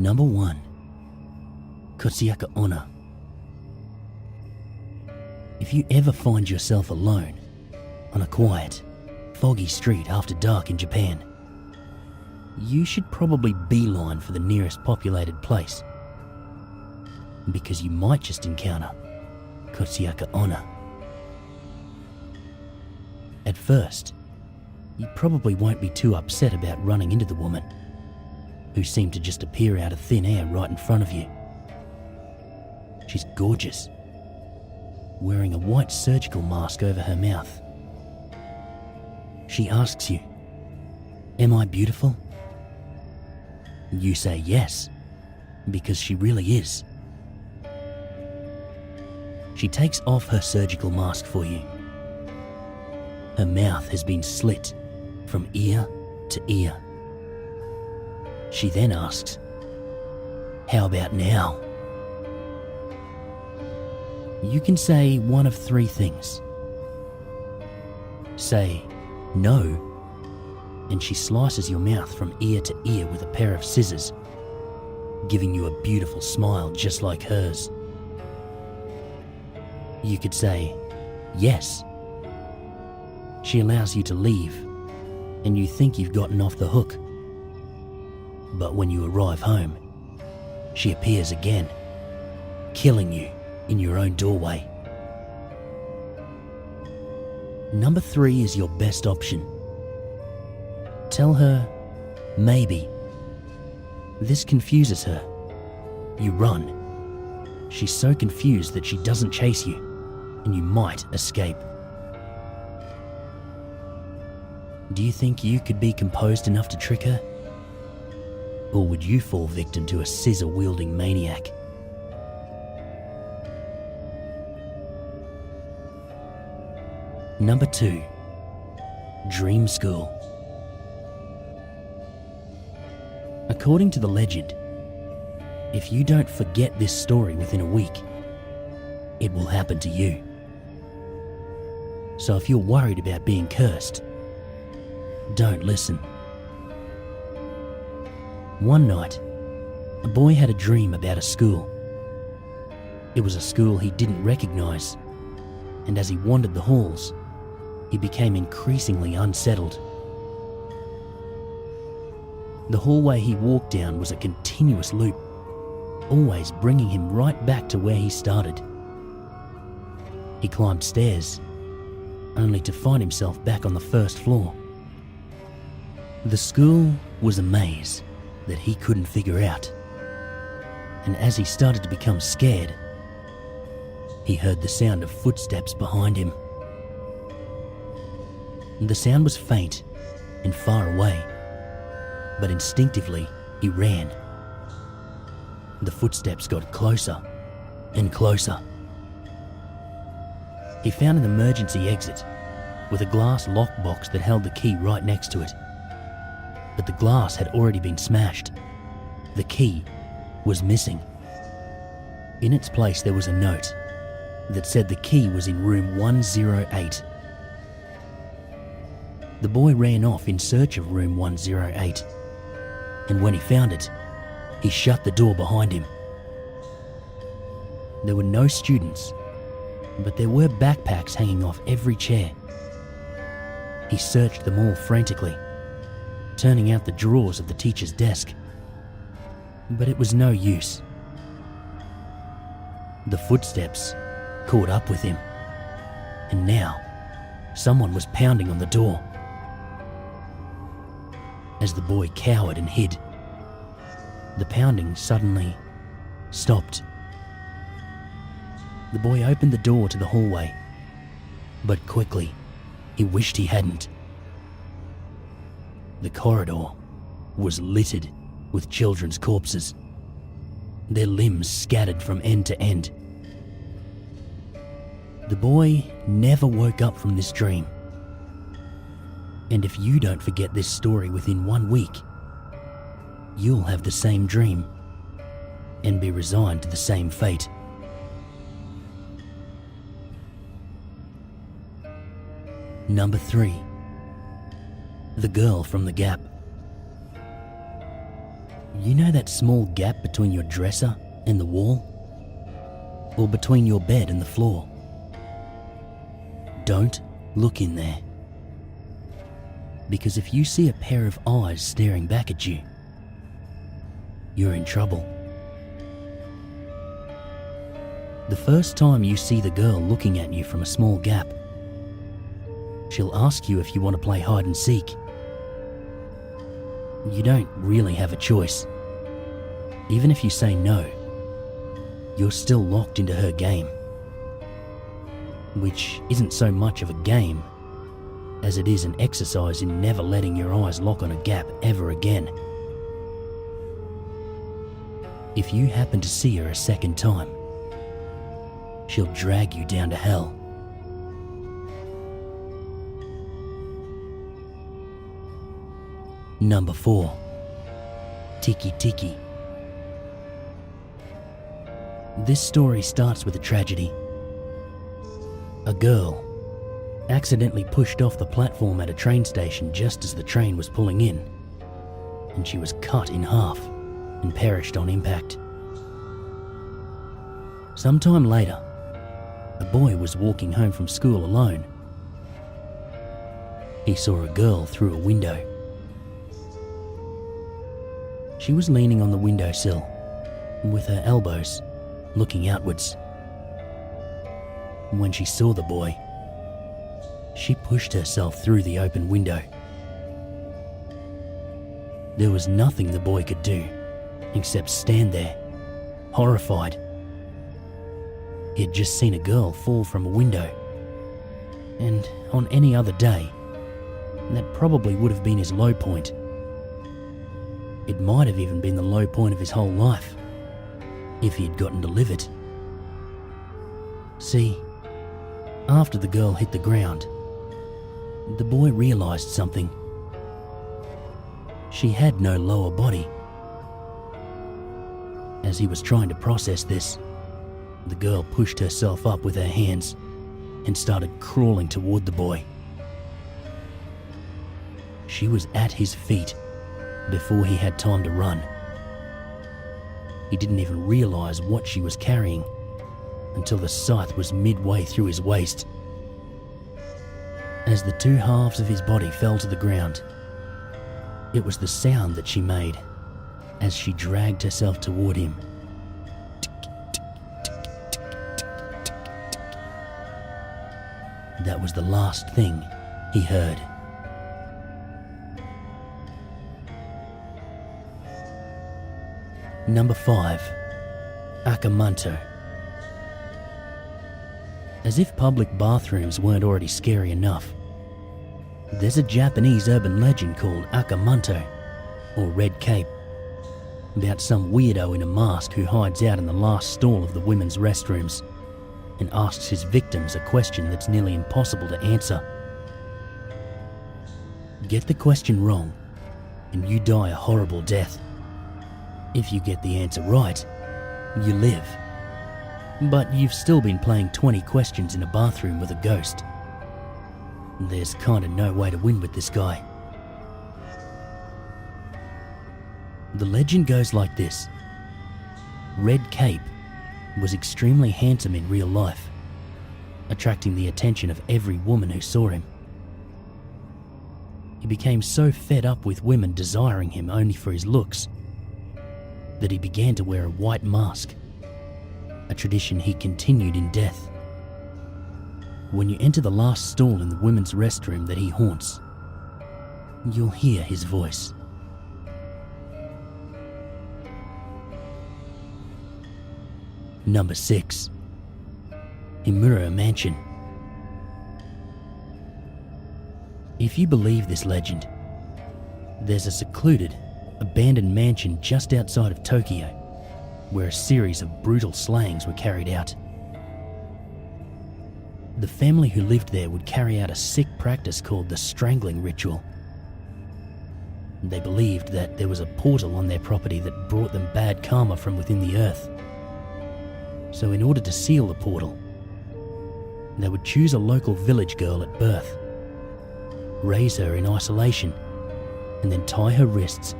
Number 1. Kotsiaka Onna. If you ever find yourself alone on a quiet, foggy street after dark in Japan, you should probably beeline for the nearest populated place, because you might just encounter Kotsiaka Onna. At first, you probably won't be too upset about running into the woman, who seemed to just appear out of thin air right in front of you. She's gorgeous, wearing a white surgical mask over her mouth. She asks you, "Am I beautiful?" You say yes, because she really is. She takes off her surgical mask for you. Her mouth has been slit from ear to ear. She then asks, "How about now?" You can say one of 3 things. Say no, and she slices your mouth from ear to ear with a pair of scissors, giving you a beautiful smile just like hers. You could say yes. She allows you to leave, and you think you've gotten off the hook. But when you arrive home, she appears again, killing you in your own doorway. Number 3 is your best option. Tell her, maybe. This confuses her. You run. She's so confused that she doesn't chase you, and you might escape. Do you think you could be composed enough to trick her? Or would you fall victim to a scissor-wielding maniac? Number 2. Dream School. According to the legend, if you don't forget this story within a week, it will happen to you. So if you're worried about being cursed, don't listen. One night, a boy had a dream about a school. It was a school he didn't recognize, and as he wandered the halls, he became increasingly unsettled. The hallway he walked down was a continuous loop, always bringing him right back to where he started. He climbed stairs, only to find himself back on the first floor. The school was a maze that he couldn't figure out, and as he started to become scared, he heard the sound of footsteps behind him. The sound was faint and far away, but instinctively he ran. The footsteps got closer and closer. He found an emergency exit with a glass lockbox that held the key right next to it. But the glass had already been smashed. The key was missing. In its place there was a note that said the key was in room 108. The boy ran off in search of room 108, and when he found it, he shut the door behind him. There were no students, but there were backpacks hanging off every chair. He searched them all frantically, turning out the drawers of the teacher's desk, but it was no use. The footsteps caught up with him, and now someone was pounding on the door. As the boy cowered and hid, the pounding suddenly stopped. The boy opened the door to the hallway, but quickly he wished he hadn't. The corridor was littered with children's corpses, their limbs scattered from end to end. The boy never woke up from this dream. And if you don't forget this story within 1 week, you'll have the same dream and be resigned to the same fate. Number 3. The Girl from the Gap. You know that small gap between your dresser and the wall? Or between your bed and the floor? Don't look in there. Because if you see a pair of eyes staring back at you, you're in trouble. The first time you see the girl looking at you from a small gap, she'll ask you if you want to play hide and seek. You don't really have a choice. Even if you say no, you're still locked into her game. Which isn't so much of a game as it is an exercise in never letting your eyes lock on a gap ever again. If you happen to see her a second time, she'll drag you down to hell. Number 4. Tiki Tiki. This story starts with a tragedy. A girl accidentally pushed off the platform at a train station just as the train was pulling in, and she was cut in half and perished on impact. Sometime later, a boy was walking home from school alone. He saw a girl through a window. She was leaning on the windowsill with her elbows looking outwards. When she saw the boy, she pushed herself through the open window. There was nothing the boy could do except stand there, horrified. He had just seen a girl fall from a window, and on any other day, that probably would have been his low point. It might have even been the low point of his whole life, if he had gotten to live it. See, after the girl hit the ground, the boy realized something. She had no lower body. As he was trying to process this, the girl pushed herself up with her hands and started crawling toward the boy. She was at his feet before he had time to run. He didn't even realize what she was carrying until the scythe was midway through his waist. As the two halves of his body fell to the ground, it was the sound that she made as she dragged herself toward him. That was the last thing he heard. Number 5. Akamanto. As if public bathrooms weren't already scary enough, there's a Japanese urban legend called Akamanto, or Red Cape, about some weirdo in a mask who hides out in the last stall of the women's restrooms and asks his victims a question that's nearly impossible to answer. Get the question wrong, and you die a horrible death. If you get the answer right, you live. But you've still been playing 20 questions in a bathroom with a ghost. There's kinda no way to win with this guy. The legend goes like this. Red Cape was extremely handsome in real life, attracting the attention of every woman who saw him. He became so fed up with women desiring him only for his looks that he began to wear a white mask, a tradition he continued in death. When you enter the last stall in the women's restroom that he haunts, you'll hear his voice. Number 6. Himura Mansion. If you believe this legend, there's a secluded, abandoned mansion just outside of Tokyo where a series of brutal slayings were carried out. The family who lived there would carry out a sick practice called the strangling ritual. They believed that there was a portal on their property that brought them bad karma from within the earth. So in order to seal the portal, they would choose a local village girl at birth, raise her in isolation, and then tie her wrists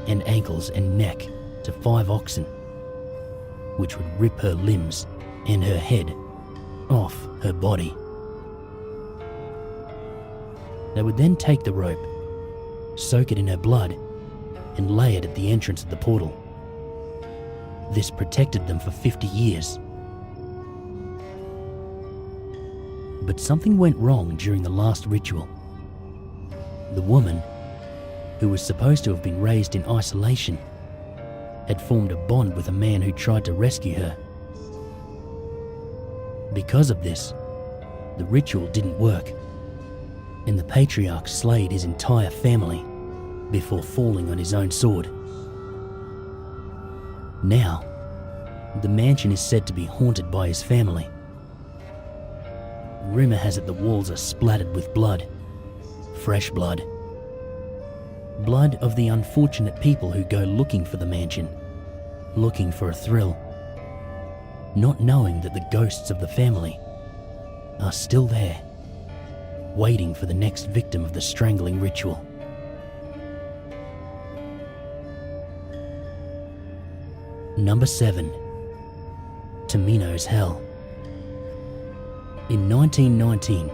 and ankles and neck to 5 oxen, which would rip her limbs and her head off her body. They would then take the rope, soak it in her blood, and lay it at the entrance of the portal. This protected them for 50 years. But something went wrong during the last ritual. The woman, who was supposed to have been raised in isolation, had formed a bond with a man who tried to rescue her. Because of this, the ritual didn't work, and the patriarch slayed his entire family before falling on his own sword. Now, the mansion is said to be haunted by his family. Rumor has it the walls are splattered with blood, fresh blood. Blood of the unfortunate people who go looking for the mansion, looking for a thrill, not knowing that the ghosts of the family are still there, waiting for the next victim of the strangling ritual. Number 7. Tamino's Hell. In 1919,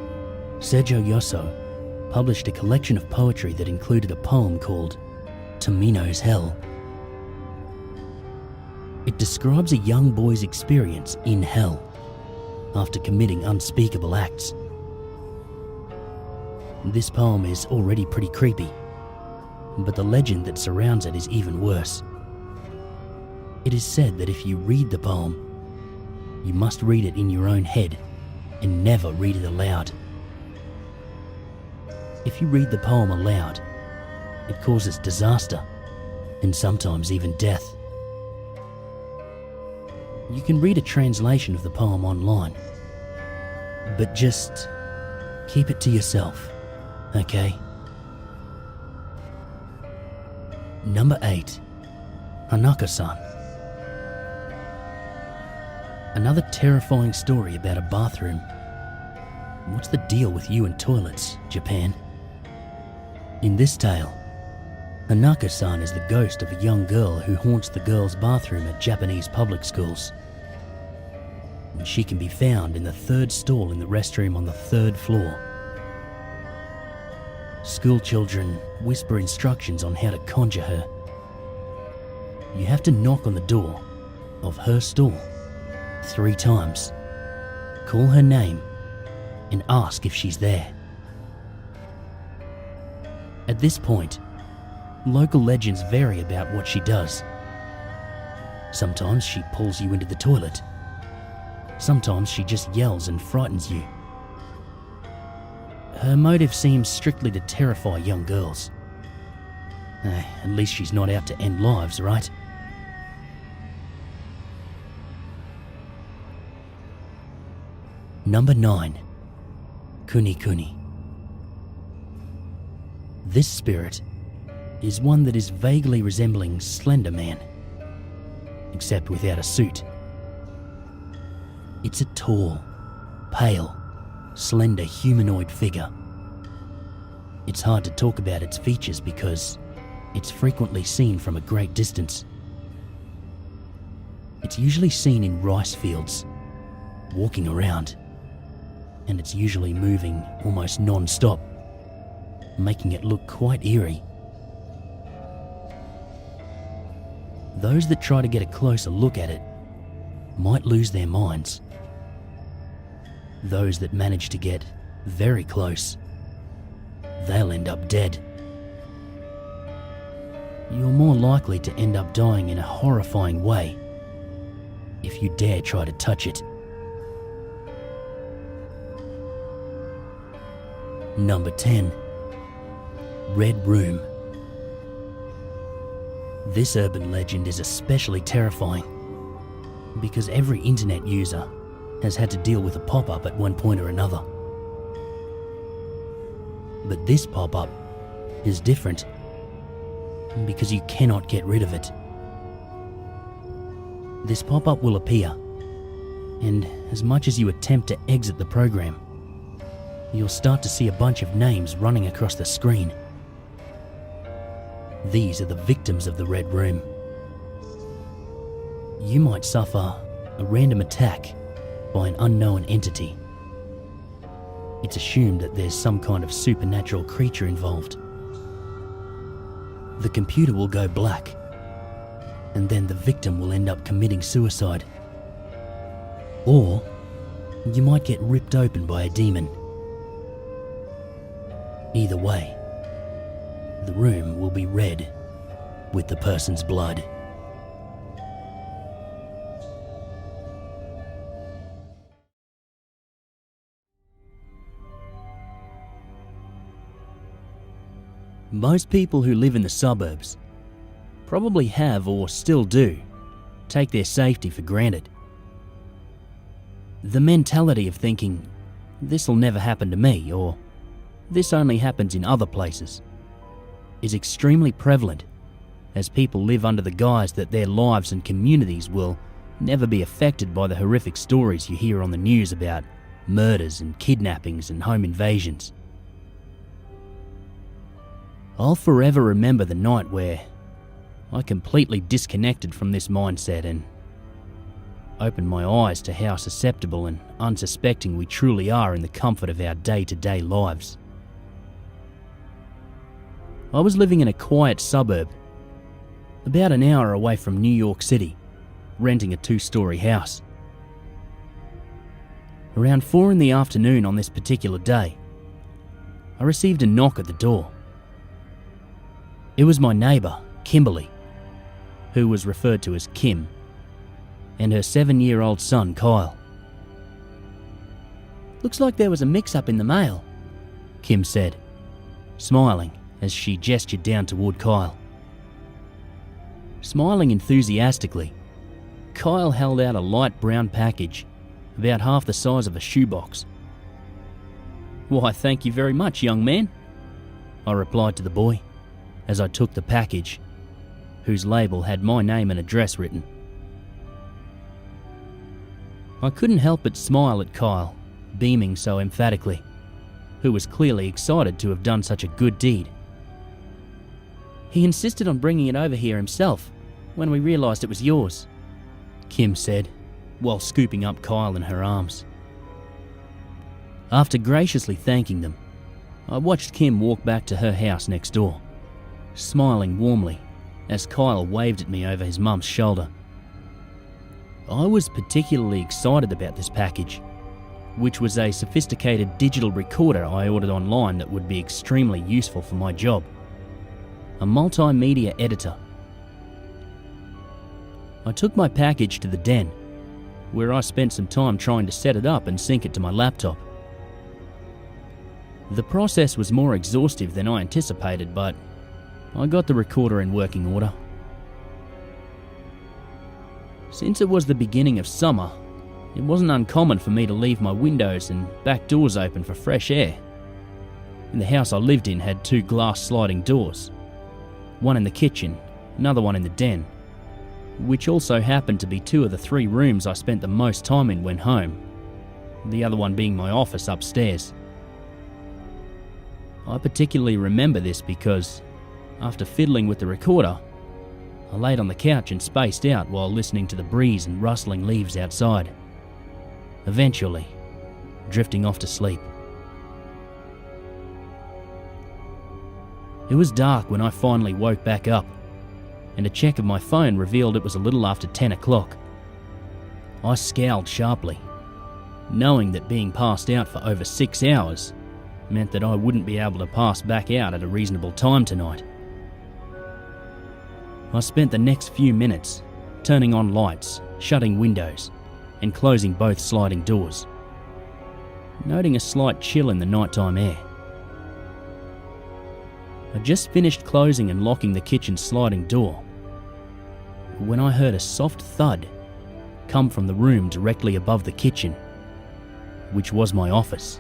Sergio Yosso published a collection of poetry that included a poem called Tamino's Hell. It describes a young boy's experience in hell after committing unspeakable acts. This poem is already pretty creepy, but the legend that surrounds it is even worse. It is said that if you read the poem, you must read it in your own head and never read it aloud. If you read the poem aloud, it causes disaster and sometimes even death. You can read a translation of the poem online, but just keep it to yourself, okay? Number 8. Hanako-san. Another terrifying story about a bathroom. What's the deal with you and toilets, Japan? In this tale, Hanako-san is the ghost of a young girl who haunts the girls' bathroom at Japanese public schools. And she can be found in the 3rd stall in the restroom on the 3rd floor. School children whisper instructions on how to conjure her. You have to knock on the door of her stall 3 times, call her name, and ask if she's there. At this point, local legends vary about what she does. Sometimes she pulls you into the toilet. Sometimes she just yells and frightens you. Her motive seems strictly to terrify young girls. At least she's not out to end lives, right? Number 9. Kuni Kuni. This spirit is one that is vaguely resembling Slender Man, except without a suit. It's a tall, pale, slender humanoid figure. It's hard to talk about its features because it's frequently seen from a great distance. It's usually seen in rice fields, walking around, and it's usually moving almost non-stop, making it look quite eerie. Those that try to get a closer look at it might lose their minds. Those that manage to get very close, they'll end up dead. You're more likely to end up dying in a horrifying way if you dare try to touch it. Number 10. Red Room. This urban legend is especially terrifying because every internet user has had to deal with a pop-up at one point or another. But this pop-up is different because you cannot get rid of it. This pop-up will appear, and as much as you attempt to exit the program, you'll start to see a bunch of names running across the screen. These are the victims of the Red Room. You might suffer a random attack by an unknown entity. It's assumed that there's some kind of supernatural creature involved. The computer will go black, and then the victim will end up committing suicide. Or you might get ripped open by a demon. Either way, the room will be red with the person's blood. Most people who live in the suburbs probably have, or still do, take their safety for granted. The mentality of thinking, this'll never happen to me, or this only happens in other places, is extremely prevalent as people live under the guise that their lives and communities will never be affected by the horrific stories you hear on the news about murders and kidnappings and home invasions. I'll forever remember the night where I completely disconnected from this mindset and opened my eyes to how susceptible and unsuspecting we truly are in the comfort of our day-to-day lives. I was living in a quiet suburb, about an hour away from New York City, renting a 2-story house. Around 4 in the afternoon on this particular day, I received a knock at the door. It was my neighbour, Kimberly, who was referred to as Kim, and her 7-year-old son, Kyle. "Looks like there was a mix-up in the mail," Kim said, smiling as she gestured down toward Kyle. Smiling enthusiastically, Kyle held out a light brown package, about half the size of a shoebox. "Why, thank you very much, young man," I replied to the boy, as I took the package, whose label had my name and address written. I couldn't help but smile at Kyle, beaming so emphatically, who was clearly excited to have done such a good deed. "He insisted on bringing it over here himself when we realised it was yours," Kim said, while scooping up Kyle in her arms. After graciously thanking them, I watched Kim walk back to her house next door, smiling warmly as Kyle waved at me over his mum's shoulder. I was particularly excited about this package, which was a sophisticated digital recorder I ordered online that would be extremely useful for my job, a multimedia editor. I took my package to the den, where I spent some time trying to set it up and sync it to my laptop. The process was more exhaustive than I anticipated, but I got the recorder in working order. Since it was the beginning of summer, it wasn't uncommon for me to leave my windows and back doors open for fresh air. And the house I lived in had 2 glass sliding doors, one in the kitchen, another one in the den, which also happened to be 2 of the 3 rooms I spent the most time in when home, the other one being my office upstairs. I particularly remember this because, after fiddling with the recorder, I laid on the couch and spaced out while listening to the breeze and rustling leaves outside, eventually drifting off to sleep. It was dark when I finally woke back up, and a check of my phone revealed it was a little after 10 o'clock. I scowled sharply, knowing that being passed out for over 6 hours meant that I wouldn't be able to pass back out at a reasonable time tonight. I spent the next few minutes turning on lights, shutting windows, and closing both sliding doors, noting a slight chill in the nighttime air. I just finished closing and locking the kitchen sliding door when I heard a soft thud come from the room directly above the kitchen, which was my office.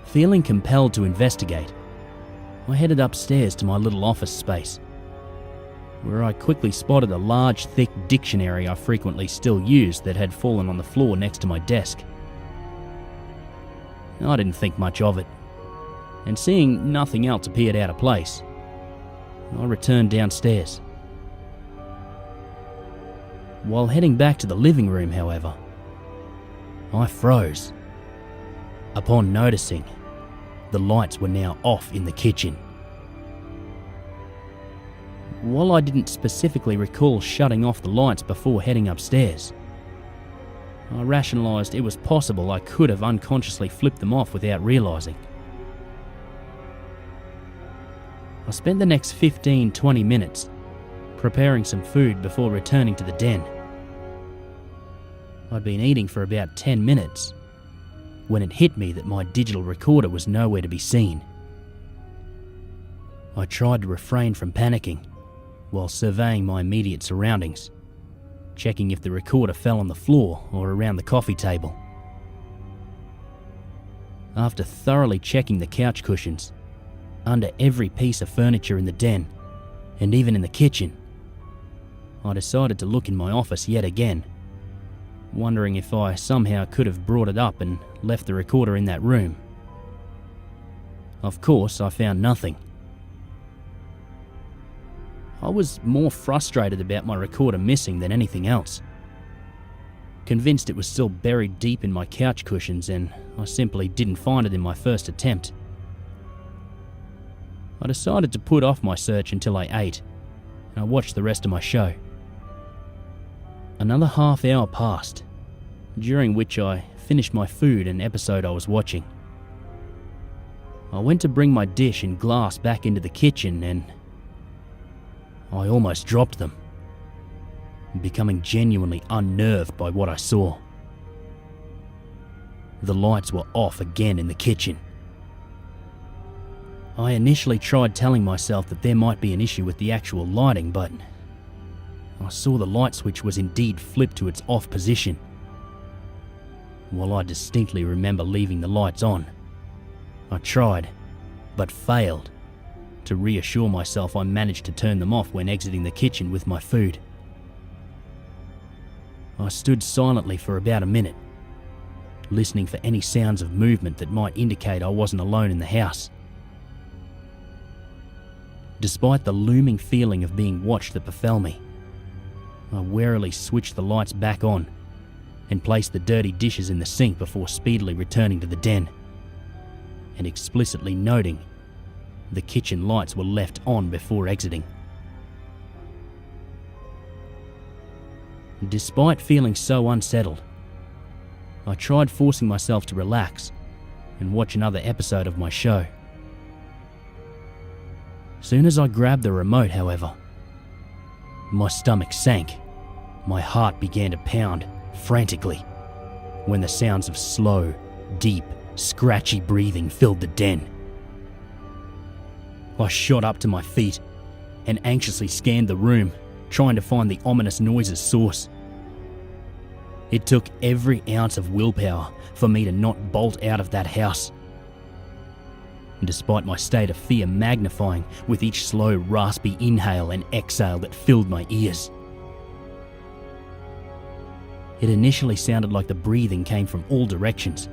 Feeling compelled to investigate, I headed upstairs to my little office space, where I quickly spotted a large, thick dictionary I frequently still used that had fallen on the floor next to my desk. I didn't think much of it. and seeing nothing else appeared out of place, I returned downstairs. While heading back to the living room, however, I froze upon noticing the lights were now off in the kitchen. While I didn't specifically recall shutting off the lights before heading upstairs, I rationalised it was possible I could have unconsciously flipped them off without realising. I spent the next 15-20 minutes preparing some food before returning to the den. I'd been eating for about 10 minutes when it hit me that my digital recorder was nowhere to be seen. I tried to refrain from panicking while surveying my immediate surroundings, checking if the recorder fell on the floor or around the coffee table. After thoroughly checking the couch cushions, under every piece of furniture in the den, and even in the kitchen, I decided to look in my office yet again, wondering if I somehow could have brought it up and left the recorder in that room. Of course, I found nothing. I was more frustrated about my recorder missing than anything else. Convinced it was still buried deep in my couch cushions and I simply didn't find it in my first attempt. I decided to put off my search until I ate, and I watched the rest of my show. Another half hour passed, during which I finished my food and episode I was watching. I went to bring my dish and glass back into the kitchen and I almost dropped them, becoming genuinely unnerved by what I saw. The lights were off again in the kitchen. I initially tried telling myself that there might be an issue with the actual lighting, but I saw the light switch was indeed flipped to its off position. While I distinctly remember leaving the lights on, I tried, but failed, to reassure myself I managed to turn them off when exiting the kitchen with my food. I stood silently for about a minute, listening for any sounds of movement that might indicate I wasn't alone in the house. Despite the looming feeling of being watched that befell me, I warily switched the lights back on and placed the dirty dishes in the sink before speedily returning to the den, and explicitly noting the kitchen lights were left on before exiting. Despite feeling so unsettled, I tried forcing myself to relax and watch another episode of my show. Soon as I grabbed the remote, however, my stomach sank, my heart began to pound frantically when the sounds of slow, deep, scratchy breathing filled the den. I shot up to my feet and anxiously scanned the room, trying to find the ominous noise's source. It took every ounce of willpower for me to not bolt out of that house. Despite my state of fear magnifying with each slow, raspy inhale and exhale that filled my ears. It initially sounded like the breathing came from all directions,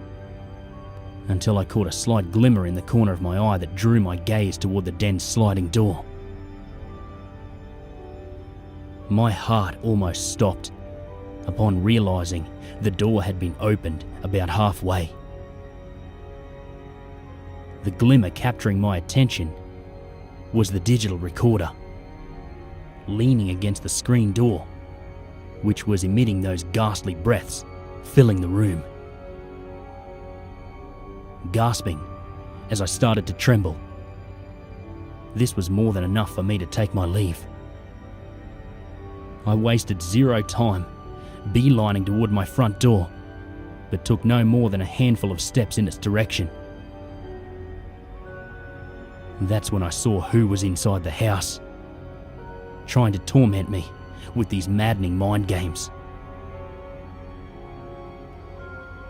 until I caught a slight glimmer in the corner of my eye that drew my gaze toward the den's sliding door. My heart almost stopped upon realizing the door had been opened about halfway. The glimmer capturing my attention was the digital recorder, leaning against the screen door, which was emitting those ghastly breaths, filling the room. Gasping as I started to tremble, this was more than enough for me to take my leave. I wasted zero time beelining toward my front door, but took no more than a handful of steps in its direction. That's when I saw who was inside the house, trying to torment me with these maddening mind games.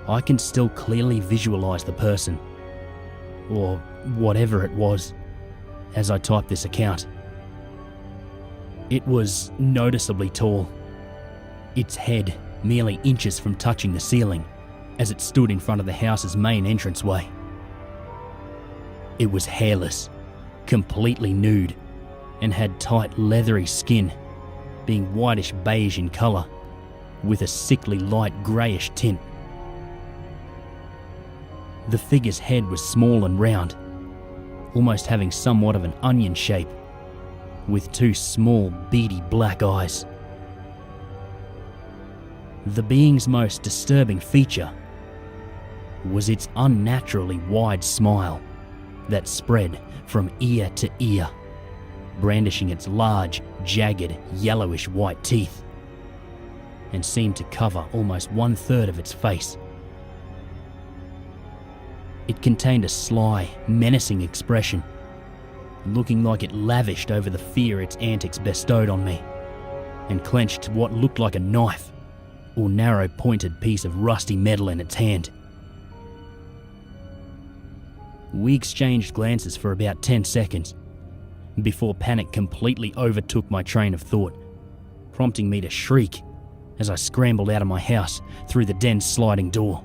I can still clearly visualize the person, or whatever it was, as I typed this account. It was noticeably tall, its head merely inches from touching the ceiling as it stood in front of the house's main entranceway. It was hairless, completely nude, and had tight leathery skin, being whitish beige in colour, with a sickly light greyish tint. The figure's head was small and round, almost having somewhat of an onion shape, with two small, beady black eyes. The being's most disturbing feature was its unnaturally wide smile that spread from ear to ear, brandishing its large, jagged, yellowish white teeth, and seemed to cover almost 1/3 of its face. It contained a sly, menacing expression, looking like it lavished over the fear its antics bestowed on me, and clenched what looked like a knife or narrow-pointed piece of rusty metal in its hand. We exchanged glances for about 10 seconds before panic completely overtook my train of thought, prompting me to shriek as I scrambled out of my house through the den's sliding door.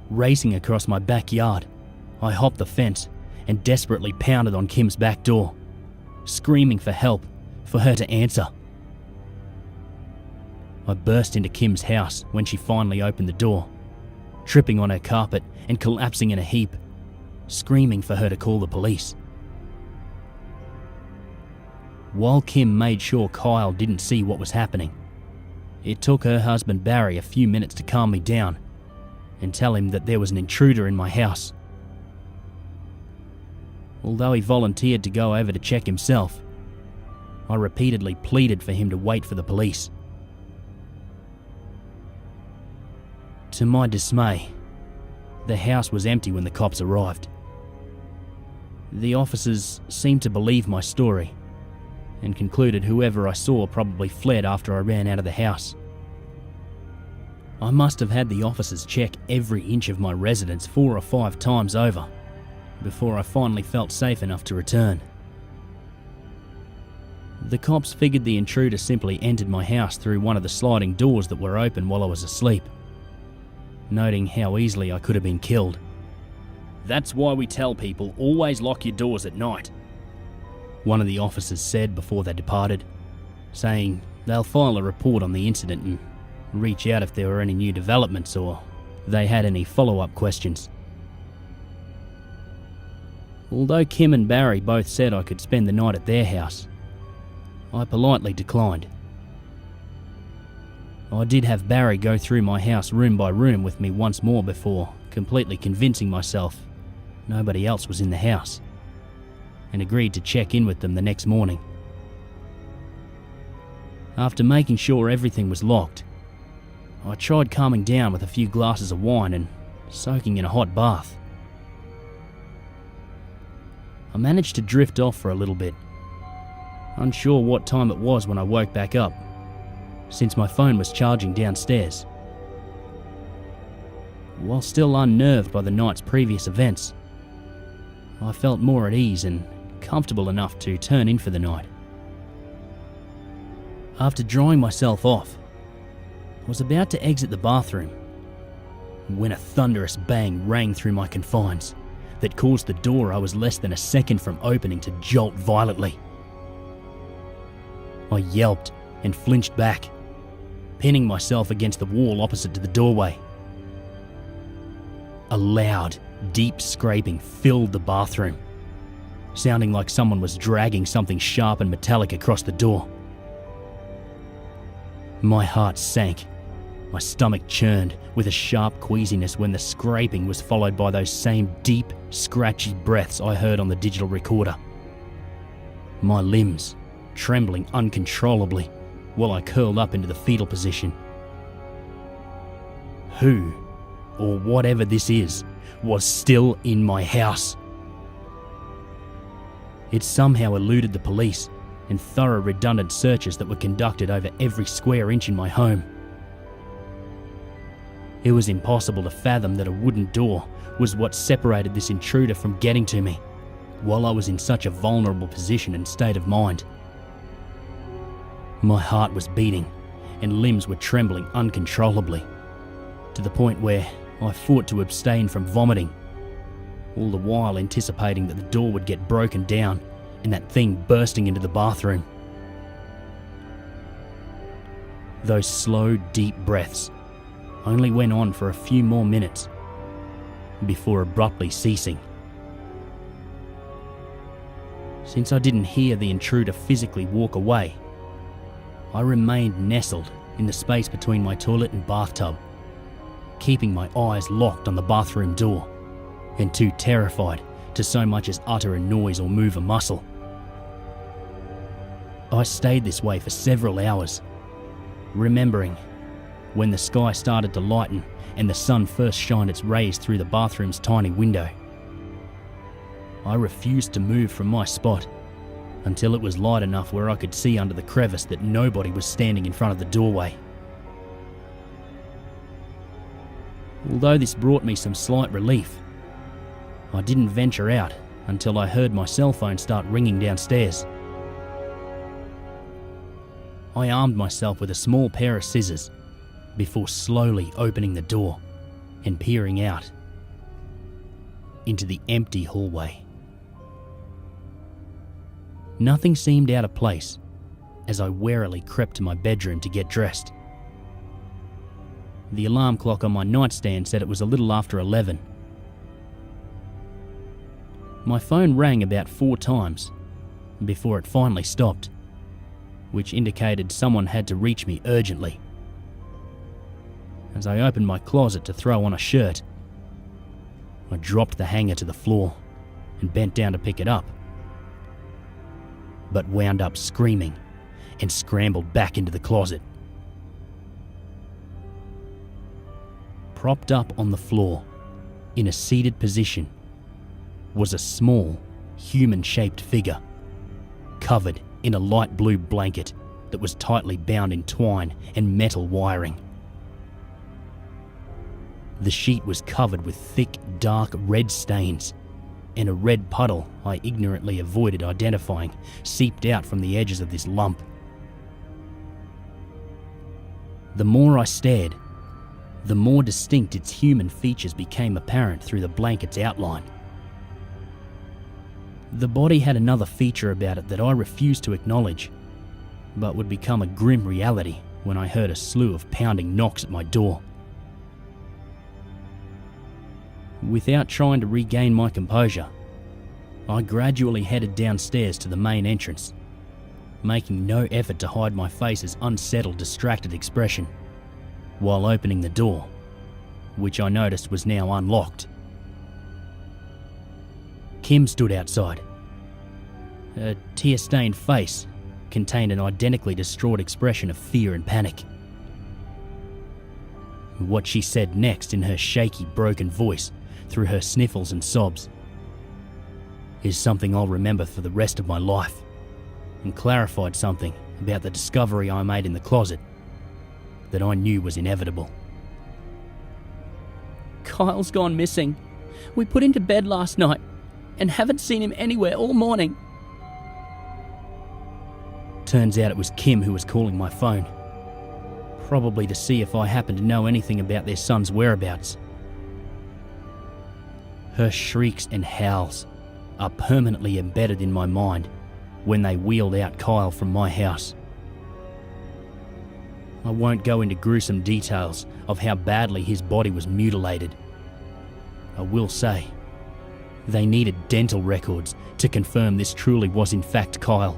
Racing across my backyard, I hopped the fence and desperately pounded on Kim's back door, screaming for help, for her to answer. I burst into Kim's house when she finally opened the door, tripping on her carpet and collapsing in a heap, screaming for her to call the police. While Kim made sure Kyle didn't see what was happening, it took her husband Barry a few minutes to calm me down and tell him that there was an intruder in my house. Although he volunteered to go over to check himself, I repeatedly pleaded for him to wait for the police. To my dismay, the house was empty when the cops arrived. The officers seemed to believe my story and concluded whoever I saw probably fled after I ran out of the house. I must have had the officers check every inch of my residence 4 or 5 times over before I finally felt safe enough to return. The cops figured the intruder simply entered my house through one of the sliding doors that were open while I was asleep, noting how easily I could have been killed. "That's why we tell people always lock your doors at night," one of the officers said before they departed, saying they'll file a report on the incident and reach out if there were any new developments or they had any follow-up questions. Although Kim and Barry both said I could spend the night at their house, I politely declined. I did have Barry go through my house room by room with me once more before completely convincing myself nobody else was in the house, and agreed to check in with them the next morning. After making sure everything was locked, I tried calming down with a few glasses of wine and soaking in a hot bath. I managed to drift off for a little bit, unsure what time it was when I woke back up, since my phone was charging downstairs. While still unnerved by the night's previous events, I felt more at ease and comfortable enough to turn in for the night. After drying myself off, I was about to exit the bathroom when a thunderous bang rang through my confines that caused the door I was less than a second from opening to jolt violently. I yelped and flinched back, pinning myself against the wall opposite to the doorway. A loud, deep scraping filled the bathroom, sounding like someone was dragging something sharp and metallic across the door. My heart sank, my stomach churned with a sharp queasiness when the scraping was followed by those same deep, scratchy breaths I heard on the digital recorder. My limbs trembling uncontrollably while I curled up into the fetal position. Who, or whatever this is, was still in my house? It somehow eluded the police and thorough redundant searches that were conducted over every square inch in my home. It was impossible to fathom that a wooden door was what separated this intruder from getting to me, while I was in such a vulnerable position and state of mind. My heart was beating and limbs were trembling uncontrollably, to the point where I fought to abstain from vomiting, all the while anticipating that the door would get broken down and that thing bursting into the bathroom. Those slow, deep breaths only went on for a few more minutes before abruptly ceasing. Since I didn't hear the intruder physically walk away, I remained nestled in the space between my toilet and bathtub, keeping my eyes locked on the bathroom door and too terrified to so much as utter a noise or move a muscle. I stayed this way for several hours, remembering when the sky started to lighten and the sun first shined its rays through the bathroom's tiny window. I refused to move from my spot until it was light enough where I could see under the crevice that nobody was standing in front of the doorway. Although this brought me some slight relief, I didn't venture out until I heard my cell phone start ringing downstairs. I armed myself with a small pair of scissors before slowly opening the door and peering out into the empty hallway. Nothing seemed out of place as I warily crept to my bedroom to get dressed. The alarm clock on my nightstand said it was a little after 11. My phone rang about 4 times before it finally stopped, which indicated someone had to reach me urgently. As I opened my closet to throw on a shirt, I dropped the hanger to the floor and bent down to pick it up, but wound up screaming and scrambled back into the closet. Propped up on the floor, in a seated position, was a small, human-shaped figure, covered in a light blue blanket that was tightly bound in twine and metal wiring. The sheet was covered with thick, dark red stains, and a red puddle I ignorantly avoided identifying seeped out from the edges of this lump. The more I stared, the more distinct its human features became apparent through the blanket's outline. The body had another feature about it that I refused to acknowledge, but would become a grim reality when I heard a slew of pounding knocks at my door. Without trying to regain my composure, I gradually headed downstairs to the main entrance, making no effort to hide my face's unsettled, distracted expression, while opening the door, which I noticed was now unlocked. Kim stood outside. Her tear-stained face contained an identically distraught expression of fear and panic. What she said next in her shaky, broken voice through her sniffles and sobs is something I'll remember for the rest of my life, and clarified something about the discovery I made in the closet that I knew was inevitable. Kyle's gone missing. We put him to bed last night and haven't seen him anywhere all morning. Turns out it was Kim who was calling my phone, probably to see if I happened to know anything about their son's whereabouts. Her shrieks and howls are permanently embedded in my mind when they wheeled out Kyle from my house. I won't go into gruesome details of how badly his body was mutilated. I will say, they needed dental records to confirm this truly was in fact Kyle.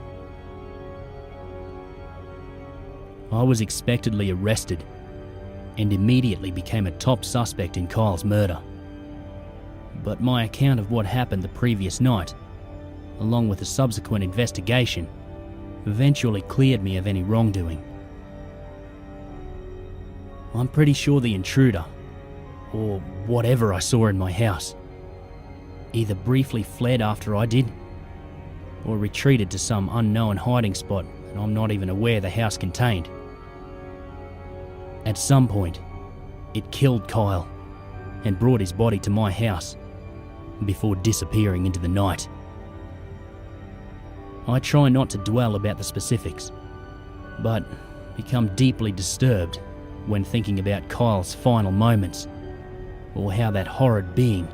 I was expectedly arrested and immediately became a top suspect in Kyle's murder. But my account of what happened the previous night, along with a subsequent investigation, eventually cleared me of any wrongdoing. I'm pretty sure the intruder, or whatever I saw in my house, either briefly fled after I did, or retreated to some unknown hiding spot that I'm not even aware the house contained. At some point, it killed Kyle and brought his body to my house before disappearing into the night. I try not to dwell about the specifics, but become deeply disturbed when thinking about Kyle's final moments, or how that horrid being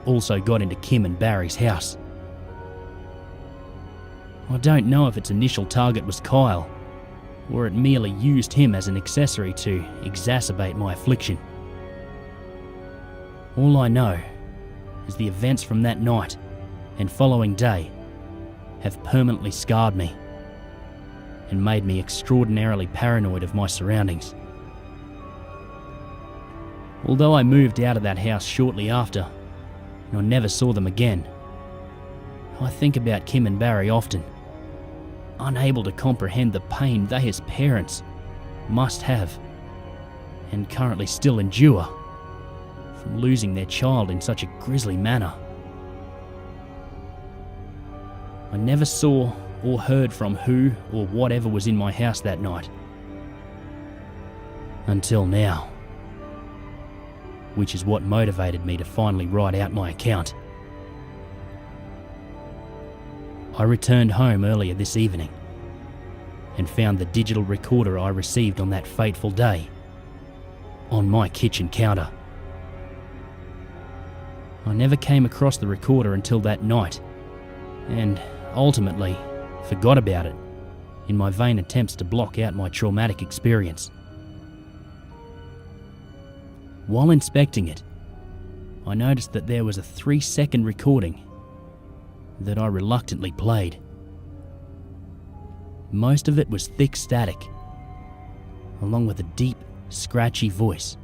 also got into Kim and Barry's house. I don't know if its initial target was Kyle, or it merely used him as an accessory to exacerbate my affliction. All I know is the events from that night and following day have permanently scarred me and made me extraordinarily paranoid of my surroundings. Although I moved out of that house shortly after, and I never saw them again, I think about Kim and Barry often, unable to comprehend the pain they as parents must have and currently still endure from losing their child in such a grisly manner. I never saw or heard from who or whatever was in my house that night. Until now. Which is what motivated me to finally write out my account. I returned home earlier this evening and found the digital recorder I received on that fateful day on my kitchen counter. I never came across the recorder until that night, and ultimately forgot about it in my vain attempts to block out my traumatic experience. While inspecting it, I noticed that there was a 3-second recording that I reluctantly played. Most of it was thick static, along with a deep, scratchy voice,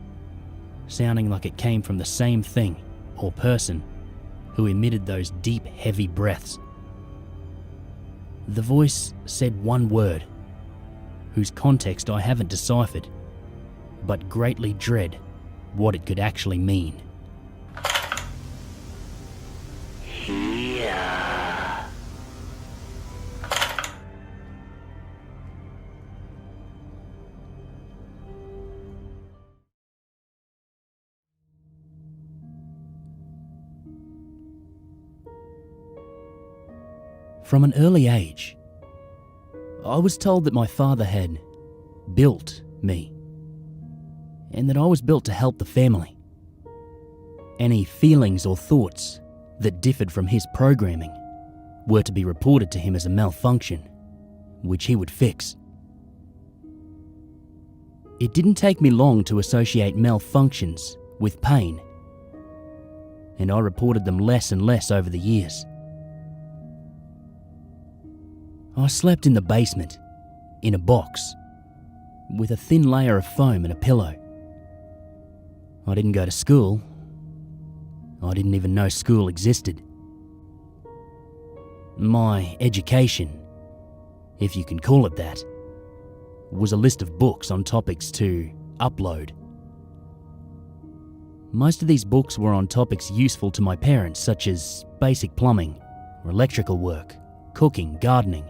sounding like it came from the same thing or person who emitted those deep, heavy breaths. The voice said one word, whose context I haven't deciphered, but greatly dread what it could actually mean. Here. From an early age, I was told that my father had built me, and that I was built to help the family. Any feelings or thoughts that differed from his programming were to be reported to him as a malfunction, which he would fix. It didn't take me long to associate malfunctions with pain, and I reported them less and less over the years. I slept in the basement, in a box, with a thin layer of foam and a pillow. I didn't go to school. I didn't even know school existed. My education, if you can call it that, was a list of books on topics to upload. Most of these books were on topics useful to my parents, such as basic plumbing, or electrical work, cooking, gardening,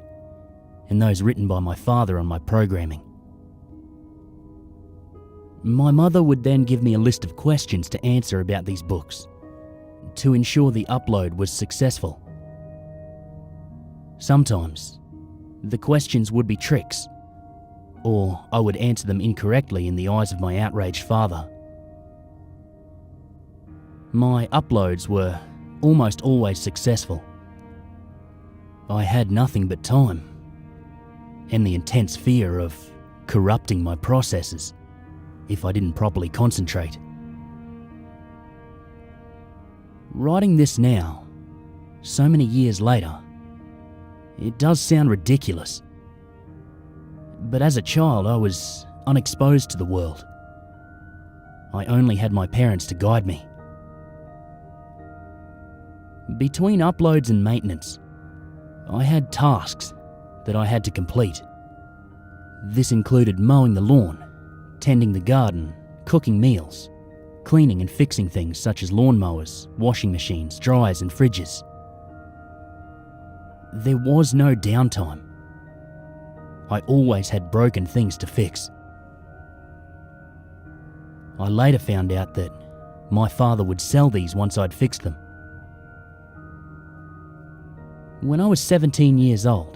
and those written by my father on my programming. My mother would then give me a list of questions to answer about these books, to ensure the upload was successful. Sometimes, the questions would be tricks, or I would answer them incorrectly in the eyes of my outraged father. My uploads were almost always successful. I had nothing but time, and the intense fear of corrupting my processes if I didn't properly concentrate. Writing this now, so many years later, it does sound ridiculous. But as a child, I was unexposed to the world. I only had my parents to guide me. Between uploads and maintenance, I had tasks that I had to complete. This included mowing the lawn, tending the garden, cooking meals, cleaning and fixing things such as lawnmowers, washing machines, dryers and fridges. There was no downtime. I always had broken things to fix. I later found out that my father would sell these once I'd fixed them. When I was 17 years old,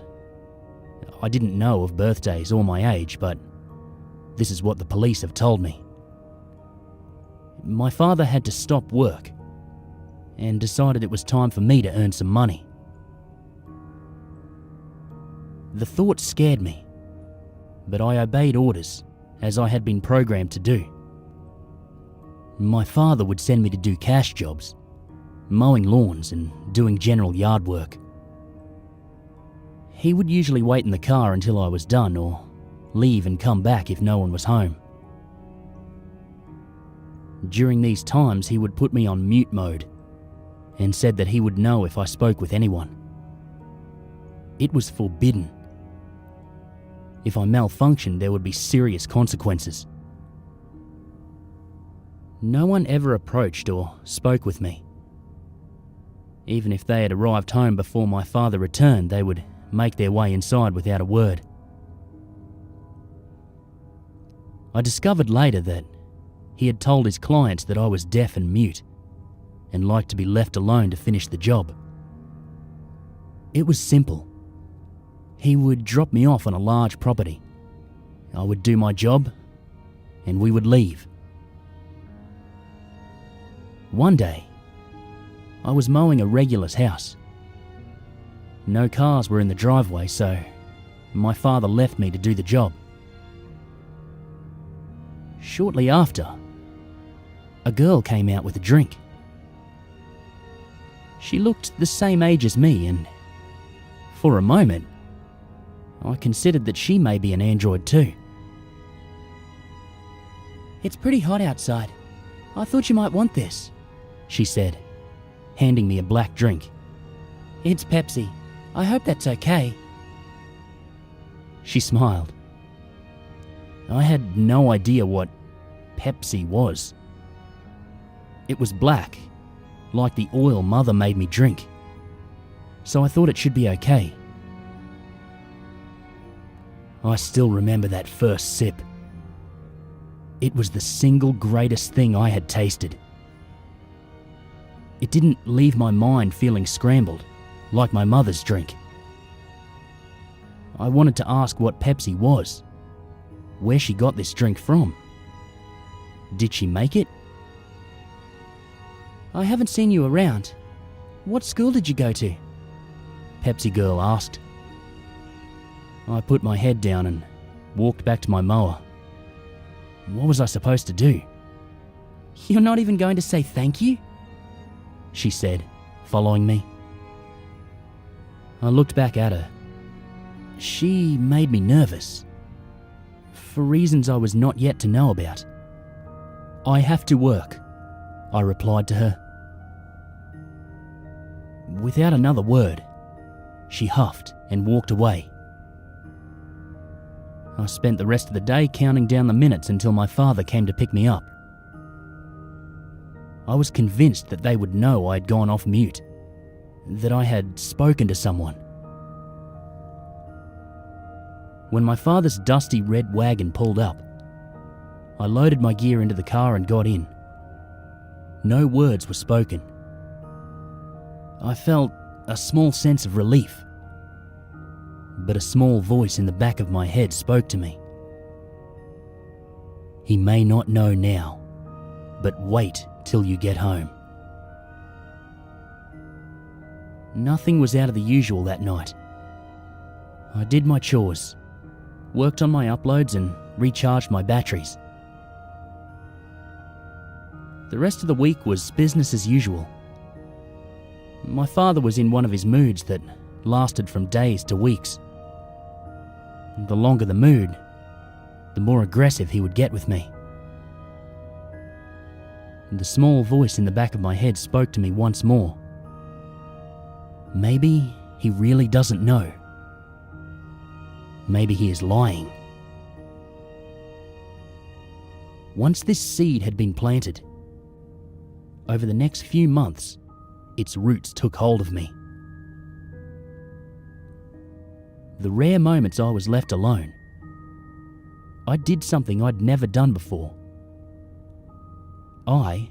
I didn't know of birthdays or my age, but this is what the police have told me. My father had to stop work and decided it was time for me to earn some money. The thought scared me, but I obeyed orders, as I had been programmed to do. My father would send me to do cash jobs, mowing lawns and doing general yard work. He would usually wait in the car until I was done, or leave and come back if no one was home. During these times, he would put me on mute mode and said that he would know if I spoke with anyone. It was forbidden. If I malfunctioned, there would be serious consequences. No one ever approached or spoke with me. Even if they had arrived home before my father returned, they would make their way inside without a word. I discovered later that he had told his clients that I was deaf and mute and liked to be left alone to finish the job. It was simple. He would drop me off on a large property. I would do my job, and we would leave. One day, I was mowing a regular's house. No cars were in the driveway, so my father left me to do the job. Shortly after, a girl came out with a drink. She looked the same age as me, and for a moment, I considered that she may be an android too. "It's pretty hot outside. I thought you might want this," she said, handing me a black drink. "It's Pepsi. I hope that's okay." She smiled. I had no idea what Pepsi was. It was black, like the oil Mother made me drink, so I thought it should be okay. I still remember that first sip. It was the single greatest thing I had tasted. It didn't leave my mind feeling scrambled, like my mother's drink. I wanted to ask what Pepsi was, where she got this drink from. Did she make it? "I haven't seen you around. What school did you go to?" Pepsi Girl asked. I put my head down and walked back to my mower. What was I supposed to do? "You're not even going to say thank you?" she said, following me. I looked back at her. She made me nervous, for reasons I was not yet to know about. "I have to work," I replied to her. Without another word, she huffed and walked away. I spent the rest of the day counting down the minutes until my father came to pick me up. I was convinced that they would know I had gone off mute, that I had spoken to someone. When my father's dusty red wagon pulled up, I loaded my gear into the car and got in. No words were spoken. I felt a small sense of relief, but a small voice in the back of my head spoke to me. "He may not know now, but wait till you get home." Nothing was out of the usual that night. I did my chores, worked on my uploads and recharged my batteries. The rest of the week was business as usual. My father was in one of his moods that lasted from days to weeks. The longer the mood, the more aggressive he would get with me. The small voice in the back of my head spoke to me once more. Maybe he really doesn't know. Maybe he is lying. Once this seed had been planted, over the next few months, its roots took hold of me. The rare moments I was left alone, I did something I'd never done before. I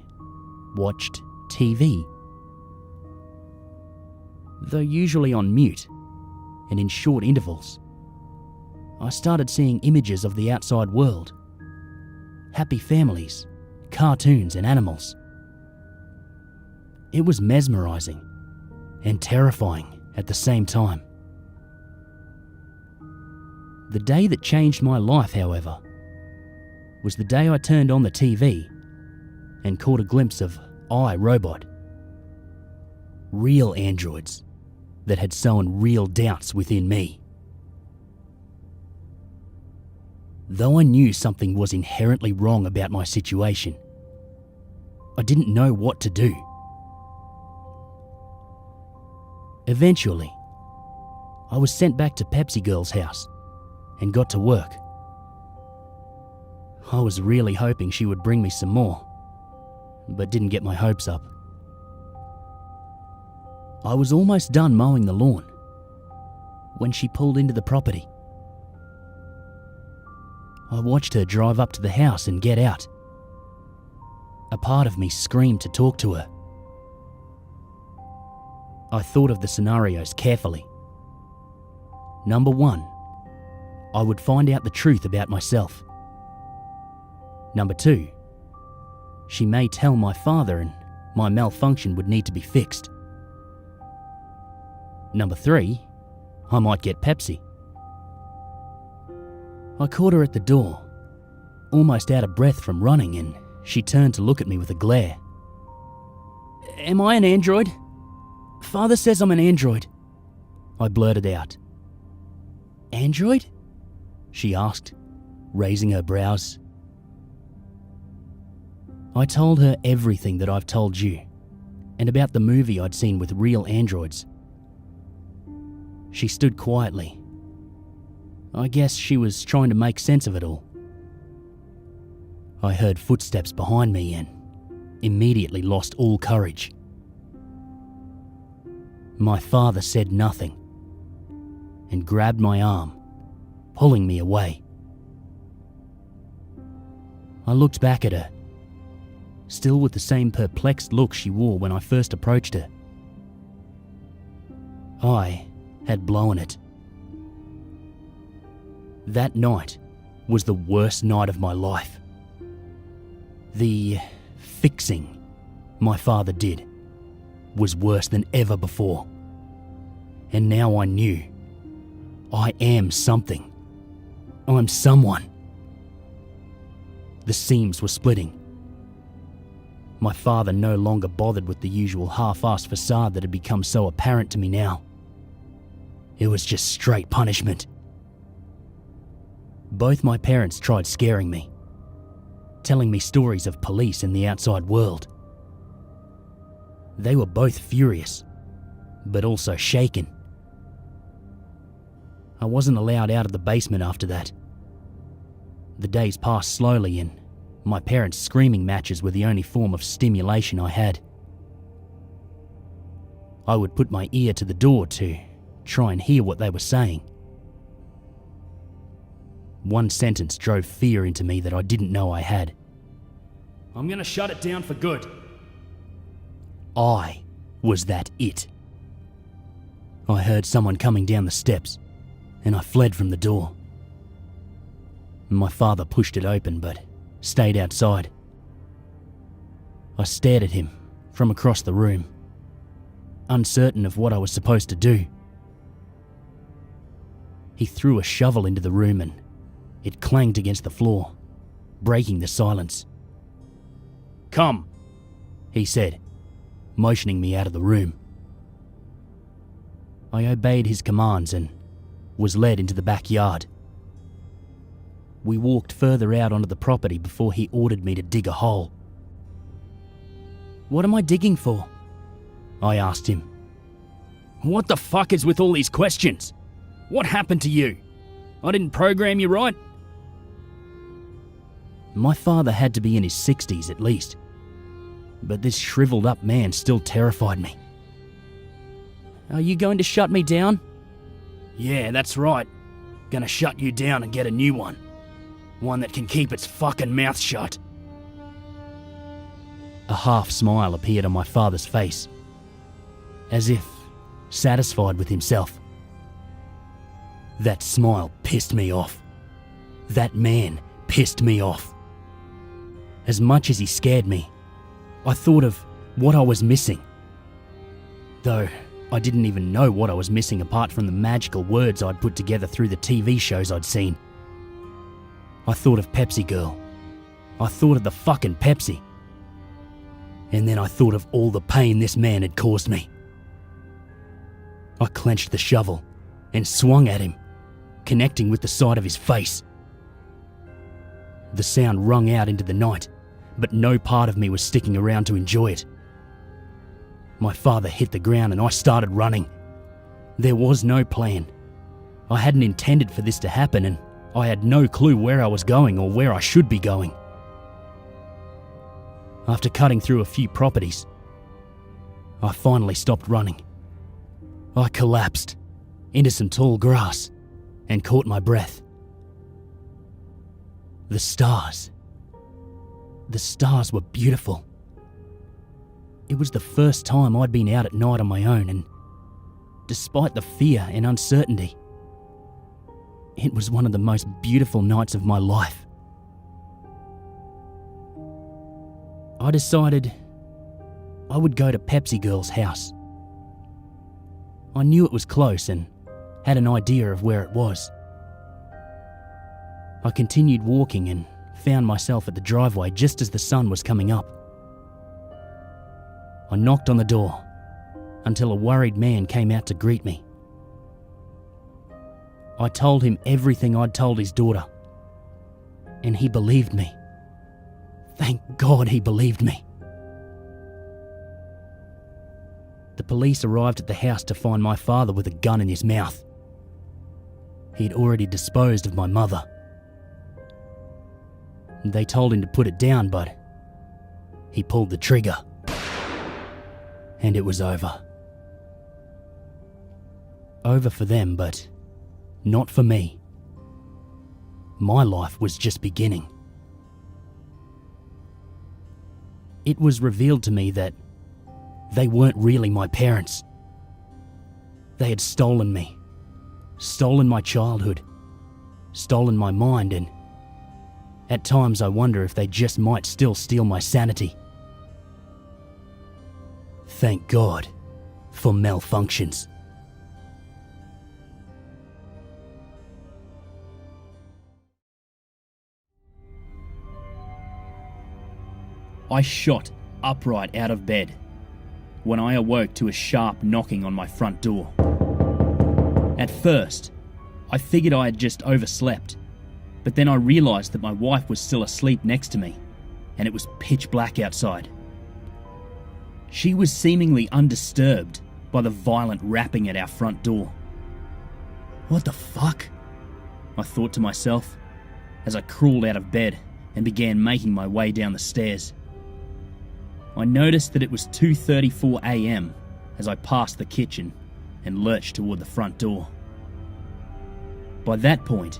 watched TV. Though usually on mute and in short intervals, I started seeing images of the outside world, happy families, cartoons and animals. It was mesmerizing and terrifying at the same time. The day that changed my life, however, was the day I turned on the TV and caught a glimpse of iRobot. Real androids that had sown real doubts within me. Though I knew something was inherently wrong about my situation, I didn't know what to do. Eventually, I was sent back to Pepsi Girl's house and got to work. I was really hoping she would bring me some more, but didn't get my hopes up. I was almost done mowing the lawn when she pulled into the property. I watched her drive up to the house and get out. A part of me screamed to talk to her. I thought of the scenarios carefully. Number 1, I would find out the truth about myself. Number 2, she may tell my father and my malfunction would need to be fixed. Number 3, I might get Pepsi. I caught her at the door, almost out of breath from running, and she turned to look at me with a glare. Am I an android? Father says I'm an android. I blurted out. Android? She asked, raising her brows. I told her everything that I've told you, and about the movie I'd seen with real androids. She stood quietly. I guess she was trying to make sense of it all. I heard footsteps behind me and immediately lost all courage. My father said nothing and grabbed my arm, pulling me away. I looked back at her, still with the same perplexed look she wore when I first approached her. I had blown it. That night was the worst night of my life. The fixing my father did was worse than ever before. And now I knew I am something. I'm someone. The seams were splitting. My father no longer bothered with the usual half-assed facade that had become so apparent to me now. It was just straight punishment. Both my parents tried scaring me, telling me stories of police and the outside world. They were both furious, but also shaken. I wasn't allowed out of the basement after that. The days passed slowly and my parents' screaming matches were the only form of stimulation I had. I would put my ear to the door to try and hear what they were saying. One sentence drove fear into me that I didn't know I had. I'm gonna shut it down for good. I was that it. I heard someone coming down the steps, and I fled from the door. My father pushed it open, but stayed outside. I stared at him from across the room, uncertain of what I was supposed to do. He threw a shovel into the room and it clanged against the floor, breaking the silence. Come, he said, motioning me out of the room. I obeyed his commands and was led into the backyard. We walked further out onto the property before he ordered me to dig a hole. What am I digging for? I asked him. What the fuck is with all these questions? What happened to you? I didn't program you right? My father had to be in his 60s at least, but this shriveled up man still terrified me. Are you going to shut me down? Yeah, that's right. Gonna shut you down and get a new one. One that can keep its fucking mouth shut. A half smile appeared on my father's face, as if satisfied with himself. That smile pissed me off. That man pissed me off. As much as he scared me, I thought of what I was missing Though I didn't even know what I was missing apart from the magical words I'd put together through the TV shows I'd seen. I thought of Pepsi Girl. I thought of the fucking Pepsi. And then I thought of all the pain this man had caused me. I clenched the shovel and swung at him, connecting with the side of his face. The sound rung out into the night, but no part of me was sticking around to enjoy it. My father hit the ground and I started running. There was no plan. I hadn't intended for this to happen and I had no clue where I was going or where I should be going. After cutting through a few properties, I finally stopped running. I collapsed into some tall grass and caught my breath. The stars were beautiful. It was the first time I'd been out at night on my own, and despite the fear and uncertainty, it was one of the most beautiful nights of my life. I decided I would go to Pepsi Girl's house. I knew it was close and had an idea of where it was. I continued walking and found myself at the driveway just as the sun was coming up. I knocked on the door until a worried man came out to greet me. I told him everything I'd told his daughter, and he believed me. Thank God he believed me. The police arrived at the house to find my father with a gun in his mouth. He'd already disposed of my mother. They told him to put it down, but he pulled the trigger. And it was over. Over for them, but not for me. My life was just beginning. It was revealed to me that they weren't really my parents. They had stolen me, stolen my childhood, stolen my mind, and at times I wonder if they just might still steal my sanity. Thank God for malfunctions. I shot upright out of bed when I awoke to a sharp knocking on my front door. At first, I figured I had just overslept, but then I realised that my wife was still asleep next to me, and it was pitch black outside. She was seemingly undisturbed by the violent rapping at our front door. What the fuck? I thought to myself as I crawled out of bed and began making my way down the stairs. I noticed that it was 2:34 a.m. as I passed the kitchen and lurched toward the front door. By that point,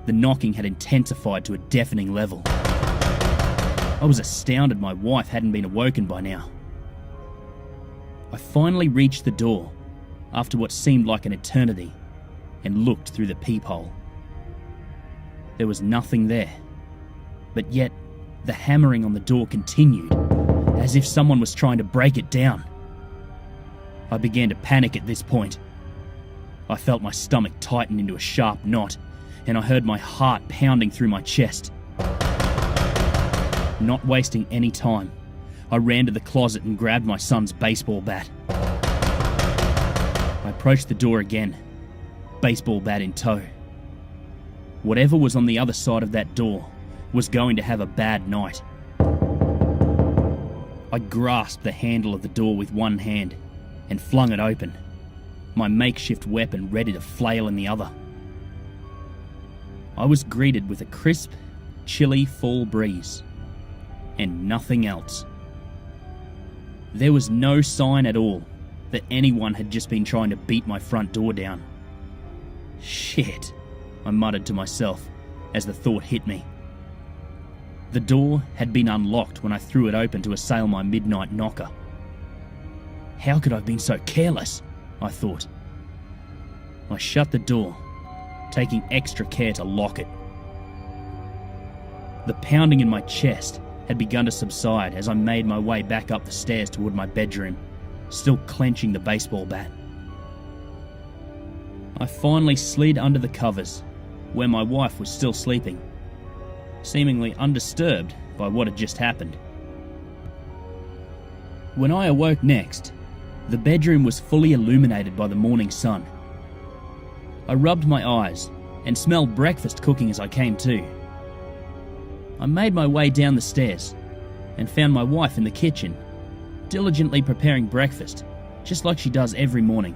the knocking had intensified to a deafening level. I was astounded my wife hadn't been awoken by now. I finally reached the door after what seemed like an eternity and looked through the peephole. There was nothing there, but yet the hammering on the door continued, as if someone was trying to break it down. I began to panic at this point. I felt my stomach tighten into a sharp knot, and I heard my heart pounding through my chest. Not wasting any time, I ran to the closet and grabbed my son's baseball bat. I approached the door again, baseball bat in tow. Whatever was on the other side of that door was going to have a bad night. I grasped the handle of the door with one hand and flung it open, my makeshift weapon ready to flail in the other. I was greeted with a crisp, chilly fall breeze, and nothing else. There was no sign at all that anyone had just been trying to beat my front door down. Shit, I muttered to myself as the thought hit me. The door had been unlocked when I threw it open to assail my midnight knocker. How could I have been so careless? I thought. I shut the door, taking extra care to lock it. The pounding in my chest had begun to subside as I made my way back up the stairs toward my bedroom, still clenching the baseball bat. I finally slid under the covers, where my wife was still sleeping, seemingly undisturbed by what had just happened. When I awoke next, the bedroom was fully illuminated by the morning sun. I rubbed my eyes and smelled breakfast cooking as I came to. I made my way down the stairs and found my wife in the kitchen, diligently preparing breakfast, just like she does every morning.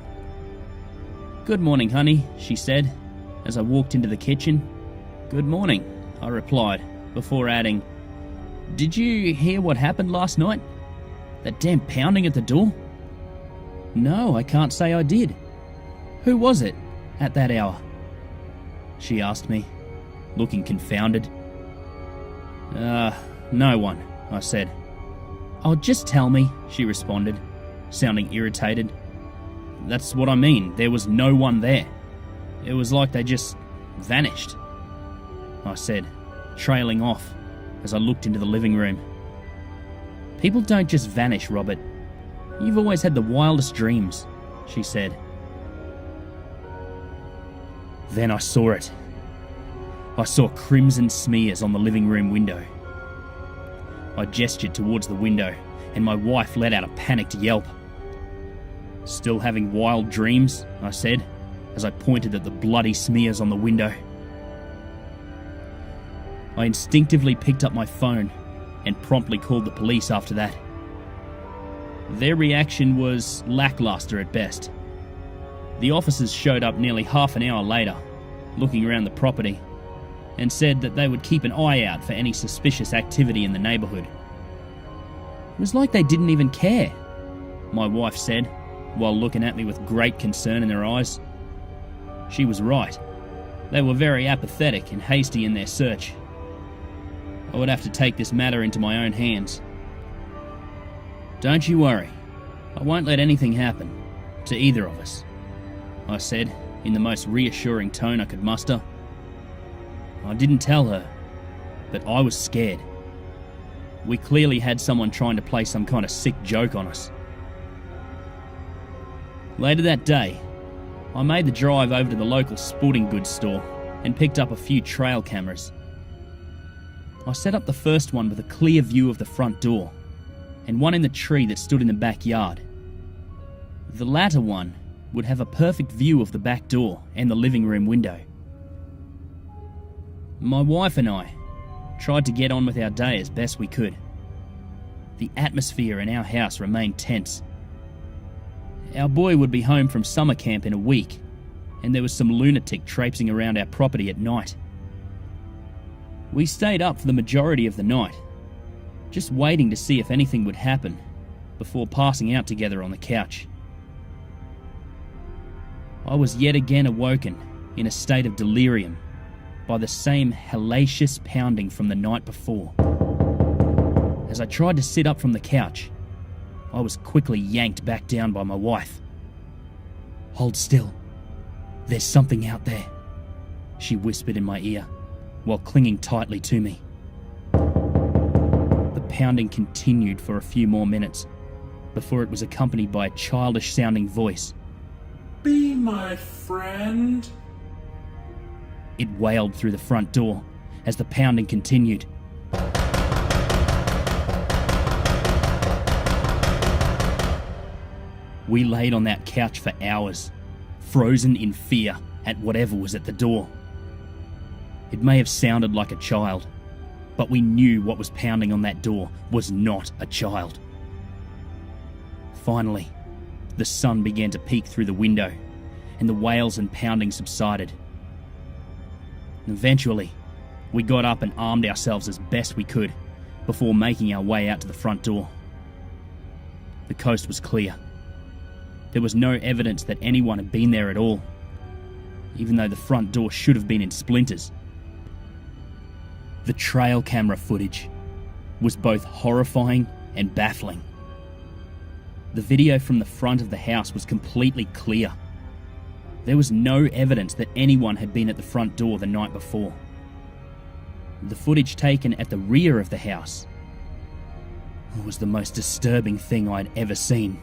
"Good morning, honey," she said, as I walked into the kitchen. "Good morning," I replied, before adding, "Did you hear what happened last night? That damn pounding at the door?" "No, I can't say I did. Who was it at that hour?" she asked me, looking confounded. No one," I said. "Oh, just tell me," she responded, sounding irritated. "That's what I mean, there was no one there. It was like they just vanished," I said, trailing off as I looked into the living room. "People don't just vanish, Robert. You've always had the wildest dreams," she said. Then I saw it. I saw crimson smears on the living room window. I gestured towards the window, and my wife let out a panicked yelp. "Still having wild dreams?" I said, as I pointed at the bloody smears on the window. I instinctively picked up my phone and promptly called the police after that. Their reaction was lackluster at best. The officers showed up nearly half an hour later, looking around the property, and said that they would keep an eye out for any suspicious activity in the neighbourhood. "It was like they didn't even care," my wife said, while looking at me with great concern in her eyes. She was right. They were very apathetic and hasty in their search. I would have to take this matter into my own hands. "Don't you worry. I won't let anything happen to either of us," I said in the most reassuring tone I could muster. I didn't tell her, but I was scared. We clearly had someone trying to play some kind of sick joke on us. Later that day, I made the drive over to the local sporting goods store and picked up a few trail cameras. I set up the first one with a clear view of the front door, and one in the tree that stood in the backyard. The latter one would have a perfect view of the back door and the living room window. My wife and I tried to get on with our day as best we could. The atmosphere in our house remained tense. Our boy would be home from summer camp in a week, and there was some lunatic traipsing around our property at night. We stayed up for the majority of the night, just waiting to see if anything would happen before passing out together on the couch. I was yet again awoken in a state of delirium by the same hellacious pounding from the night before. As I tried to sit up from the couch, I was quickly yanked back down by my wife. "Hold still. There's something out there," she whispered in my ear while clinging tightly to me. The pounding continued for a few more minutes before it was accompanied by a childish-sounding voice. "Be my friend." It wailed through the front door as the pounding continued. We laid on that couch for hours, frozen in fear at whatever was at the door. It may have sounded like a child, but we knew what was pounding on that door was not a child. Finally, the sun began to peek through the window, and the wails and pounding subsided. Eventually, we got up and armed ourselves as best we could before making our way out to the front door. The coast was clear. There was no evidence that anyone had been there at all, even though the front door should have been in splinters. The trail camera footage was both horrifying and baffling. The video from the front of the house was completely clear. There was no evidence that anyone had been at the front door the night before. The footage taken at the rear of the house was the most disturbing thing I'd ever seen.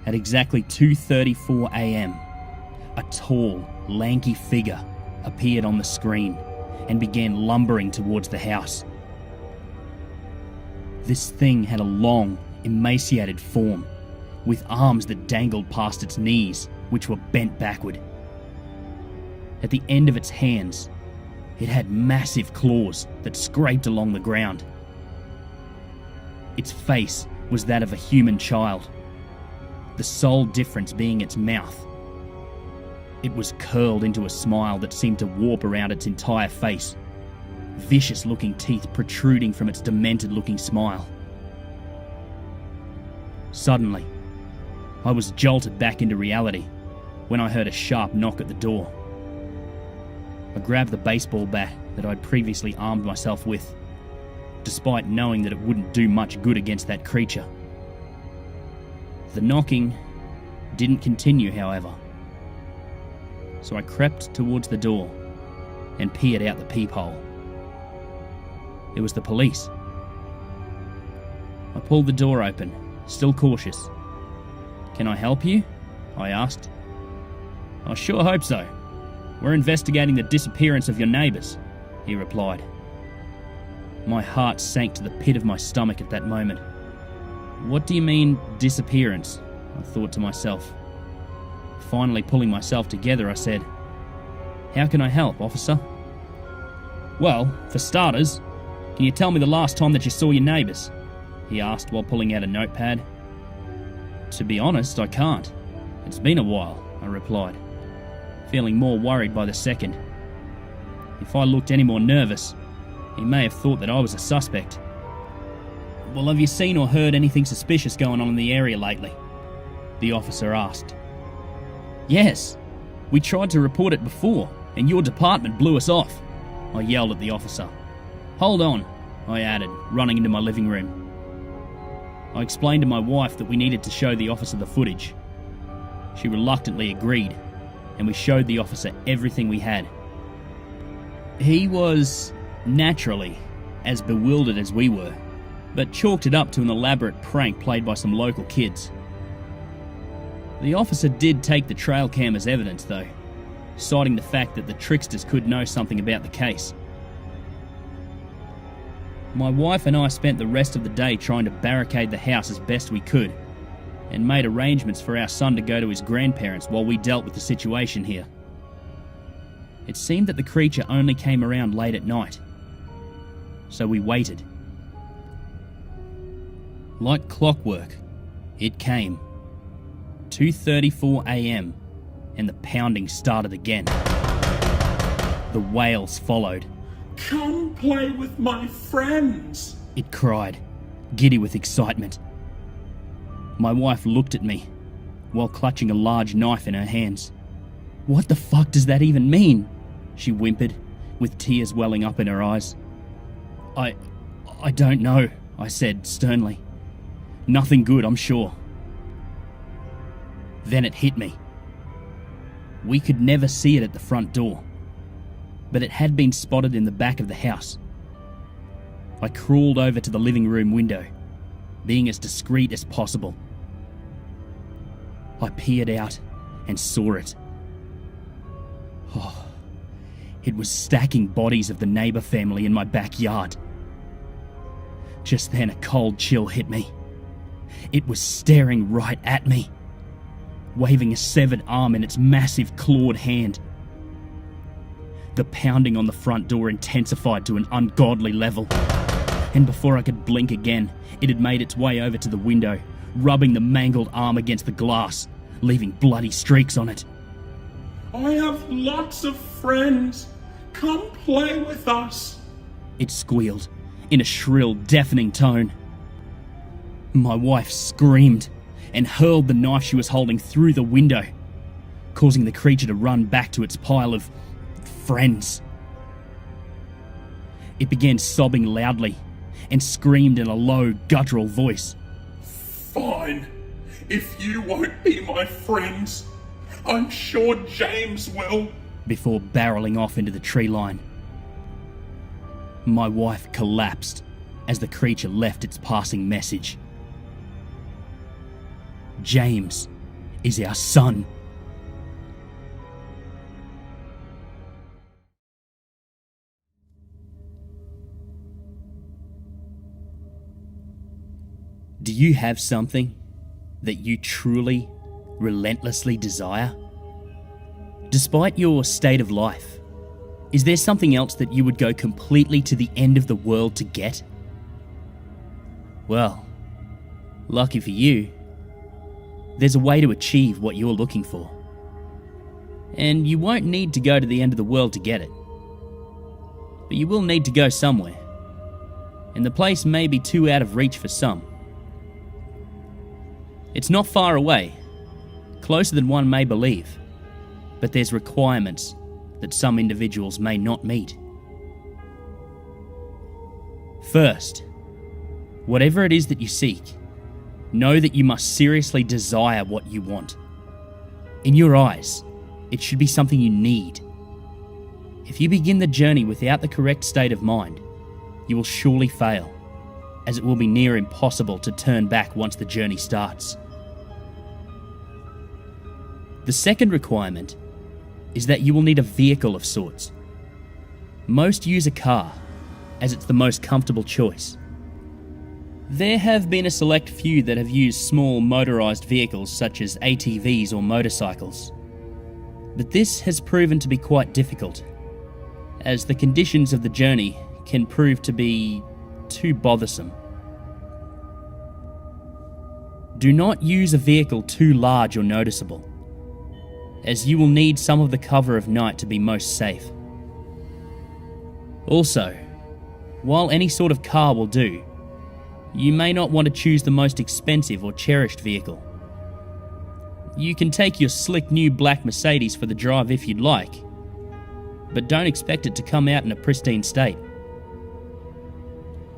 At exactly 2:34 a.m., a tall, lanky figure appeared on the screen and began lumbering towards the house. This thing had a long, emaciated form, with arms that dangled past its knees, which were bent backward. At the end of its hands, it had massive claws that scraped along the ground. Its face was that of a human child, the sole difference being its mouth. It was curled into a smile that seemed to warp around its entire face, vicious-looking teeth protruding from its demented-looking smile. Suddenly, I was jolted back into reality when I heard a sharp knock at the door. I grabbed the baseball bat that I'd previously armed myself with, despite knowing that it wouldn't do much good against that creature. The knocking didn't continue, however, so I crept towards the door and peered out the peephole. It was the police. I pulled the door open, still cautious. "Can I help you?" I asked. "I sure hope so. We're investigating the disappearance of your neighbours," he replied. My heart sank to the pit of my stomach at that moment. "What do you mean, disappearance?" I thought to myself. Finally pulling myself together, I said, "How can I help, officer?" "Well, for starters, can you tell me the last time that you saw your neighbours?" he asked while pulling out a notepad. "To be honest, I can't. It's been a while," I replied, feeling more worried by the second. If I looked any more nervous, he may have thought that I was a suspect. "Well, have you seen or heard anything suspicious going on in the area lately?" the officer asked. "Yes, we tried to report it before, and your department blew us off," I yelled at the officer. "Hold on," I added, running into my living room. I explained to my wife that we needed to show the officer the footage. She reluctantly agreed, and we showed the officer everything we had. He was, naturally, as bewildered as we were, but chalked it up to an elaborate prank played by some local kids. The officer did take the trail cam as evidence, though, citing the fact that the tricksters could know something about the case. My wife and I spent the rest of the day trying to barricade the house as best we could, and made arrangements for our son to go to his grandparents while we dealt with the situation here. It seemed that the creature only came around late at night, so we waited. Like clockwork, it came. 2:34 a.m, and the pounding started again. The wails followed. Come play with my friends, it cried, giddy with excitement. My wife looked at me, while clutching a large knife in her hands. "What the fuck does that even mean?" she whimpered, with tears welling up in her eyes. I don't know," I said sternly. "Nothing good, I'm sure." Then it hit me. We could never see it at the front door, but it had been spotted in the back of the house. I crawled over to the living room window, being as discreet as possible. I peered out and saw it. Oh, it was stacking bodies of the neighbour family in my backyard. Just then a cold chill hit me. It was staring right at me, waving a severed arm in its massive clawed hand. The pounding on the front door intensified to an ungodly level, and before I could blink again, it had made its way over to the window, rubbing the mangled arm against the glass, leaving bloody streaks on it. I have lots of friends. Come play with us, it squealed, in a shrill, deafening tone. My wife screamed and hurled the knife she was holding through the window, causing the creature to run back to its pile of friends. It began sobbing loudly and screamed in a low, guttural voice. Fine. If you won't be my friends, I'm sure James will. Before barreling off into the tree line. My wife collapsed as the creature left its passing message. James is our son. Do you have something that you truly, relentlessly desire? Despite your state of life, is there something else that you would go completely to the end of the world to get? Well, lucky for you, there's a way to achieve what you're looking for. And you won't need to go to the end of the world to get it. But you will need to go somewhere. And the place may be too out of reach for some. It's not far away, closer than one may believe, but there's requirements that some individuals may not meet. First, whatever it is that you seek, know that you must seriously desire what you want. In your eyes, it should be something you need. If you begin the journey without the correct state of mind, you will surely fail, as it will be near impossible to turn back once the journey starts. The second requirement is that you will need a vehicle of sorts. Most use a car, as it's the most comfortable choice. There have been a select few that have used small motorised vehicles such as ATVs or motorcycles. But this has proven to be quite difficult, as the conditions of the journey can prove to be too bothersome. Do not use a vehicle too large or noticeable, as you will need some of the cover of night to be most safe. Also, while any sort of car will do, you may not want to choose the most expensive or cherished vehicle. You can take your slick new black Mercedes for the drive if you'd like, but don't expect it to come out in a pristine state.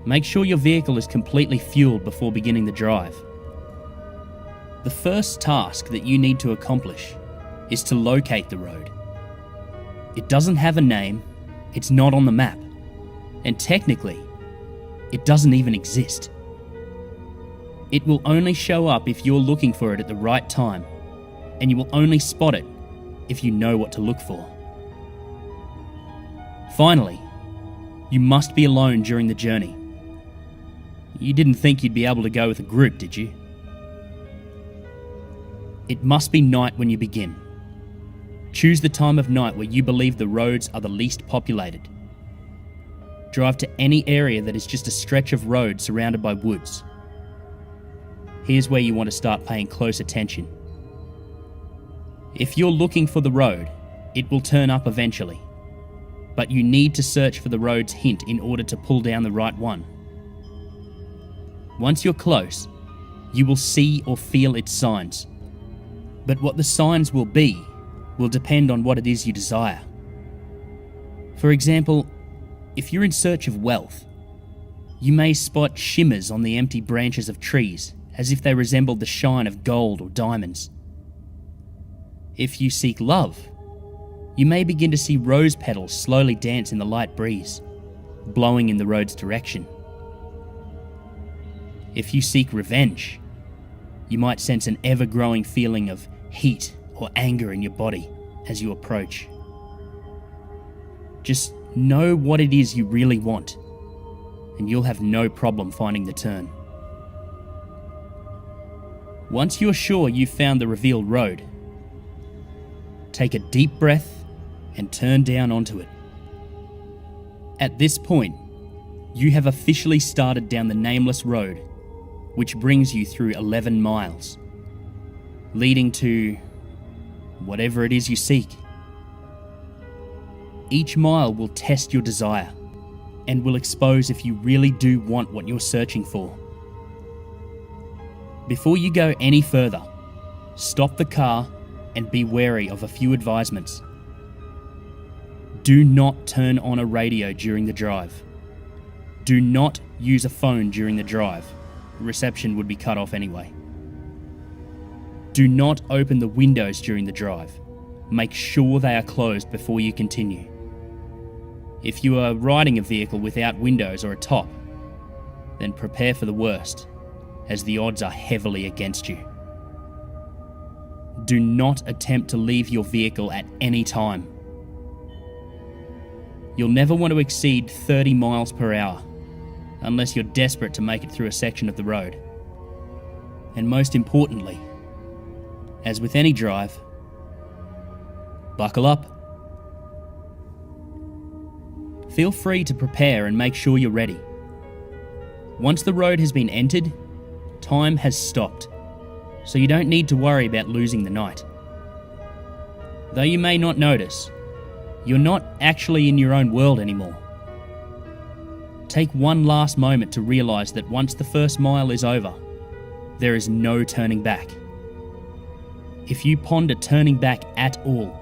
Make sure your vehicle is completely fueled before beginning the drive. The first task that you need to accomplish is to locate the road. It doesn't have a name, it's not on the map, and technically, it doesn't even exist. It will only show up if you're looking for it at the right time, and you will only spot it if you know what to look for. Finally, you must be alone during the journey. You didn't think you'd be able to go with a group, did you? It must be night when you begin. Choose the time of night where you believe the roads are the least populated. Drive to any area that is just a stretch of road surrounded by woods. Here's where you want to start paying close attention. If you're looking for the road, it will turn up eventually, but you need to search for the road's hint in order to pull down the right one. Once you're close, you will see or feel its signs, but what the signs will be will depend on what it is you desire. For example, if you're in search of wealth, you may spot shimmers on the empty branches of trees as if they resembled the shine of gold or diamonds. If you seek love, you may begin to see rose petals slowly dance in the light breeze, blowing in the road's direction. If you seek revenge, you might sense an ever-growing feeling of heat or anger in your body as you approach. Just know what it is you really want, and you'll have no problem finding the turn. Once you're sure you've found the revealed road, take a deep breath and turn down onto it. At this point, you have officially started down the nameless road, which brings you through 11 miles, leading to whatever it is you seek. Each mile will test your desire and will expose if you really do want what you're searching for. Before you go any further, stop the car and be wary of a few advisements. Do not turn on a radio during the drive. Do not use a phone during the drive. Reception would be cut off anyway. Do not open the windows during the drive. Make sure they are closed before you continue. If you are riding a vehicle without windows or a top, then prepare for the worst, as the odds are heavily against you. Do not attempt to leave your vehicle at any time. You'll never want to exceed 30 miles per hour, unless you're desperate to make it through a section of the road. And most importantly, as with any drive, buckle up. Feel free to prepare and make sure you're ready. Once the road has been entered, time has stopped, so you don't need to worry about losing the night. Though you may not notice, you're not actually in your own world anymore. Take one last moment to realize that once the first mile is over, there is no turning back. If you ponder turning back at all,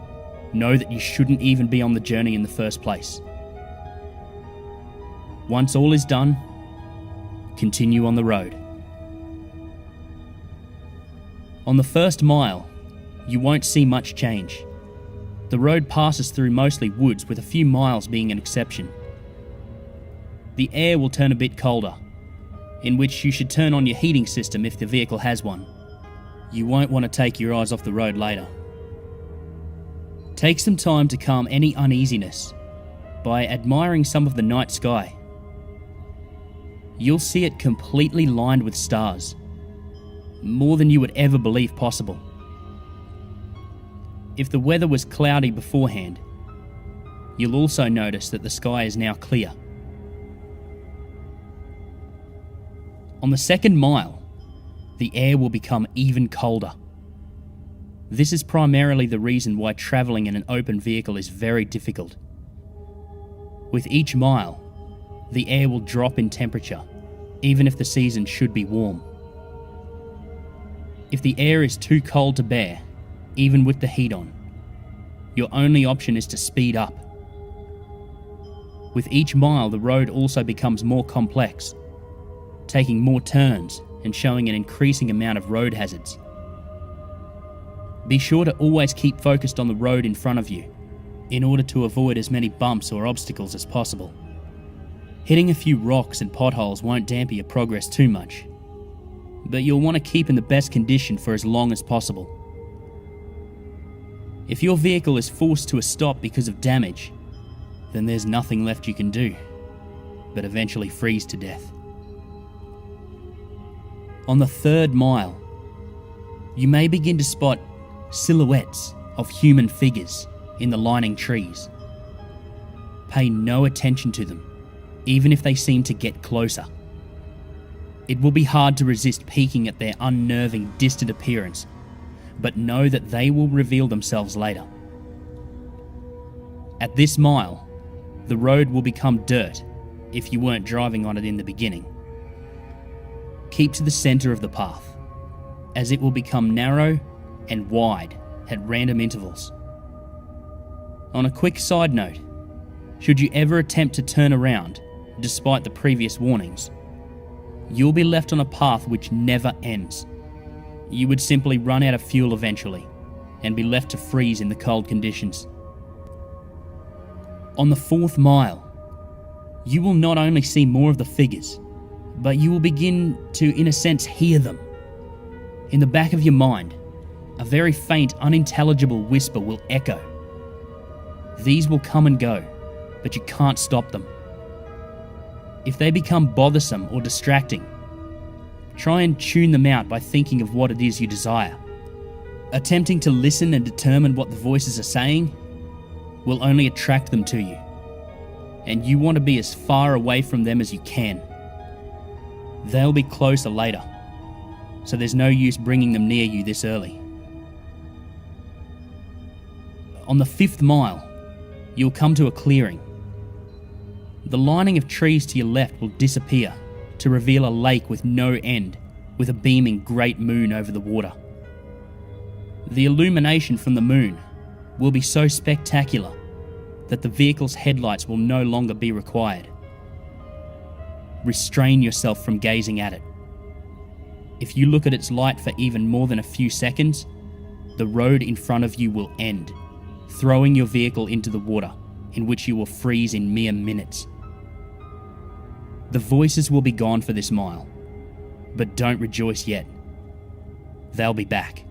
know that you shouldn't even be on the journey in the first place. Once all is done, continue on the road. On the first mile, you won't see much change. The road passes through mostly woods, with a few miles being an exception. The air will turn a bit colder, in which you should turn on your heating system if the vehicle has one. You won't want to take your eyes off the road later. Take some time to calm any uneasiness by admiring some of the night sky. You'll see it completely lined with stars, more than you would ever believe possible. If the weather was cloudy beforehand, you'll also notice that the sky is now clear. On the second mile, the air will become even colder. This is primarily the reason why travelling in an open vehicle is very difficult. With each mile, the air will drop in temperature, even if the season should be warm. If the air is too cold to bear, even with the heat on, your only option is to speed up. With each mile, the road also becomes more complex, taking more turns and showing an increasing amount of road hazards. Be sure to always keep focused on the road in front of you, in order to avoid as many bumps or obstacles as possible. Hitting a few rocks and potholes won't dampen your progress too much, but you'll want to keep in the best condition for as long as possible. If your vehicle is forced to a stop because of damage, then there's nothing left you can do, but eventually freeze to death. On the third mile, you may begin to spot silhouettes of human figures in the lining trees. Pay no attention to them, even if they seem to get closer. It will be hard to resist peeking at their unnerving, distant appearance, but know that they will reveal themselves later. At this mile, the road will become dirt if you weren't driving on it in the beginning. Keep to the center of the path, as it will become narrow and wide at random intervals. On a quick side note, should you ever attempt to turn around, despite the previous warnings, you'll be left on a path which never ends. You would simply run out of fuel eventually, and be left to freeze in the cold conditions. On the fourth mile, you will not only see more of the figures, but you will begin to, in a sense, hear them. In the back of your mind, a very faint, unintelligible whisper will echo. These will come and go, but you can't stop them. If they become bothersome or distracting, try and tune them out by thinking of what it is you desire. Attempting to listen and determine what the voices are saying will only attract them to you, and you want to be as far away from them as you can. They'll be closer later, so there's no use bringing them near you this early. On the fifth mile, you'll come to a clearing. The lining of trees to your left will disappear to reveal a lake with no end, with a beaming great moon over the water. The illumination from the moon will be so spectacular that the vehicle's headlights will no longer be required. Restrain yourself from gazing at it. If you look at its light for even more than a few seconds, the road in front of you will end, throwing your vehicle into the water, in which you will freeze in mere minutes. The voices will be gone for this mile, but don't rejoice yet. They'll be back.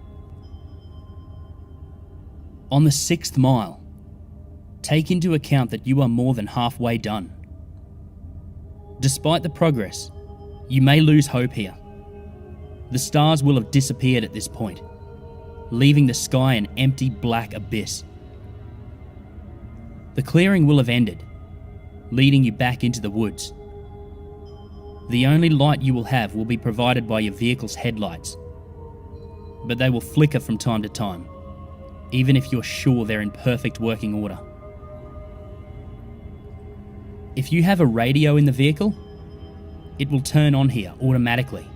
On the 6th mile, take into account that you are more than halfway done. Despite the progress, you may lose hope here. The stars will have disappeared at this point, leaving the sky an empty black abyss. The clearing will have ended, leading you back into the woods. The only light you will have will be provided by your vehicle's headlights, but they will flicker from time to time, even if you're sure they're in perfect working order. If you have a radio in the vehicle, it will turn on here automatically.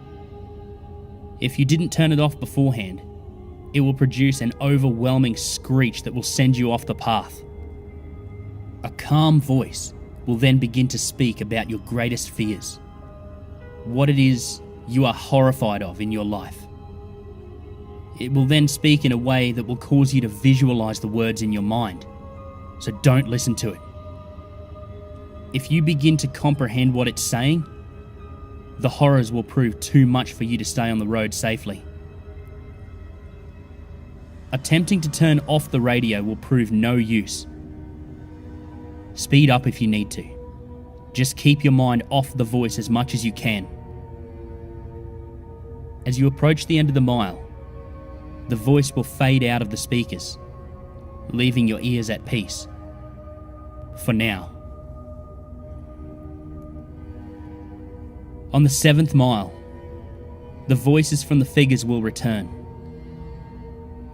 If you didn't turn it off beforehand, it will produce an overwhelming screech that will send you off the path. A calm voice will then begin to speak about your greatest fears, what it is you are horrified of in your life. It will then speak in a way that will cause you to visualize the words in your mind, so don't listen to it. If you begin to comprehend what it's saying, the horrors will prove too much for you to stay on the road safely. Attempting to turn off the radio will prove no use. Speed up if you need to. Just keep your mind off the voice as much as you can. As you approach the end of the mile, the voice will fade out of the speakers, leaving your ears at peace. For now. On the 7th mile, the voices from the figures will return.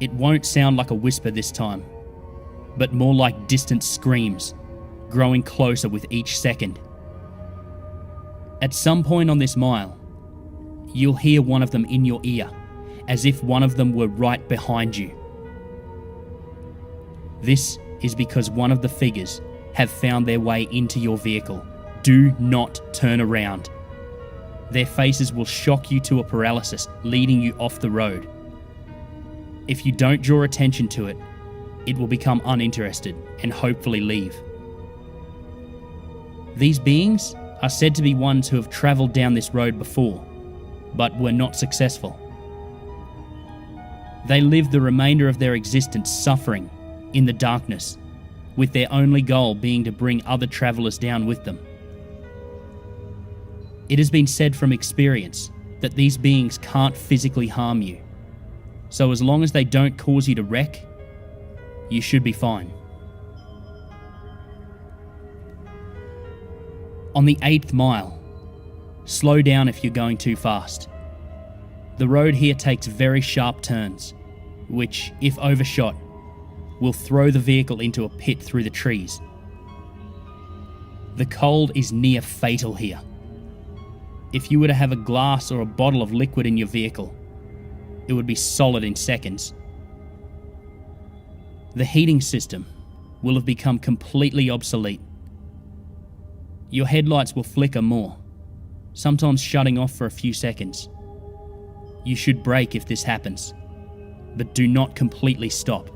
It won't sound like a whisper this time, but more like distant screams, growing closer with each second. At some point on this mile, you'll hear one of them in your ear, as if one of them were right behind you. This is because one of the figures have found their way into your vehicle. Do not turn around. Their faces will shock you to a paralysis, leading you off the road. If you don't draw attention to it, it will become uninterested and hopefully leave. These beings are said to be ones who have travelled down this road before, but were not successful. They live the remainder of their existence suffering in the darkness, with their only goal being to bring other travellers down with them. It has been said from experience that these beings can't physically harm you, so as long as they don't cause you to wreck, you should be fine. On the 8th mile, slow down if you're going too fast. The road here takes very sharp turns, which, if overshot, will throw the vehicle into a pit through the trees. The cold is near fatal here. If you were to have a glass or a bottle of liquid in your vehicle, it would be solid in seconds. The heating system will have become completely obsolete. Your headlights will flicker more, sometimes shutting off for a few seconds. You should brake if this happens, but do not completely stop.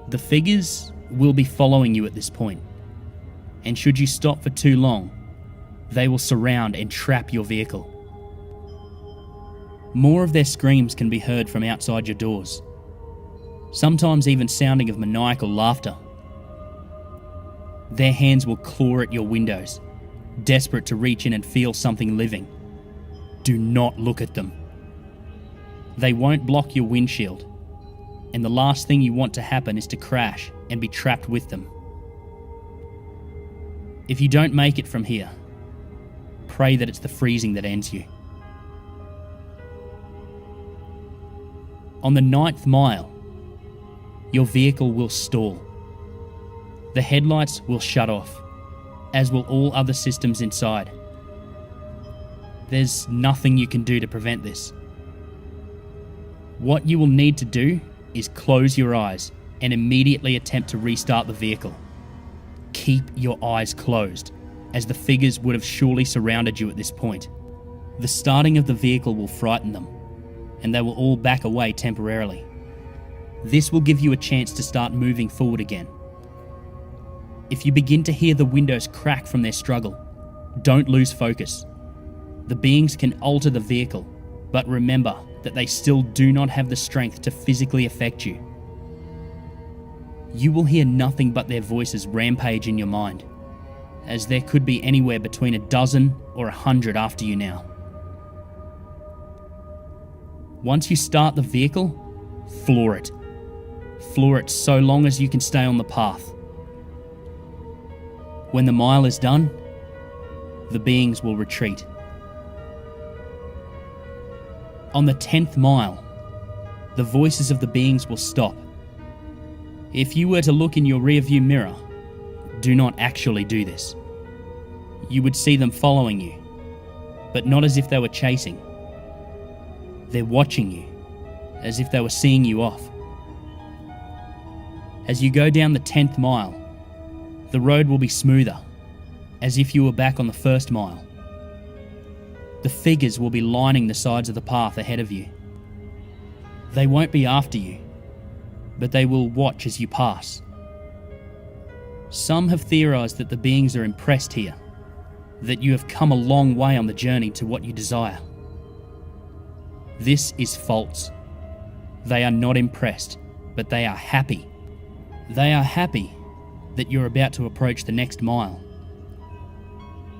The figures will be following you at this point, and should you stop for too long, they will surround and trap your vehicle. More of their screams can be heard from outside your doors, sometimes even sounding of maniacal laughter. Their hands will claw at your windows, desperate to reach in and feel something living. Do not look at them. They won't block your windshield, and the last thing you want to happen is to crash and be trapped with them. If you don't make it from here, pray that it's the freezing that ends you. On the 9th mile, your vehicle will stall. The headlights will shut off, as will all other systems inside. There's nothing you can do to prevent this. What you will need to do is close your eyes and immediately attempt to restart the vehicle. Keep your eyes closed, as the figures would have surely surrounded you at this point. The starting of the vehicle will frighten them, and they will all back away temporarily. This will give you a chance to start moving forward again. If you begin to hear the windows crack from their struggle, don't lose focus. The beings can alter the vehicle, but remember that they still do not have the strength to physically affect you. you will hear nothing but their voices rampage in your mind, as there could be anywhere between a dozen or 100 after you now. Once you start the vehicle, floor it. Floor it so long as you can stay on the path. When the mile is done, the beings will retreat. On the 10th mile, the voices of the beings will stop. If you were to look in your rearview mirror, do not actually do this. You would see them following you, but not as if they were chasing. They're watching you, as if they were seeing you off. As you go down the 10th mile, the road will be smoother, as if you were back on the first mile. The figures will be lining the sides of the path ahead of you. They won't be after you, but they will watch as you pass. Some have theorized that the beings are impressed here, that you have come a long way on the journey to what you desire. This is false. They are not impressed, but they are happy. They are happy that you're about to approach the next mile.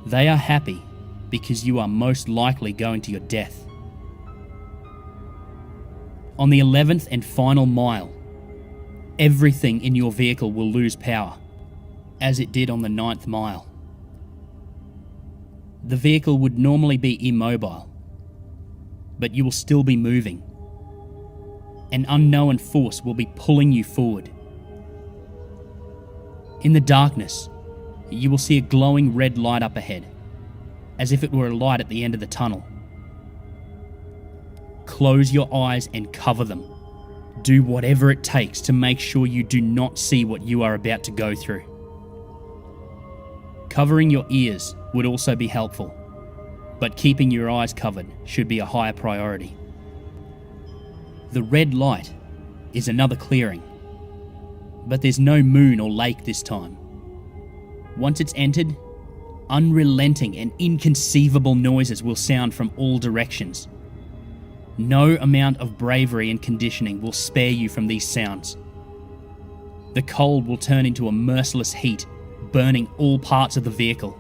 They are happy because you are most likely going to your death. On the 11th and final mile, everything in your vehicle will lose power, as it did on the 9th mile. The vehicle would normally be immobile, but you will still be moving. An unknown force will be pulling you forward. In the darkness, you will see a glowing red light up ahead, as if it were a light at the end of the tunnel. Close your eyes and cover them. Do whatever it takes to make sure you do not see what you are about to go through. Covering your ears would also be helpful, but keeping your eyes covered should be a higher priority. The red light is another clearing, but there's no moon or lake this time. Once it's entered, unrelenting and inconceivable noises will sound from all directions. No amount of bravery and conditioning will spare you from these sounds. The cold will turn into a merciless heat, burning all parts of the vehicle.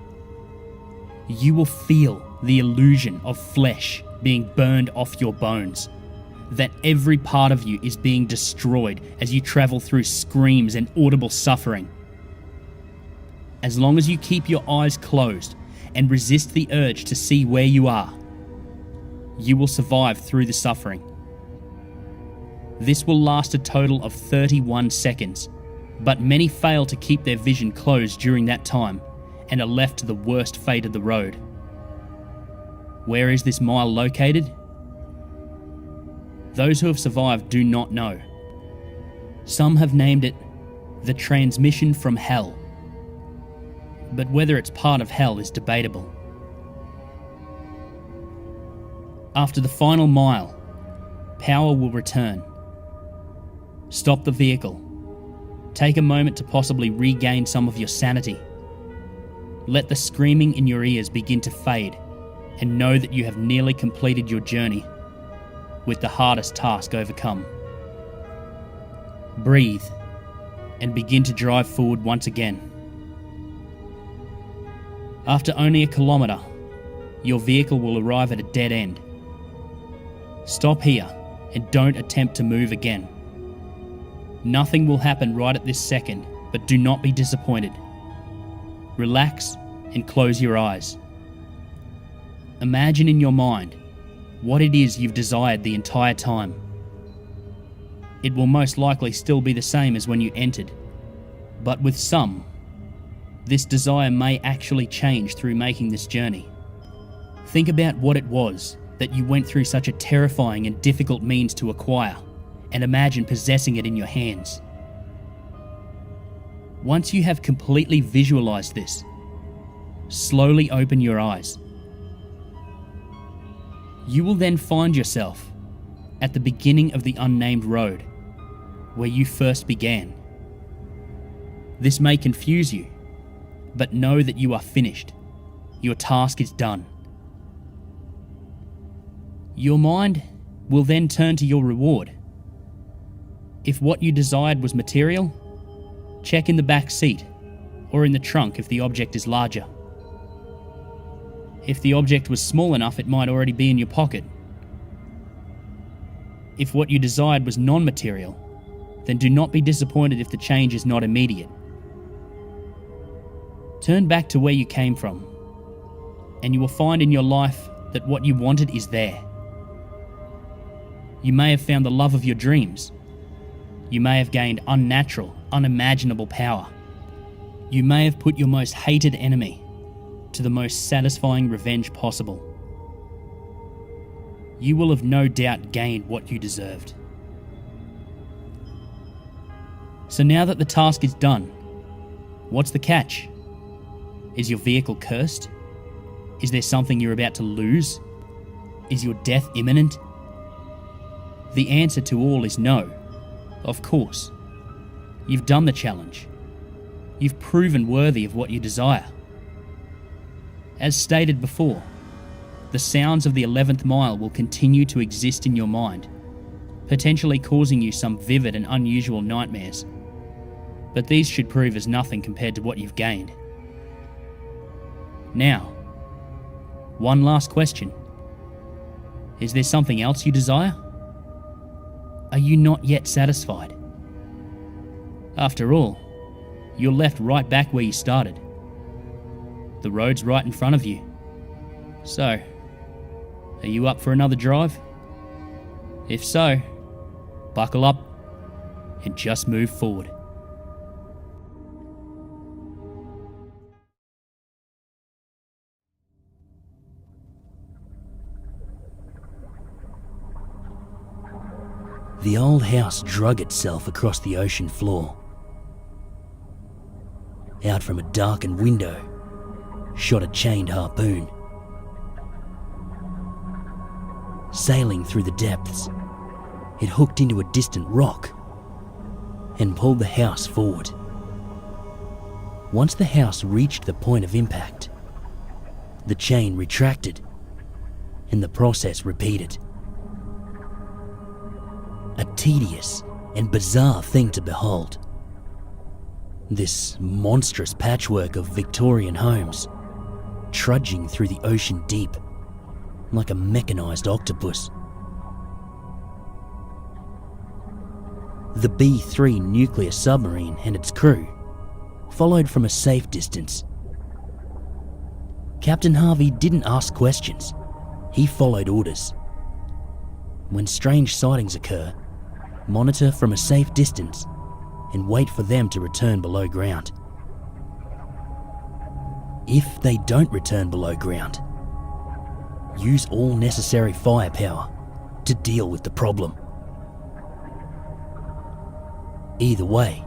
You will feel the illusion of flesh being burned off your bones, that every part of you is being destroyed as you travel through screams and audible suffering. As long as you keep your eyes closed and resist the urge to see where you are, you will survive through the suffering. This will last a total of 31 seconds, but many fail to keep their vision closed during that time and are left to the worst fate of the road. Where is this mile located? Those who have survived do not know. Some have named it the transmission from hell, but whether it's part of hell is debatable. After the final mile, power will return. Stop the vehicle. Take a moment to possibly regain some of your sanity. Let the screaming in your ears begin to fade, and know that you have nearly completed your journey, with the hardest task overcome. Breathe, and begin to drive forward once again. After only a kilometre, your vehicle will arrive at a dead end. Stop here, and don't attempt to move again. Nothing will happen right at this second, but do not be disappointed. Relax and close your eyes. Imagine in your mind what it is you've desired the entire time. It will most likely still be the same as when you entered, but with some, this desire may actually change through making this journey. Think about what it was that you went through such a terrifying and difficult means to acquire, and imagine possessing it in your hands. Once you have completely visualized this, slowly open your eyes. You will then find yourself at the beginning of the unnamed road, where you first began. This may confuse you, but know that you are finished. Your task is done. Your mind will then turn to your reward. If what you desired was material, Check in the back seat or in the trunk if the object is larger. If the object was small enough, it might already be in your pocket. If what you desired was non-material, then do not be disappointed if the change is not immediate. Turn back to where you came from, and you will find in your life that what you wanted is there. You may have found the love of your dreams. You may have gained unnatural, unimaginable power. You may have put your most hated enemy to the most satisfying revenge possible. You will have no doubt gained what you deserved. So now that the task is done, what's the catch? Is your vehicle cursed? Is there something you're about to lose? Is your death imminent? The answer to all is no. Of course. You've done the challenge. You've proven worthy of what you desire. As stated before, the sounds of the 11th mile will continue to exist in your mind, potentially causing you some vivid and unusual nightmares. But these should prove as nothing compared to what you've gained. Now, one last question. Is there something else you desire? Are you not yet satisfied? After all, you're left right back where you started. The road's right in front of you. So, are you up for another drive? If so, buckle up and just move forward. The old house drug itself across the ocean floor. Out from a darkened window shot a chained harpoon. Sailing through the depths, it hooked into a distant rock and pulled the house forward. Once the house reached the point of impact, the chain retracted and the process repeated. A tedious and bizarre thing to behold. This monstrous patchwork of Victorian homes trudging through the ocean deep like a mechanized octopus. The B-3 nuclear submarine and its crew followed from a safe distance. Captain Harvey didn't ask questions. He followed orders. When strange sightings occur, monitor from a safe distance and wait for them to return below ground. If they don't return below ground, use all necessary firepower to deal with the problem. Either way,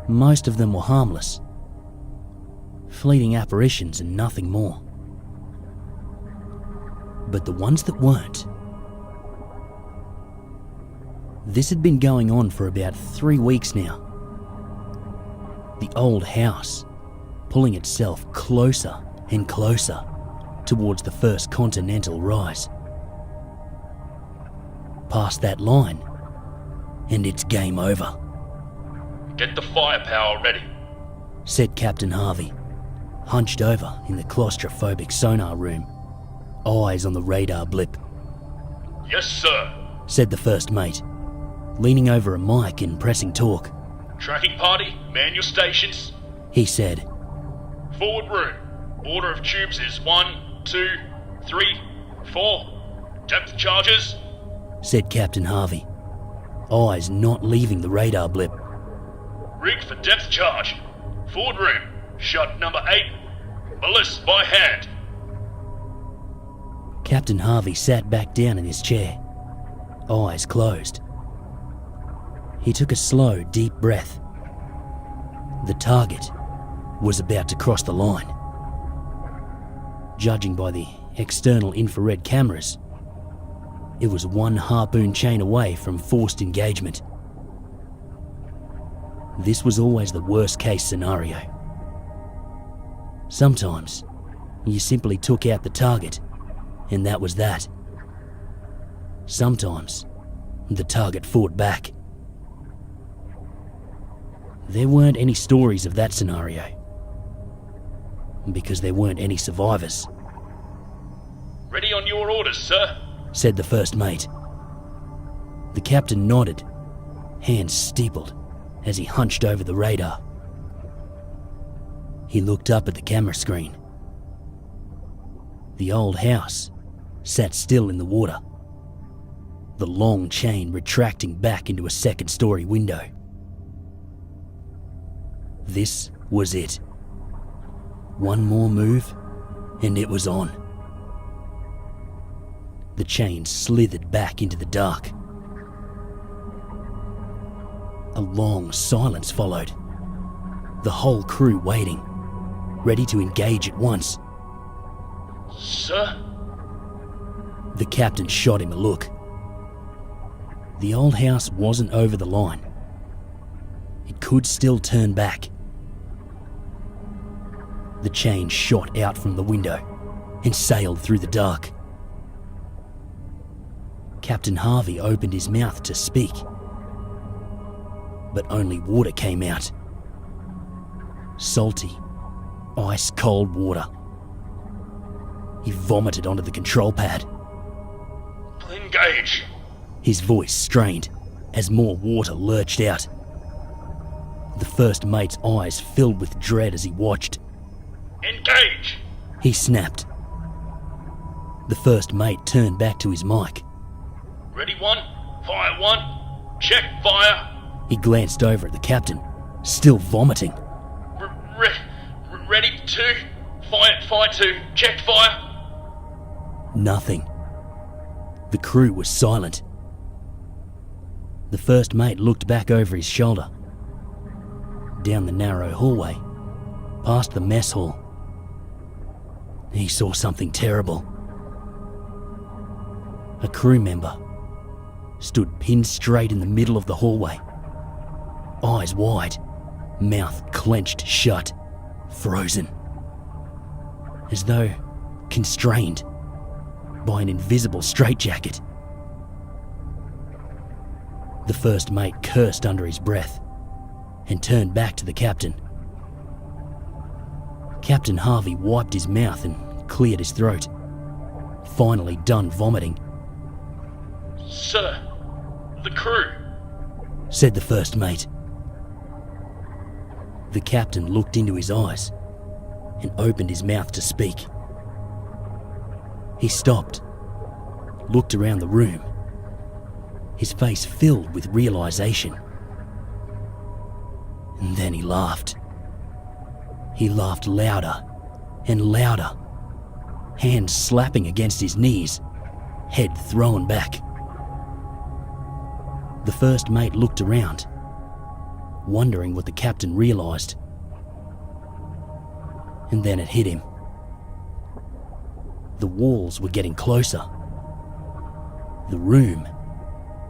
most of them were harmless, fleeting apparitions and nothing more. But the ones that weren't, this had been going on for about 3 weeks now. The old house pulling itself closer and closer towards the first continental rise. Past that line, and it's game over. Get the firepower ready, said Captain Harvey, hunched over in the claustrophobic sonar room, eyes on the radar blip. Yes, sir, said the first mate, leaning over a mic and pressing talk. Tracking party, man your stations. He said, Forward room. Order of tubes is 1, 2, 3, 4. Depth charges, said Captain Harvey, eyes not leaving the radar blip. Rig for depth charge. Forward room. Shot number 8. Ballist by hand. Captain Harvey sat back down in his chair, eyes closed. He took a slow, deep breath. The target was about to cross the line. Judging by the external infrared cameras, it was one harpoon chain away from forced engagement. This was always the worst case scenario. Sometimes, you simply took out the target, and that was that. Sometimes, the target fought back. There weren't any stories of that scenario, because there weren't any survivors, Ready on your orders, sir. said the first mate. The captain nodded, hands steepled as he hunched over the radar. He looked up at the camera screen. The old house sat still in the water, the long chain retracting back into a second-story window. This was it. One more move, and it was on. The chain slithered back into the dark. A long silence followed, the whole crew waiting, ready to engage at once. Sir? The captain shot him a look. The old house wasn't over the line. It could still turn back. The chain shot out from the window and sailed through the dark. Captain Harvey opened his mouth to speak, but only water came out. Salty, ice-cold water. He vomited onto the control pad. Engage. His voice strained as more water lurched out. The first mate's eyes filled with dread as he watched. Engage. He snapped. The first mate turned back to his mic. Ready one. Fire one. Check fire. He glanced over at the captain, still vomiting. Ready two. Fire two. Check fire. Nothing. The crew was silent. The first mate looked back over his shoulder, down the narrow hallway, past the mess hall. He saw something terrible. A crew member stood pinned straight in the middle of the hallway, eyes wide, mouth clenched shut, frozen, as though constrained by an invisible straitjacket. The first mate cursed under his breath and turned back to the captain. Captain Harvey wiped his mouth and cleared his throat, finally done vomiting. Sir, the crew, said the first mate. The captain looked into his eyes and opened his mouth to speak. He stopped, looked around the room, his face filled with realization. And then he laughed. He laughed louder and louder, hands slapping against his knees, head thrown back. The first mate looked around, wondering what the captain realized. And then it hit him. The walls were getting closer. The room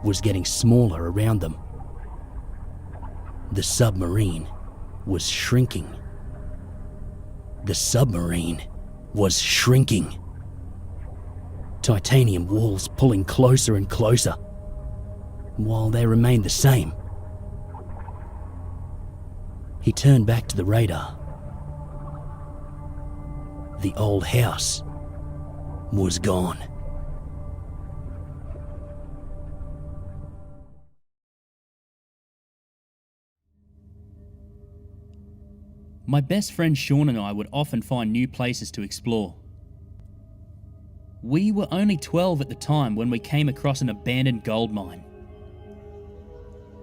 was getting smaller around them. The submarine was shrinking. The submarine was shrinking. Titanium walls pulling closer and closer, while they remained the same. He turned back to the radar. The old house was gone. My best friend Sean and I would often find new places to explore. We were only 12 at the time when we came across an abandoned gold mine.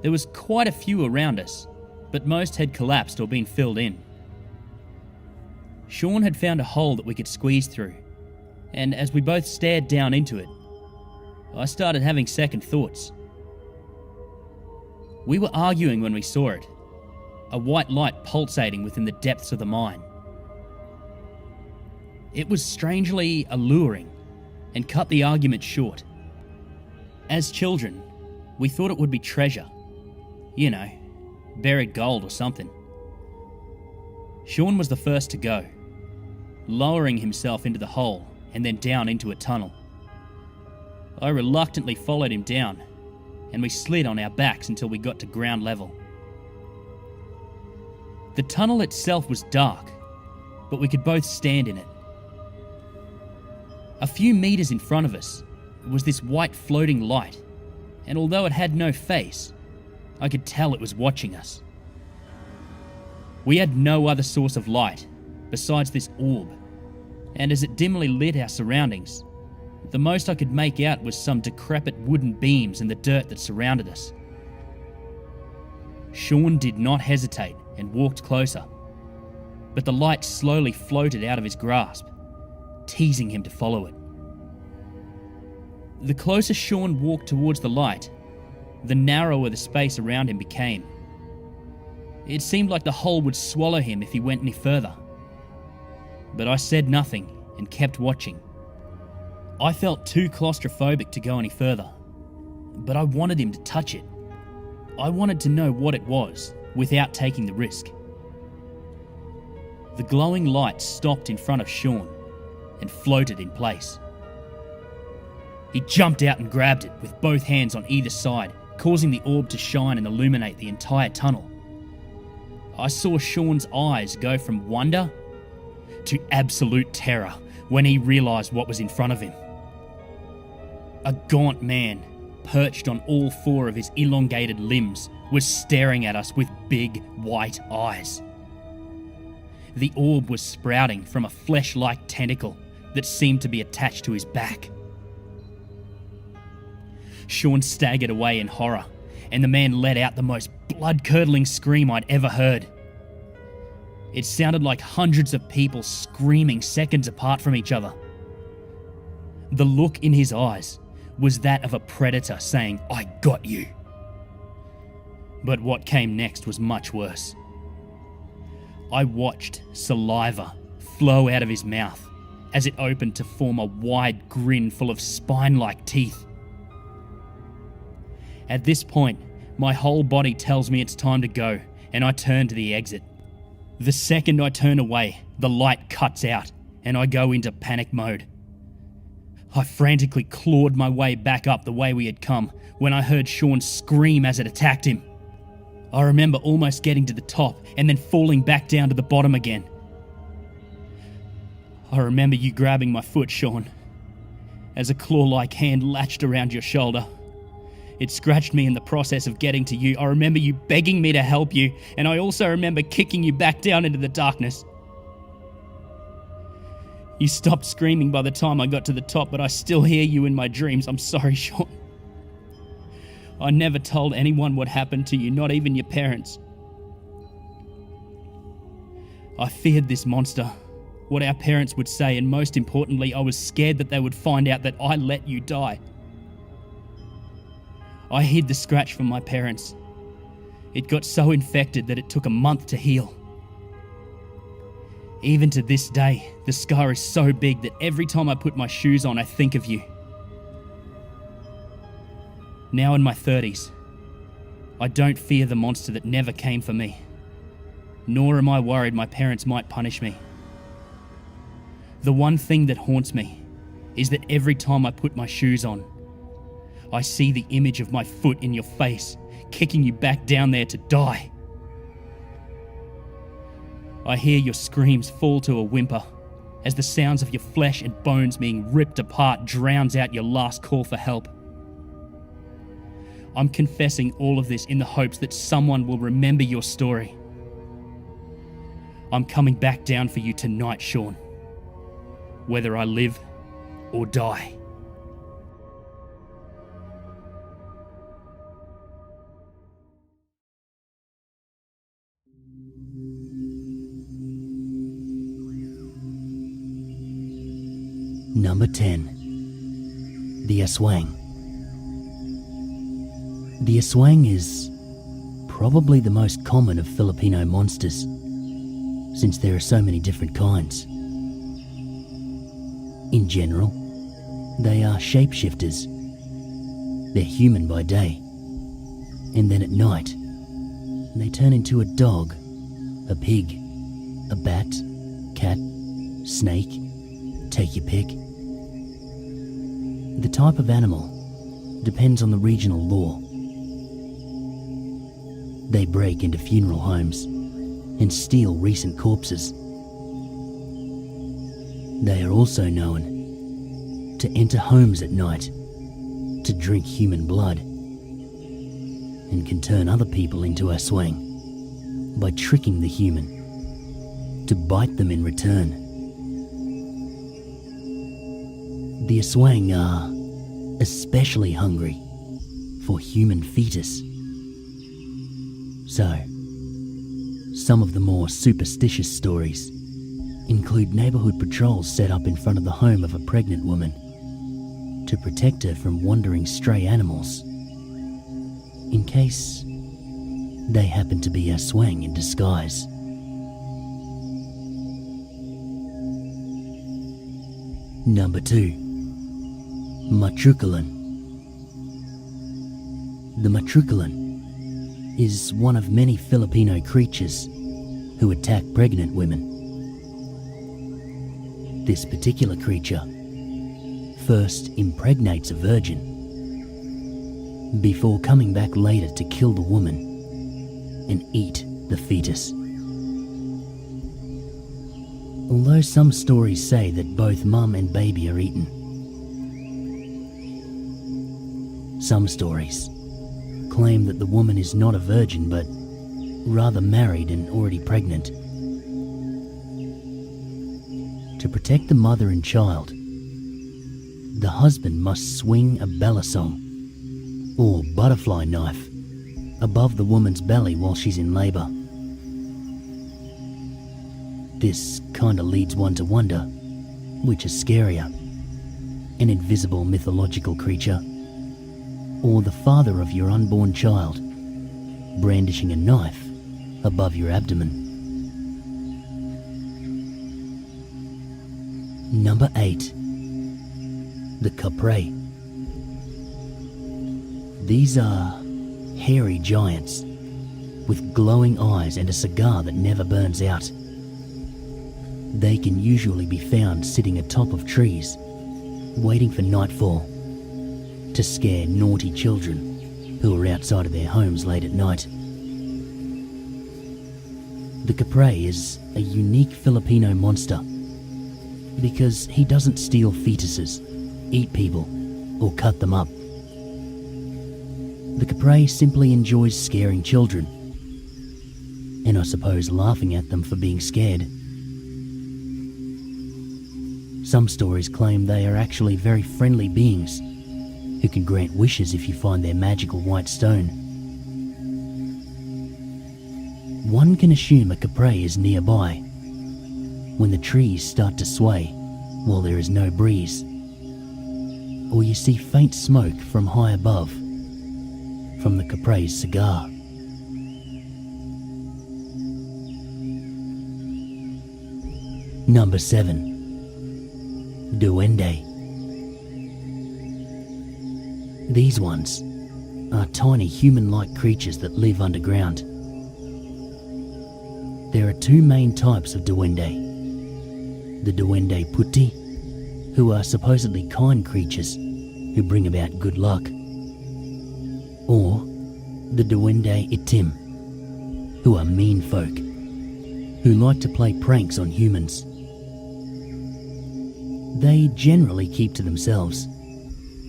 There was quite a few around us, but most had collapsed or been filled in. Sean had found a hole that we could squeeze through, and as we both stared down into it, I started having second thoughts. We were arguing when we saw it, a white light pulsating within the depths of the mine. It was strangely alluring and cut the argument short. As children, we thought it would be treasure. You know, buried gold or something. Sean was the first to go, lowering himself into the hole and then down into a tunnel. I reluctantly followed him down, and we slid on our backs until we got to ground level. The tunnel itself was dark, but we could both stand in it. A few meters in front of us was this white floating light, and although it had no face, I could tell it was watching us. We had no other source of light besides this orb, and as it dimly lit our surroundings, the most I could make out was some decrepit wooden beams and the dirt that surrounded us. Sean did not hesitate and walked closer, but the light slowly floated out of his grasp, teasing him to follow it. The closer Sean walked towards the light, the narrower the space around him became. It seemed like the hole would swallow him if he went any further. But I said nothing and kept watching. I felt too claustrophobic to go any further, but I wanted him to touch it. I wanted to know what it was without taking the risk. The glowing light stopped in front of Sean and floated in place. He jumped out and grabbed it with both hands on either side, causing the orb to shine and illuminate the entire tunnel. I saw Sean's eyes go from wonder to absolute terror when he realised what was in front of him. A gaunt man, perched on all four of his elongated limbs, was staring at us with big white eyes. The orb was sprouting from a flesh-like tentacle that seemed to be attached to his back. Sean staggered away in horror, and the man let out the most blood-curdling scream I'd ever heard. It sounded like hundreds of people screaming seconds apart from each other. The look in his eyes was that of a predator saying, "I got you." But what came next was much worse. I watched saliva flow out of his mouth as it opened to form a wide grin full of spine-like teeth. At this point, my whole body tells me it's time to go, and I turn to the exit. The second I turn away, the light cuts out, and I go into panic mode. I frantically clawed my way back up the way we had come when I heard Sean scream as it attacked him. I remember almost getting to the top and then falling back down to the bottom again. I remember you grabbing my foot, Sean, as a claw-like hand latched around your shoulder. It scratched me in the process of getting to you. I remember you begging me to help you, and I also remember kicking you back down into the darkness. You stopped screaming by the time I got to the top, but I still hear you in my dreams. I'm sorry, Sean. I never told anyone what happened to you, not even your parents. I feared this monster, what our parents would say, and most importantly, I was scared that they would find out that I let you die. I hid the scratch from my parents. It got so infected that it took a month to heal. Even to this day, the scar is so big that every time I put my shoes on, I think of you. Now in my 30s, I don't fear the monster that never came for me, nor am I worried my parents might punish me. The one thing that haunts me is that every time I put my shoes on, I see the image of my foot in your face, kicking you back down there to die. I hear your screams fall to a whimper as the sounds of your flesh and bones being ripped apart drowns out your last call for help. I'm confessing all of this in the hopes that someone will remember your story. I'm coming back down for you tonight, Sean, whether I live or die. Number 10. The Aswang. The Aswang is probably the most common of Filipino monsters, since there are so many different kinds. In general, they are shapeshifters. They're human by day, and then at night, they turn into a dog, a pig, a bat, cat, snake, take your pick. The type of animal depends on the regional law. They break into funeral homes and steal recent corpses. They are also known to enter homes at night, to drink human blood, and can turn other people into aswang by tricking the human to bite them in return. The aswang are especially hungry for human fetus. So, some of the more superstitious stories include neighbourhood patrols set up in front of the home of a pregnant woman to protect her from wandering stray animals, in case they happen to be aswang in disguise. Number 2. Matrukulan. The matrukulan is one of many Filipino creatures who attack pregnant women. This particular creature first impregnates a virgin before coming back later to kill the woman and eat the fetus. Although some stories say that both mum and baby are eaten, some stories claim that the woman is not a virgin but rather married and already pregnant. To protect the mother and child, the husband must swing a belasong, or butterfly knife, above the woman's belly while she's in labour. This kinda leads one to wonder, which is scarier, an invisible mythological creature, or the father of your unborn child brandishing a knife above your abdomen. Number 8. The Kapre. These are hairy giants with glowing eyes and a cigar that never burns out. They can usually be found sitting atop of trees, waiting for nightfall to scare naughty children who are outside of their homes late at night. The Kapre is a unique Filipino monster because he doesn't steal fetuses, eat people, or cut them up. The Kapre simply enjoys scaring children, and I suppose laughing at them for being scared. Some stories claim they are actually very friendly beings who can grant wishes if you find their magical white stone. One can assume a Kapre is nearby when the trees start to sway while there is no breeze, or you see faint smoke from high above from the Kapre's cigar. Number 7. Duende. These ones are tiny human-like creatures that live underground. There are two main types of duende. The duende putti, who are supposedly kind creatures who bring about good luck, or the duende itim, who are mean folk who like to play pranks on humans. They generally keep to themselves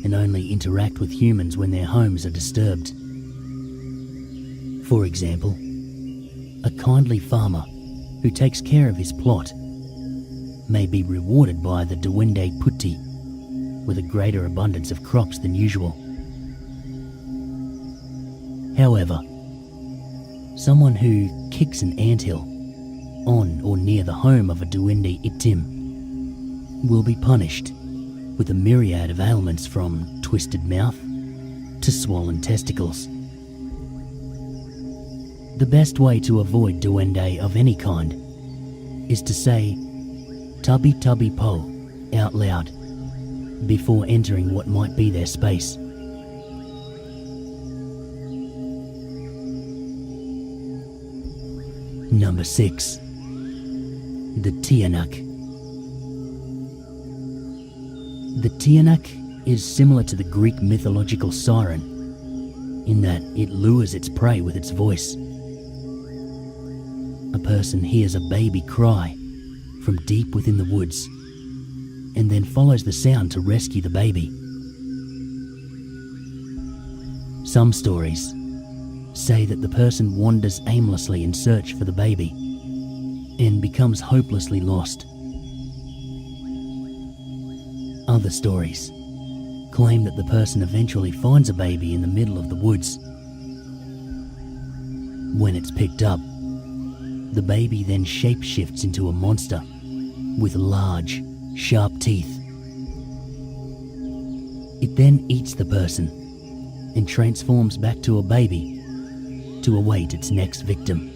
and only interact with humans when their homes are disturbed. For example, a kindly farmer who takes care of his plot may be rewarded by the duende putti with a greater abundance of crops than usual. However, someone who kicks an anthill on or near the home of a duende itim will be punished with a myriad of ailments from twisted mouth to swollen testicles. The best way to avoid duende of any kind is to say "Tubby tubby po" out loud before entering what might be their space. Number 6. The Tiyanak. The Tiyanak is similar to the Greek mythological siren in that it lures its prey with its voice. a person hears a baby cry from deep within the woods and then follows the sound to rescue the baby. Some stories say that the person wanders aimlessly in search for the baby and becomes hopelessly lost. Other stories claim that the person eventually finds a baby in the middle of the woods. When it's picked up, the baby then shapeshifts into a monster with large, sharp teeth. It then eats the person and transforms back to a baby to await its next victim.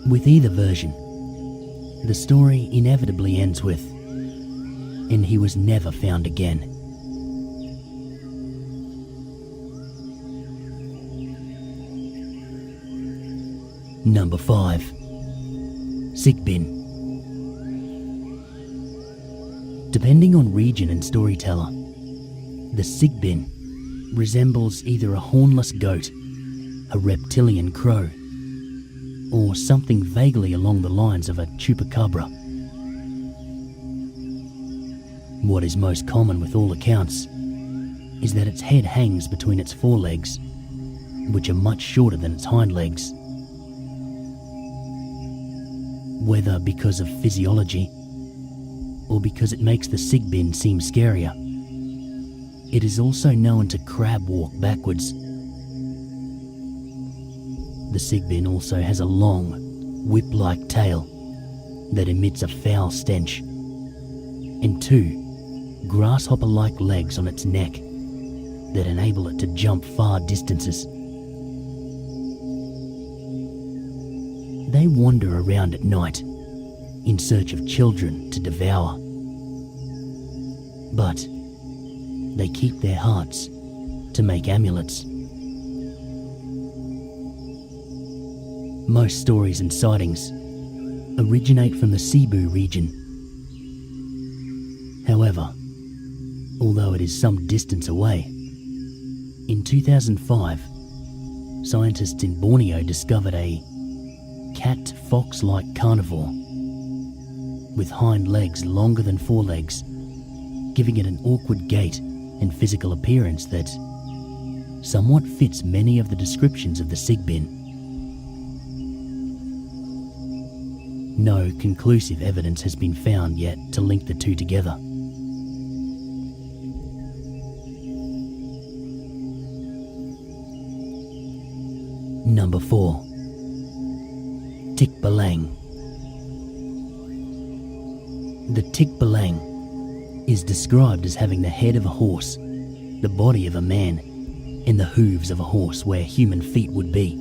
With either version, the story inevitably ends with, "And he was never found again." Number 5. Sick bin. Depending on region and storyteller, the sick bin resembles either a hornless goat, a reptilian crow, or something vaguely along the lines of a chupacabra. What is most common with all accounts is that its head hangs between its forelegs, which are much shorter than its hind legs. Whether because of physiology or because it makes the sick bin seem scarier, it is also known to crab walk backwards. The sick bin also has a long, whip-like tail that emits a foul stench, and 2 grasshopper-like legs on its neck that enable it to jump far distances. They wander around at night in search of children to devour, but they keep their hearts to make amulets. Most stories and sightings originate from the Cebu region. However, although it is some distance away, in 2005, scientists in Borneo discovered a cat-fox-like carnivore with hind legs longer than forelegs, giving it an awkward gait and physical appearance that somewhat fits many of the descriptions of the sick bin. No conclusive evidence has been found yet to link the two together. Number 4. Tikbalang. The Tikbalang is described as having the head of a horse, the body of a man, and the hooves of a horse where human feet would be.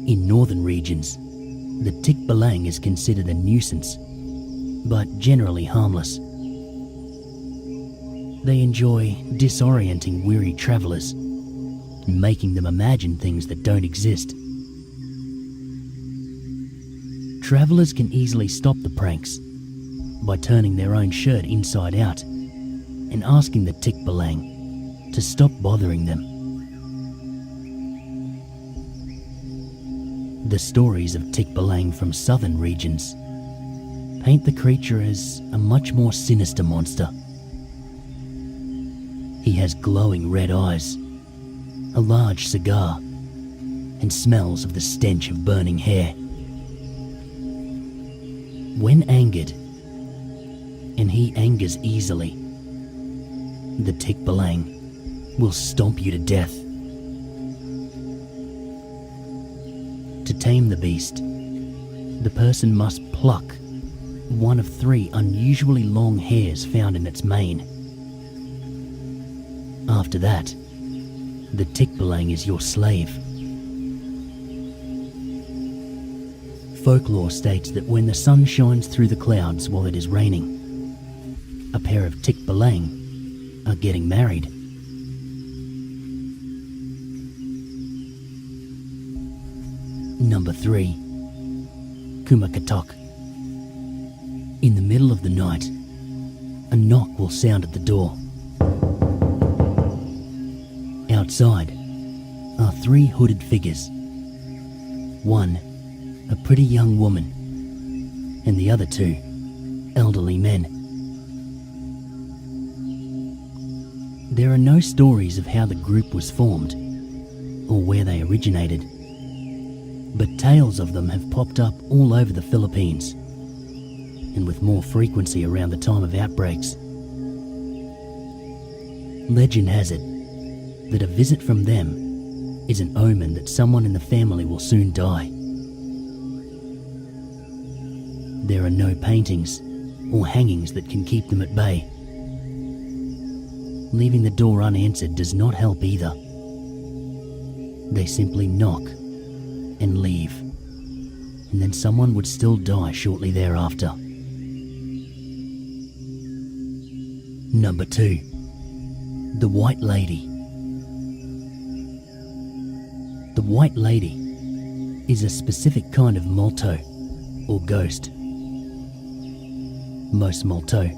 In northern regions, the Tikbalang is considered a nuisance, but generally harmless. They enjoy disorienting weary travellers, making them imagine things that don't exist. Travellers can easily stop the pranks by turning their own shirt inside out and asking the Tikbalang to stop bothering them. The stories of Tikbalang from southern regions paint the creature as a much more sinister monster. He has glowing red eyes, a large cigar, and smells of the stench of burning hair. When angered, and he angers easily, the Tikbalang will stomp you to death. To tame the beast, the person must pluck one of 3 unusually long hairs found in its mane. After that, the Tikbalang is your slave. Folklore states that when the sun shines through the clouds while it is raining, a pair of Tikbalang are getting married. Number 3. Kumakatok. In the middle of the night, a knock will sound at the door. Outside are 3 hooded figures. One, a pretty young woman, and the other 2, elderly men. There are no stories of how the group was formed or where they originated, but tales of them have popped up all over the Philippines, and with more frequency around the time of outbreaks. Legend has it that a visit from them is an omen that someone in the family will soon die. There are no paintings or hangings that can keep them at bay. Leaving the door unanswered does not help either. They simply knock and leave, and then someone would still die shortly thereafter. Number 2. The White Lady. The White Lady is a specific kind of multo or ghost. Most multo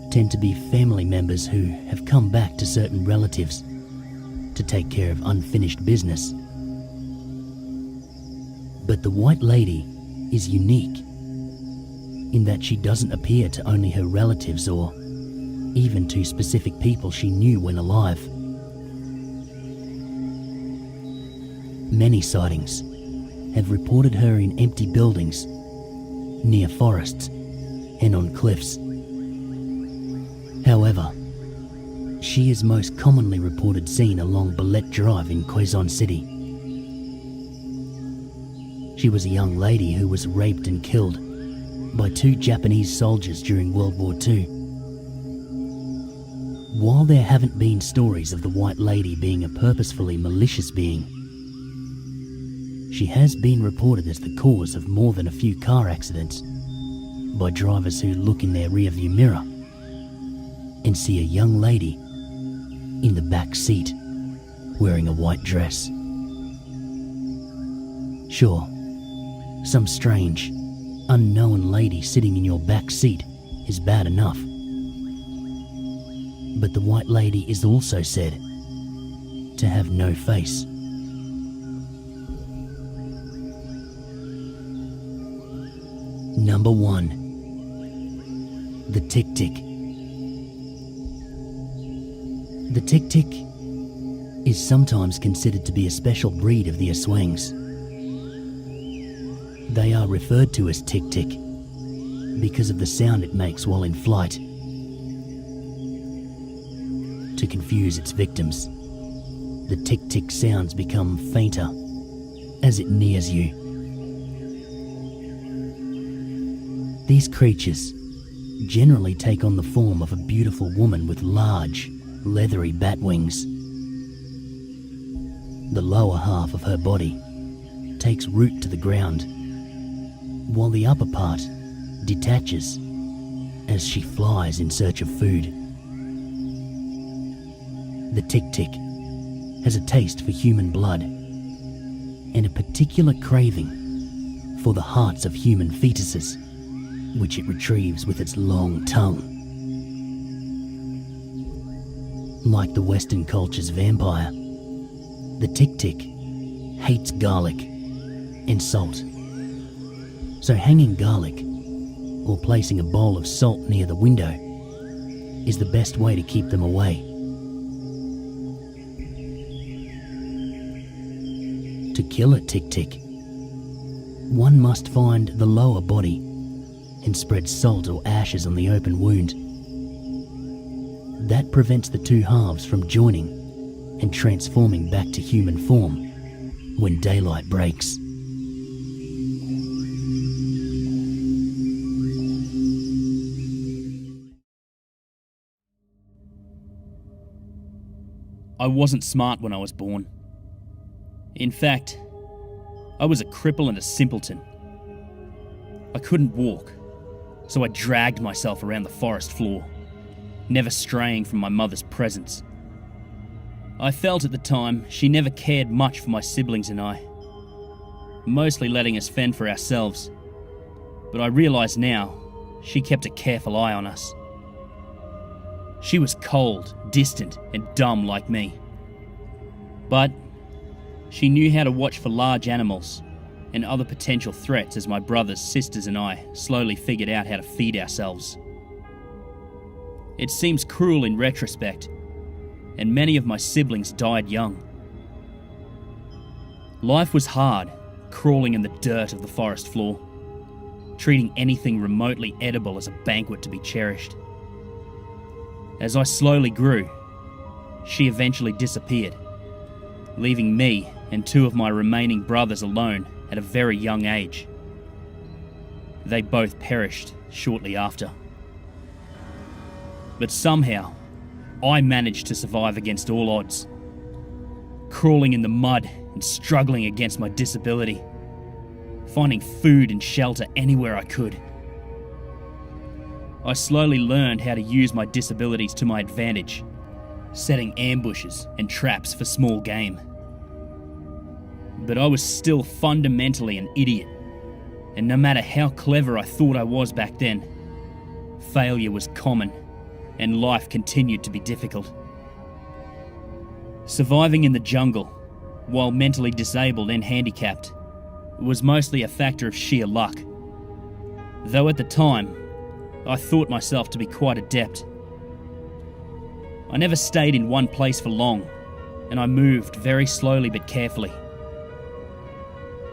tend to be family members who have come back to certain relatives to take care of unfinished business. But the White Lady is unique in that she doesn't appear to only her relatives or even to specific people she knew when alive. Many sightings have reported her in empty buildings, near forests, and on cliffs. However, she is most commonly reported seen along Bullet Drive in Quezon City. She was a young lady who was raped and killed by 2 Japanese soldiers during World War II. While there haven't been stories of the White Lady being a purposefully malicious being, she has been reported as the cause of more than a few car accidents by drivers who look in their rearview mirror and see a young lady in the back seat wearing a white dress. Sure, some strange, unknown lady sitting in your back seat is bad enough. But the White Lady is also said to have no face. Number 1. The Tick-Tick. The Tick-Tick is sometimes considered to be a special breed of the Aswangs. They are referred to as Tick-Tick because of the sound it makes while in flight. To confuse its victims, the tick-tick sounds become fainter as it nears you. These creatures generally take on the form of a beautiful woman with large, leathery bat wings. The lower half of her body takes root to the ground, while the upper part detaches as she flies in search of food. The tick-tick has a taste for human blood and a particular craving for the hearts of human fetuses, which it retrieves with its long tongue. Like the Western culture's vampire, the tick-tick hates garlic and salt. So hanging garlic or placing a bowl of salt near the window is the best way to keep them away. To kill a tick-tick, one must find the lower body and spread salt or ashes on the open wound. That prevents the 2 halves from joining and transforming back to human form when daylight breaks. I wasn't smart when I was born. In fact, I was a cripple and a simpleton. I couldn't walk, so I dragged myself around the forest floor, never straying from my mother's presence. I felt at the time she never cared much for my siblings and I, mostly letting us fend for ourselves. But I realise now she kept a careful eye on us. She was cold, distant, and dumb like me. But She knew how to watch for large animals and other potential threats as my brothers, sisters, and I slowly figured out how to feed ourselves. It seems cruel in retrospect, and many of my siblings died young. Life was hard, crawling in the dirt of the forest floor, treating anything remotely edible as a banquet to be cherished. As I slowly grew, she eventually disappeared, leaving me and two of my remaining brothers alone at a very young age. They both perished shortly after. But somehow, I managed to survive against all odds, crawling in the mud and struggling against my disability, finding food and shelter anywhere I could. I slowly learned how to use my disabilities to my advantage, setting ambushes and traps for small game. But I was still fundamentally an idiot, and no matter how clever I thought I was back then, failure was common and life continued to be difficult. Surviving in the jungle, while mentally disabled and handicapped, was mostly a factor of sheer luck. Though at the time, I thought myself to be quite adept. I never stayed in one place for long, and I moved very slowly but carefully.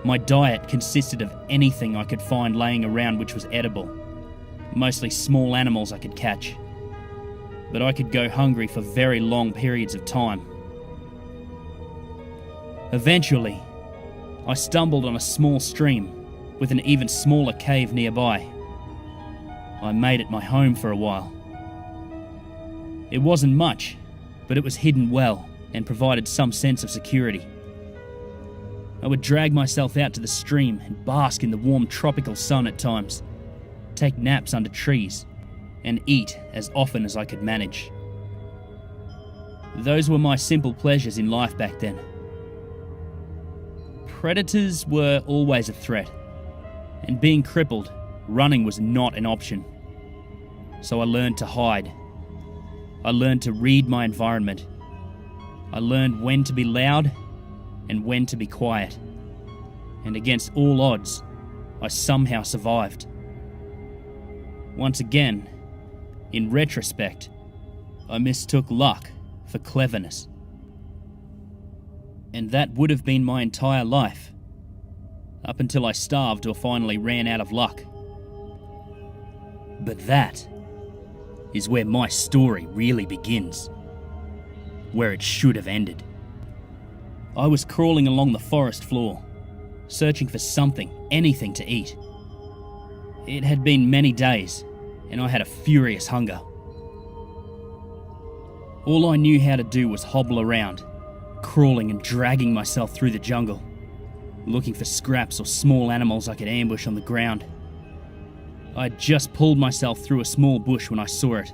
My diet consisted of anything I could find laying around which was edible, mostly small animals I could catch. But I could go hungry for very long periods of time. Eventually, I stumbled on a small stream with an even smaller cave nearby. I made it my home for a while. It wasn't much, but it was hidden well and provided some sense of security. I would drag myself out to the stream and bask in the warm tropical sun at times, take naps under trees, and eat as often as I could manage. Those were my simple pleasures in life back then. Predators were always a threat, and being crippled, running was not an option. So I learned to hide. I learned to read my environment. I learned when to be loud and when to be quiet. And against all odds, I somehow survived. Once again, in retrospect, I mistook luck for cleverness. And that would have been my entire life, up until I starved or finally ran out of luck. But that is where my story really begins, where it should have ended. I was crawling along the forest floor, searching for something, anything to eat. It had been many days, and I had a furious hunger. All I knew how to do was hobble around, crawling and dragging myself through the jungle, looking for scraps or small animals I could ambush on the ground. I had just pulled myself through a small bush when I saw it.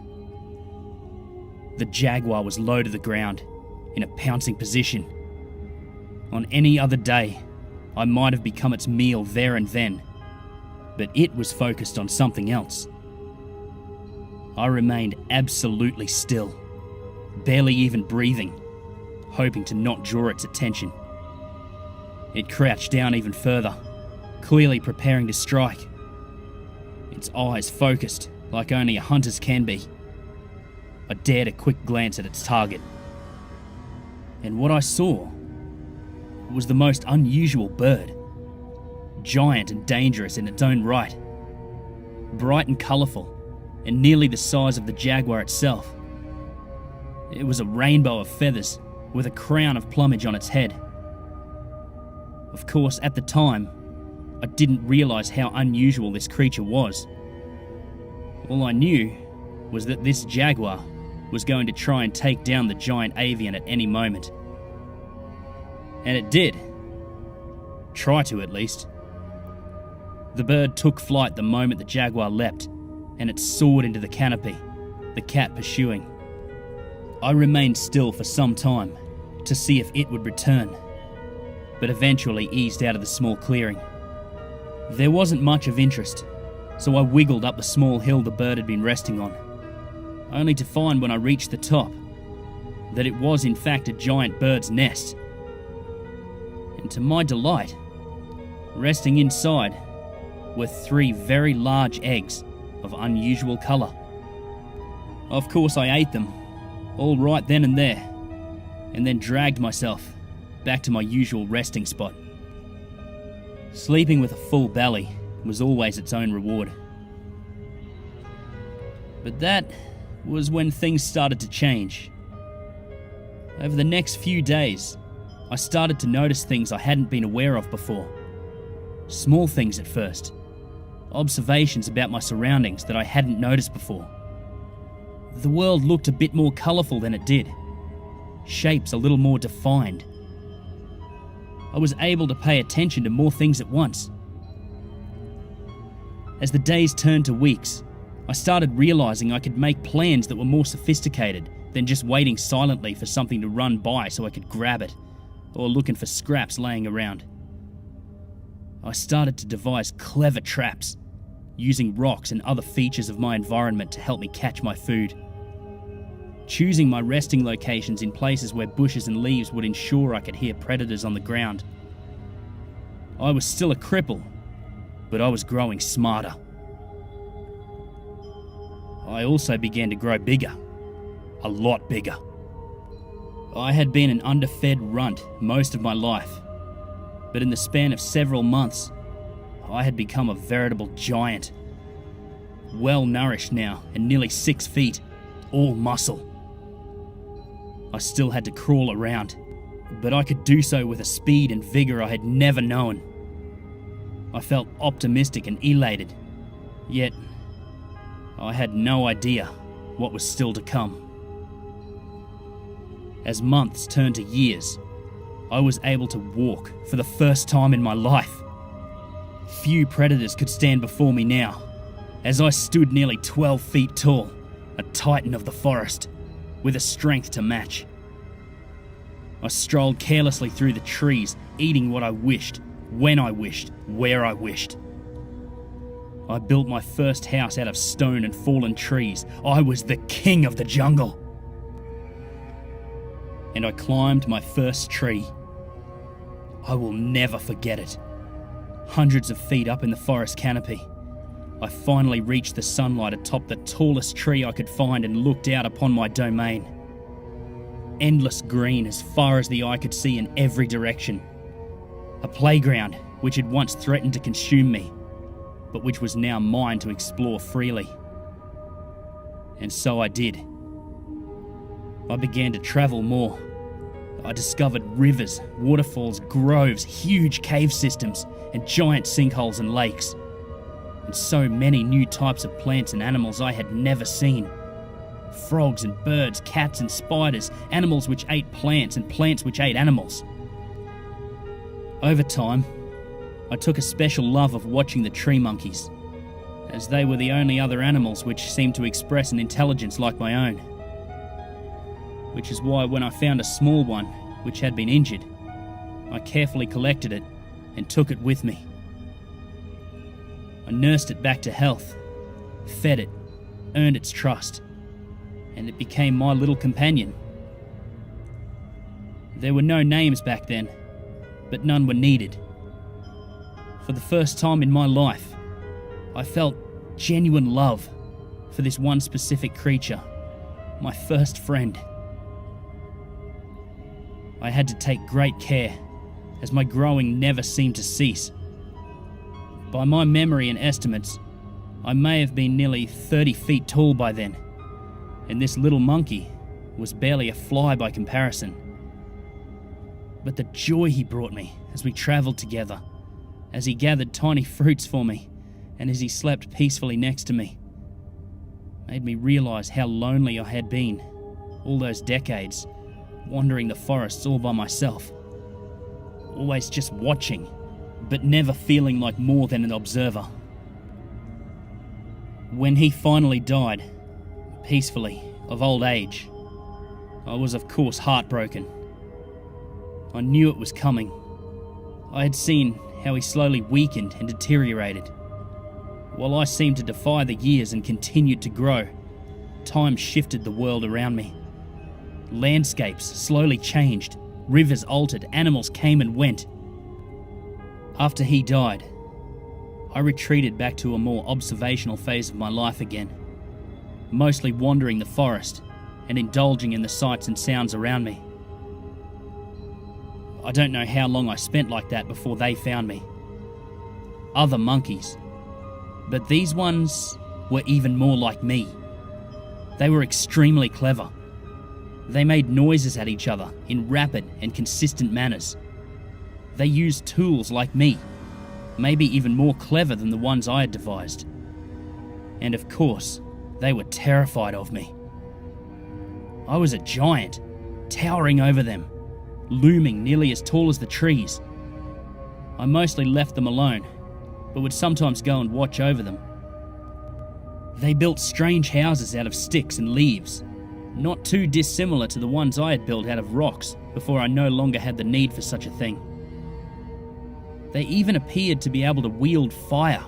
The jaguar was low to the ground, in a pouncing position. On any other day, I might have become its meal there and then, but it was focused on something else. I remained absolutely still, barely even breathing, hoping to not draw its attention. It crouched down even further, clearly preparing to strike. Its eyes focused like only a hunter's can be. I dared a quick glance at its target. And what I saw was the most unusual bird. Giant and dangerous in its own right. Bright and colourful, and nearly the size of the jaguar itself. It was a rainbow of feathers, with a crown of plumage on its head. Of course, at the time, I didn't realise how unusual this creature was. All I knew was that this jaguar was going to try and take down the giant avian at any moment. And it did. Try to, at least. The bird took flight the moment the jaguar leapt, and it soared into the canopy, the cat pursuing. I remained still for some time to see if it would return, but eventually eased out of the small clearing. There wasn't much of interest, so I wiggled up the small hill the bird had been resting on, only to find when I reached the top that it was in fact a giant bird's nest. And to my delight, resting inside were 3 very large eggs of unusual colour. Of course I ate them, all right then and there, and then dragged myself back to my usual resting spot. Sleeping with a full belly was always its own reward. But that was when things started to change. Over the next few days, I started to notice things I hadn't been aware of before. Small things at first. Observations about my surroundings that I hadn't noticed before. The world looked a bit more colourful than it did. Shapes a little more defined. I was able to pay attention to more things at once. As the days turned to weeks, I started realising I could make plans that were more sophisticated than just waiting silently for something to run by so I could grab it, or looking for scraps laying around. I started to devise clever traps, using rocks and other features of my environment to help me catch my food. Choosing my resting locations in places where bushes and leaves would ensure I could hear predators on the ground. I was still a cripple, but I was growing smarter. I also began to grow bigger. A lot bigger. I had been an underfed runt most of my life, but in the span of several months, I had become a veritable giant. Well nourished now and nearly 6 feet, all muscle. I still had to crawl around, but I could do so with a speed and vigour I had never known. I felt optimistic and elated, yet I had no idea what was still to come. As months turned to years, I was able to walk for the first time in my life. Few predators could stand before me now, as I stood nearly 12 feet tall, a titan of the forest, with a strength to match. I strolled carelessly through the trees, eating what I wished, when I wished, where I wished. I built my first house out of stone and fallen trees. I was the king of the jungle. And I climbed my first tree. I will never forget it. Hundreds of feet up in the forest canopy, I finally reached the sunlight atop the tallest tree I could find and looked out upon my domain. Endless green as far as the eye could see in every direction. A playground which had once threatened to consume me, but which was now mine to explore freely. And so I did. I began to travel more. I discovered rivers, waterfalls, groves, huge cave systems, and giant sinkholes and lakes. And so many new types of plants and animals I had never seen. Frogs and birds, cats and spiders, animals which ate plants and plants which ate animals. Over time, I took a special love of watching the tree monkeys, as they were the only other animals which seemed to express an intelligence like my own. Which is why when I found a small one which had been injured, I carefully collected it and took it with me. I nursed it back to health, fed it, earned its trust, and it became my little companion. There were no names back then, but none were needed. For the first time in my life, I felt genuine love for this one specific creature, my first friend. I had to take great care, as my growing never seemed to cease. By my memory and estimates, I may have been nearly 30 feet tall by then, and this little monkey was barely a fly by comparison. But the joy he brought me as we travelled together, as he gathered tiny fruits for me, and as he slept peacefully next to me, made me realise how lonely I had been all those decades, wandering the forests all by myself. Always just watching, but never feeling like more than an observer. When he finally died, peacefully, of old age, I was of course heartbroken. I knew it was coming. I had seen how he slowly weakened and deteriorated. While I seemed to defy the years and continued to grow, time shifted the world around me. Landscapes slowly changed, rivers altered, animals came and went, After he died, I retreated back to a more observational phase of my life again, mostly wandering the forest and indulging in the sights and sounds around me. I don't know how long I spent like that before they found me. Other monkeys. But these ones were even more like me. They were extremely clever. They made noises at each other in rapid and consistent manners. They used tools like me, maybe even more clever than the ones I had devised. And of course, they were terrified of me. I was a giant, towering over them, looming nearly as tall as the trees. I mostly left them alone, but would sometimes go and watch over them. They built strange houses out of sticks and leaves, not too dissimilar to the ones I had built out of rocks before I no longer had the need for such a thing. They even appeared to be able to wield fire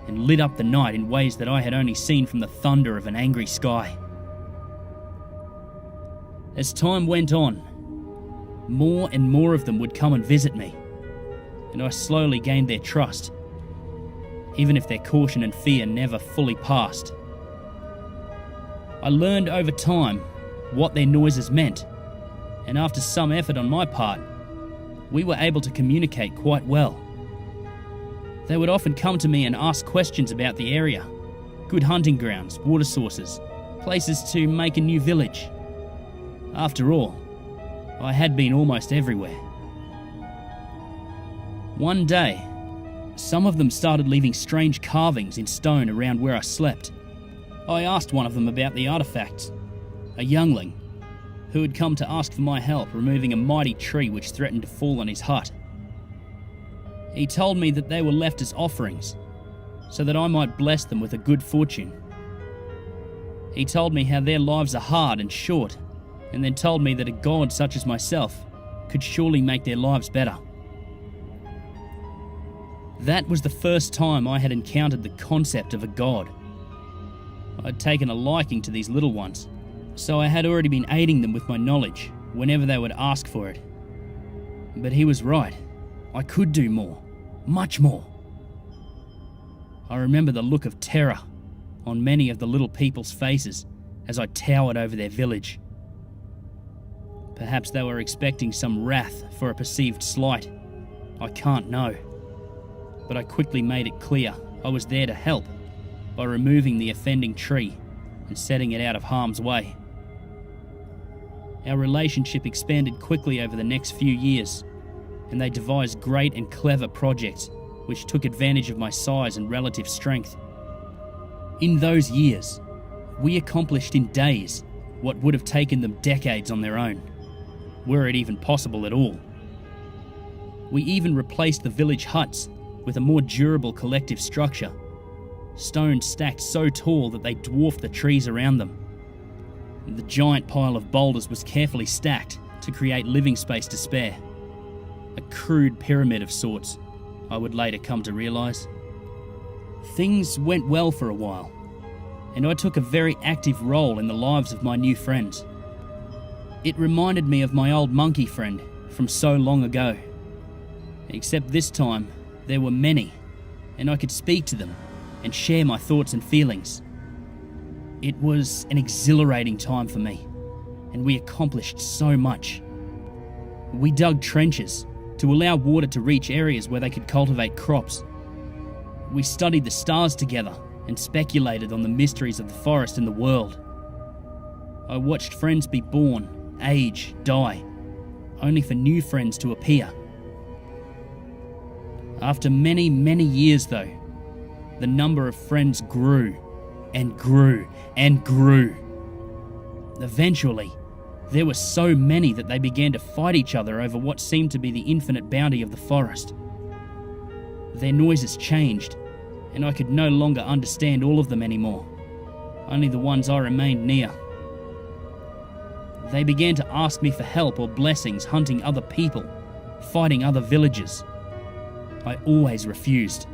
and lit up the night in ways that I had only seen from the thunder of an angry sky. As time went on, more and more of them would come and visit me, and I slowly gained their trust, even if their caution and fear never fully passed. I learned over time what their noises meant, and after some effort on my part, we were able to communicate quite well. They would often come to me and ask questions about the area, good hunting grounds, water sources, places to make a new village. After all, I had been almost everywhere. One day, some of them started leaving strange carvings in stone around where I slept. I asked one of them about the artifacts, a youngling, who had come to ask for my help removing a mighty tree which threatened to fall on his hut. He told me that they were left as offerings, so that I might bless them with a good fortune. He told me how their lives are hard and short, and then told me that a god such as myself could surely make their lives better. That was the first time I had encountered the concept of a god. I'd taken a liking to these little ones, so I had already been aiding them with my knowledge whenever they would ask for it. But he was right. I could do more, much more. I remember the look of terror on many of the little people's faces as I towered over their village. Perhaps they were expecting some wrath for a perceived slight. I can't know. But I quickly made it clear I was there to help by removing the offending tree and setting it out of harm's way. Our relationship expanded quickly over the next few years, and they devised great and clever projects which took advantage of my size and relative strength. In those years, we accomplished in days what would have taken them decades on their own, were it even possible at all. We even replaced the village huts with a more durable collective structure, stones stacked so tall that they dwarfed the trees around them. The giant pile of boulders was carefully stacked to create living space to spare. A crude pyramid of sorts, I would later come to realise. Things went well for a while, and I took a very active role in the lives of my new friends. It reminded me of my old monkey friend from so long ago. Except this time, there were many, and I could speak to them and share my thoughts and feelings. It was an exhilarating time for me, and we accomplished so much. We dug trenches to allow water to reach areas where they could cultivate crops. We studied the stars together and speculated on the mysteries of the forest and the world. I watched friends be born, age, die, only for new friends to appear. After many, many years though, the number of friends grew and grew and grew. Eventually, there were so many that they began to fight each other over what seemed to be the infinite bounty of the forest. Their noises changed, and I could no longer understand all of them anymore, only the ones I remained near. They began to ask me for help or blessings hunting other people, fighting other villages. I always refused.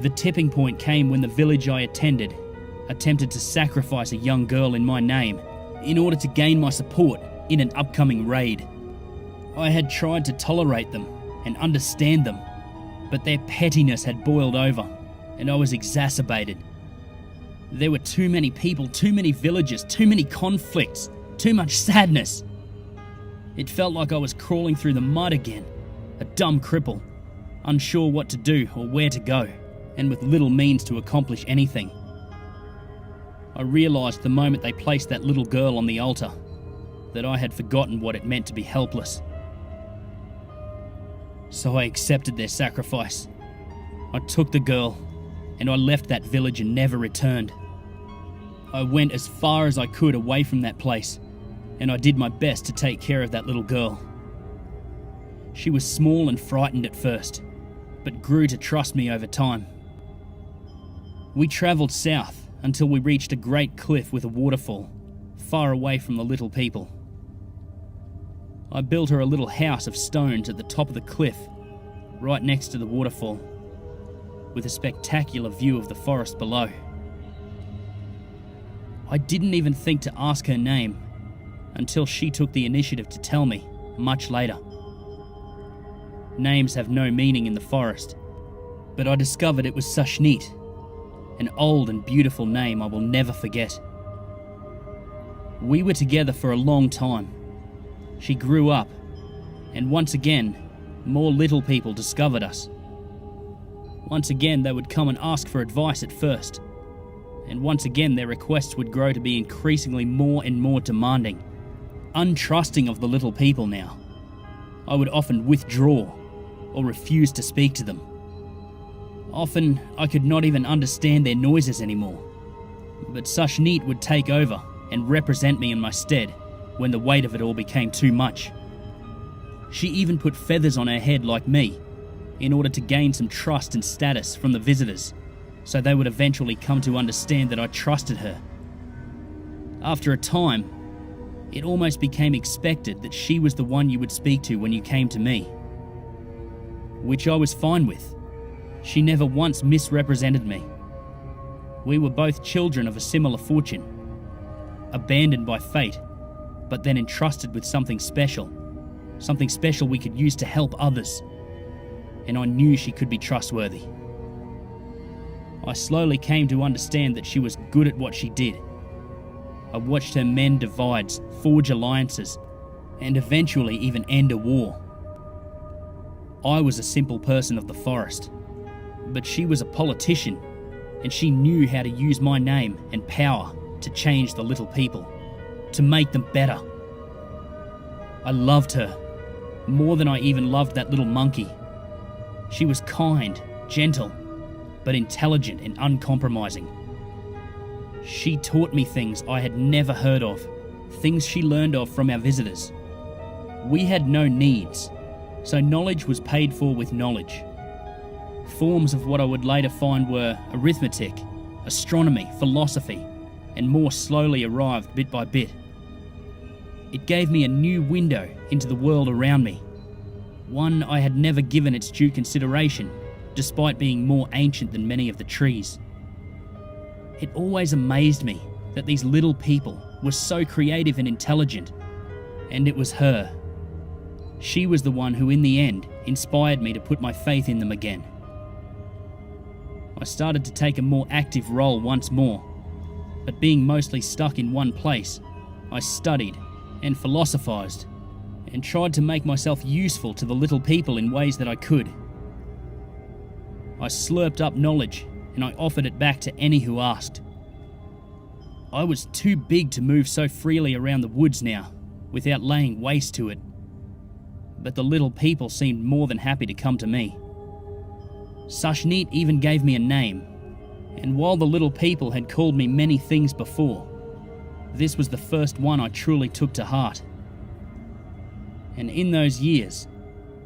The tipping point came when the village I attended attempted to sacrifice a young girl in my name in order to gain my support in an upcoming raid. I had tried to tolerate them and understand them, but their pettiness had boiled over, and I was exacerbated. There were too many people, too many villages, too many conflicts, too much sadness. It felt like I was crawling through the mud again, a dumb cripple, unsure what to do or where to go, and with little means to accomplish anything. I realised the moment they placed that little girl on the altar that I had forgotten what it meant to be helpless. So I accepted their sacrifice. I took the girl, and I left that village and never returned. I went as far as I could away from that place, and I did my best to take care of that little girl. She was small and frightened at first, but grew to trust me over time. We travelled south until we reached a great cliff with a waterfall, far away from the little people. I built her a little house of stones at the top of the cliff, right next to the waterfall, with a spectacular view of the forest below. I didn't even think to ask her name until she took the initiative to tell me much later. Names have no meaning in the forest, but I discovered it was Sashnit, an old and beautiful name I will never forget. We were together for a long time. She grew up, and once again, more little people discovered us. Once again, they would come and ask for advice at first, and once again their requests would grow to be increasingly more and more demanding, untrusting of the little people now. I would often withdraw or refuse to speak to them. Often, I could not even understand their noises anymore, but Sashnit would take over and represent me in my stead when the weight of it all became too much. She even put feathers on her head like me, in order to gain some trust and status from the visitors, so they would eventually come to understand that I trusted her. After a time, it almost became expected that she was the one you would speak to when you came to me, which I was fine with. She never once misrepresented me. We were both children of a similar fortune, abandoned by fate, but then entrusted with something special we could use to help others, and I knew she could be trustworthy. I slowly came to understand that she was good at what she did. I watched her mend divides, forge alliances, and eventually even end a war. I was a simple person of the forest, but she was a politician, and she knew how to use my name and power to change the little people, to make them better. I loved her, more than I even loved that little monkey. She was kind, gentle, but intelligent and uncompromising. She taught me things I had never heard of, things she learned of from our visitors. We had no needs, so knowledge was paid for with knowledge. Forms of what I would later find were arithmetic, astronomy, philosophy, and more slowly arrived bit by bit. It gave me a new window into the world around me, one I had never given its due consideration, despite being more ancient than many of the trees. It always amazed me that these little people were so creative and intelligent, and it was her. She was the one who in the end inspired me to put my faith in them again. I started to take a more active role once more, but being mostly stuck in one place, I studied and philosophized and tried to make myself useful to the little people in ways that I could. I slurped up knowledge and I offered it back to any who asked. I was too big to move so freely around the woods now, without laying waste to it. But the little people seemed more than happy to come to me. Sashnit even gave me a name, and while the little people had called me many things before, this was the first one I truly took to heart. And in those years,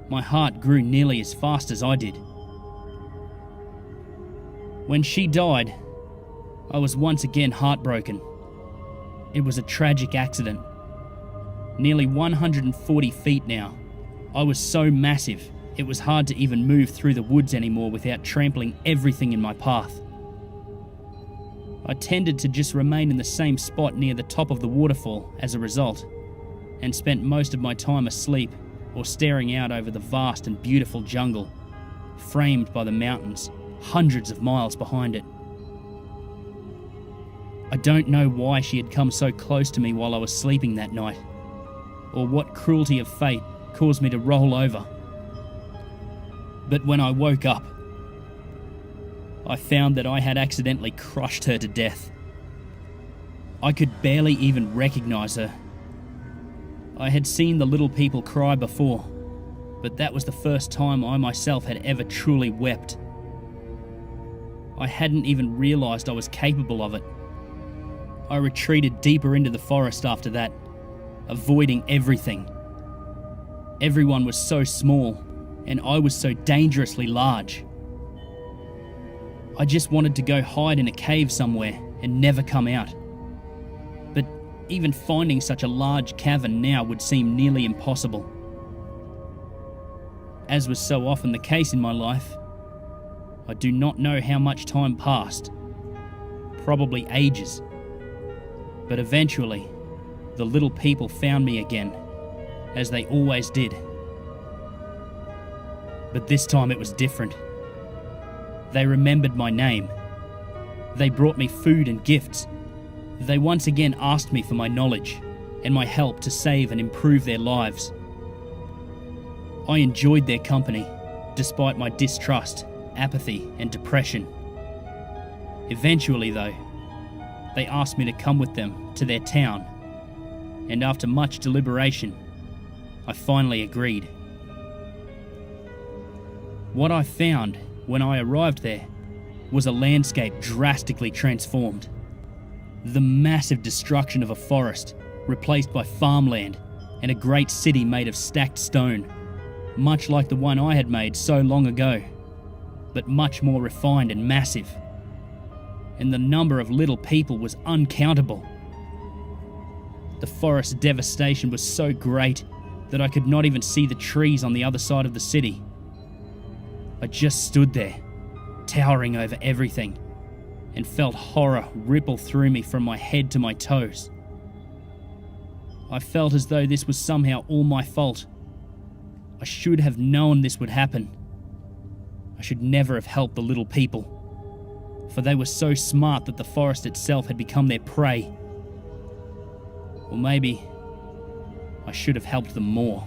my heart grew nearly as fast as I did. When she died, I was once again heartbroken. It was a tragic accident. Nearly 140 feet now. I was so massive, it was hard to even move through the woods anymore without trampling everything in my path. I tended to just remain in the same spot near the top of the waterfall as a result, and spent most of my time asleep or staring out over the vast and beautiful jungle, framed by the mountains hundreds of miles behind it. I don't know why she had come so close to me while I was sleeping that night, or what cruelty of fate caused me to roll over. But when I woke up, I found that I had accidentally crushed her to death. I could barely even recognize her. I had seen the little people cry before, but that was the first time I myself had ever truly wept. I hadn't even realized I was capable of it. I retreated deeper into the forest after that, avoiding everything. Everyone was so small, and I was so dangerously large. I just wanted to go hide in a cave somewhere and never come out. But even finding such a large cavern now would seem nearly impossible. As was so often the case in my life, I do not know how much time passed. Probably ages. But eventually, the little people found me again, as they always did. But this time it was different. They remembered my name. They brought me food and gifts. They once again asked me for my knowledge and my help to save and improve their lives. I enjoyed their company, despite my distrust, apathy, and depression. Eventually, though, they asked me to come with them to their town, and after much deliberation, I finally agreed. What I found when I arrived there was a landscape drastically transformed. The massive destruction of a forest replaced by farmland and a great city made of stacked stone, much like the one I had made so long ago, but much more refined and massive. And the number of little people was uncountable. The forest devastation was so great that I could not even see the trees on the other side of the city. I just stood there, towering over everything, and felt horror ripple through me from my head to my toes. I felt as though this was somehow all my fault. I should have known this would happen. I should never have helped the little people, for they were so smart that the forest itself had become their prey. Or maybe I should have helped them more,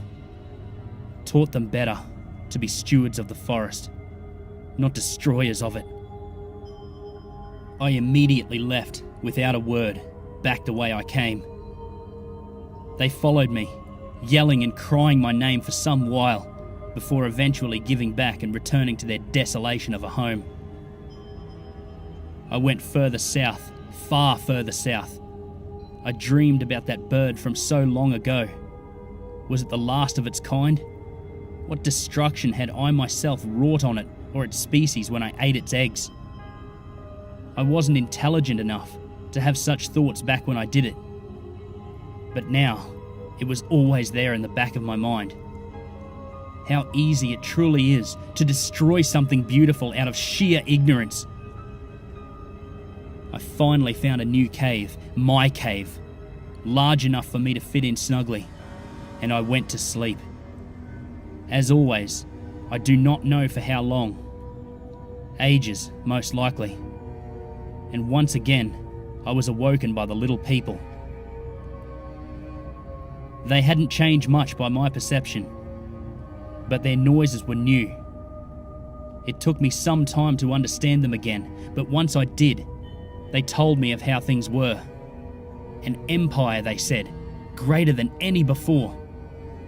taught them better to be stewards of the forest, not destroyers of it. I immediately left without a word, back the way I came. They followed me, yelling and crying my name for some while, before eventually giving back and returning to their desolation of a home. I went further south, far further south. I dreamed about that bird from so long ago. Was it the last of its kind? What destruction had I myself wrought on it or its species when I ate its eggs? I wasn't intelligent enough to have such thoughts back when I did it. But now, it was always there in the back of my mind. How easy it truly is to destroy something beautiful out of sheer ignorance. I finally found a new cave, my cave, large enough for me to fit in snugly, and I went to sleep. As always, I do not know for how long. Ages, most likely. And once again, I was awoken by the little people. They hadn't changed much by my perception, but their noises were new. It took me some time to understand them again, but once I did, they told me of how things were. An empire, they said, greater than any before,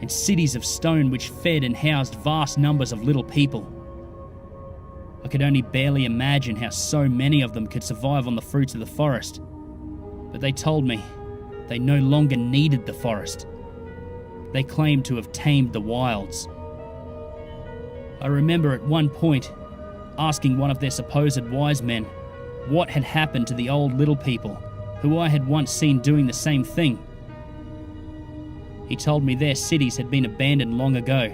and cities of stone which fed and housed vast numbers of little people. I could only barely imagine how so many of them could survive on the fruits of the forest, but they told me they no longer needed the forest. They claimed to have tamed the wilds. I remember at one point asking one of their supposed wise men what had happened to the old little people who I had once seen doing the same thing. He told me their cities had been abandoned long ago,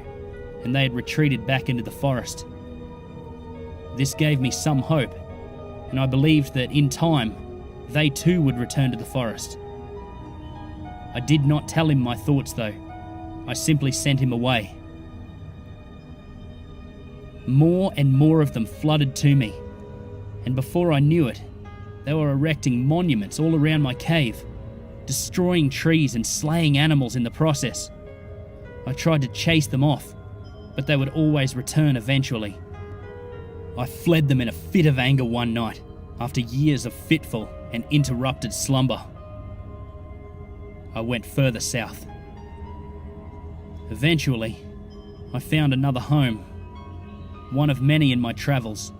and they had retreated back into the forest. This gave me some hope, and I believed that in time, they too would return to the forest. I did not tell him my thoughts though. I simply sent him away. More and more of them flooded to me, and before I knew it, they were erecting monuments all around my cave, destroying trees and slaying animals in the process. I tried to chase them off, but they would always return eventually. I fled them in a fit of anger one night, after years of fitful and interrupted slumber. I went further south. Eventually, I found another home, one of many in my travels,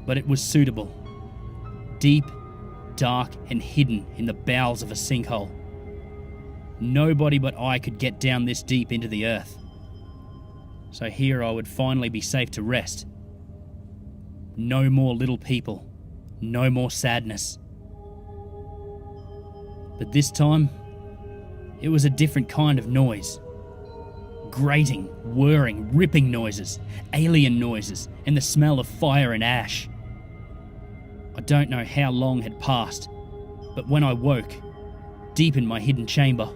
but it was suitable. Deep, dark, and hidden in the bowels of a sinkhole. Nobody but I could get down this deep into the earth. So here I would finally be safe to rest. No more little people, no more sadness. But this time, it was a different kind of noise. Grating, whirring, ripping noises, alien noises, and the smell of fire and ash. I don't know how long had passed, but when I woke, deep in my hidden chamber,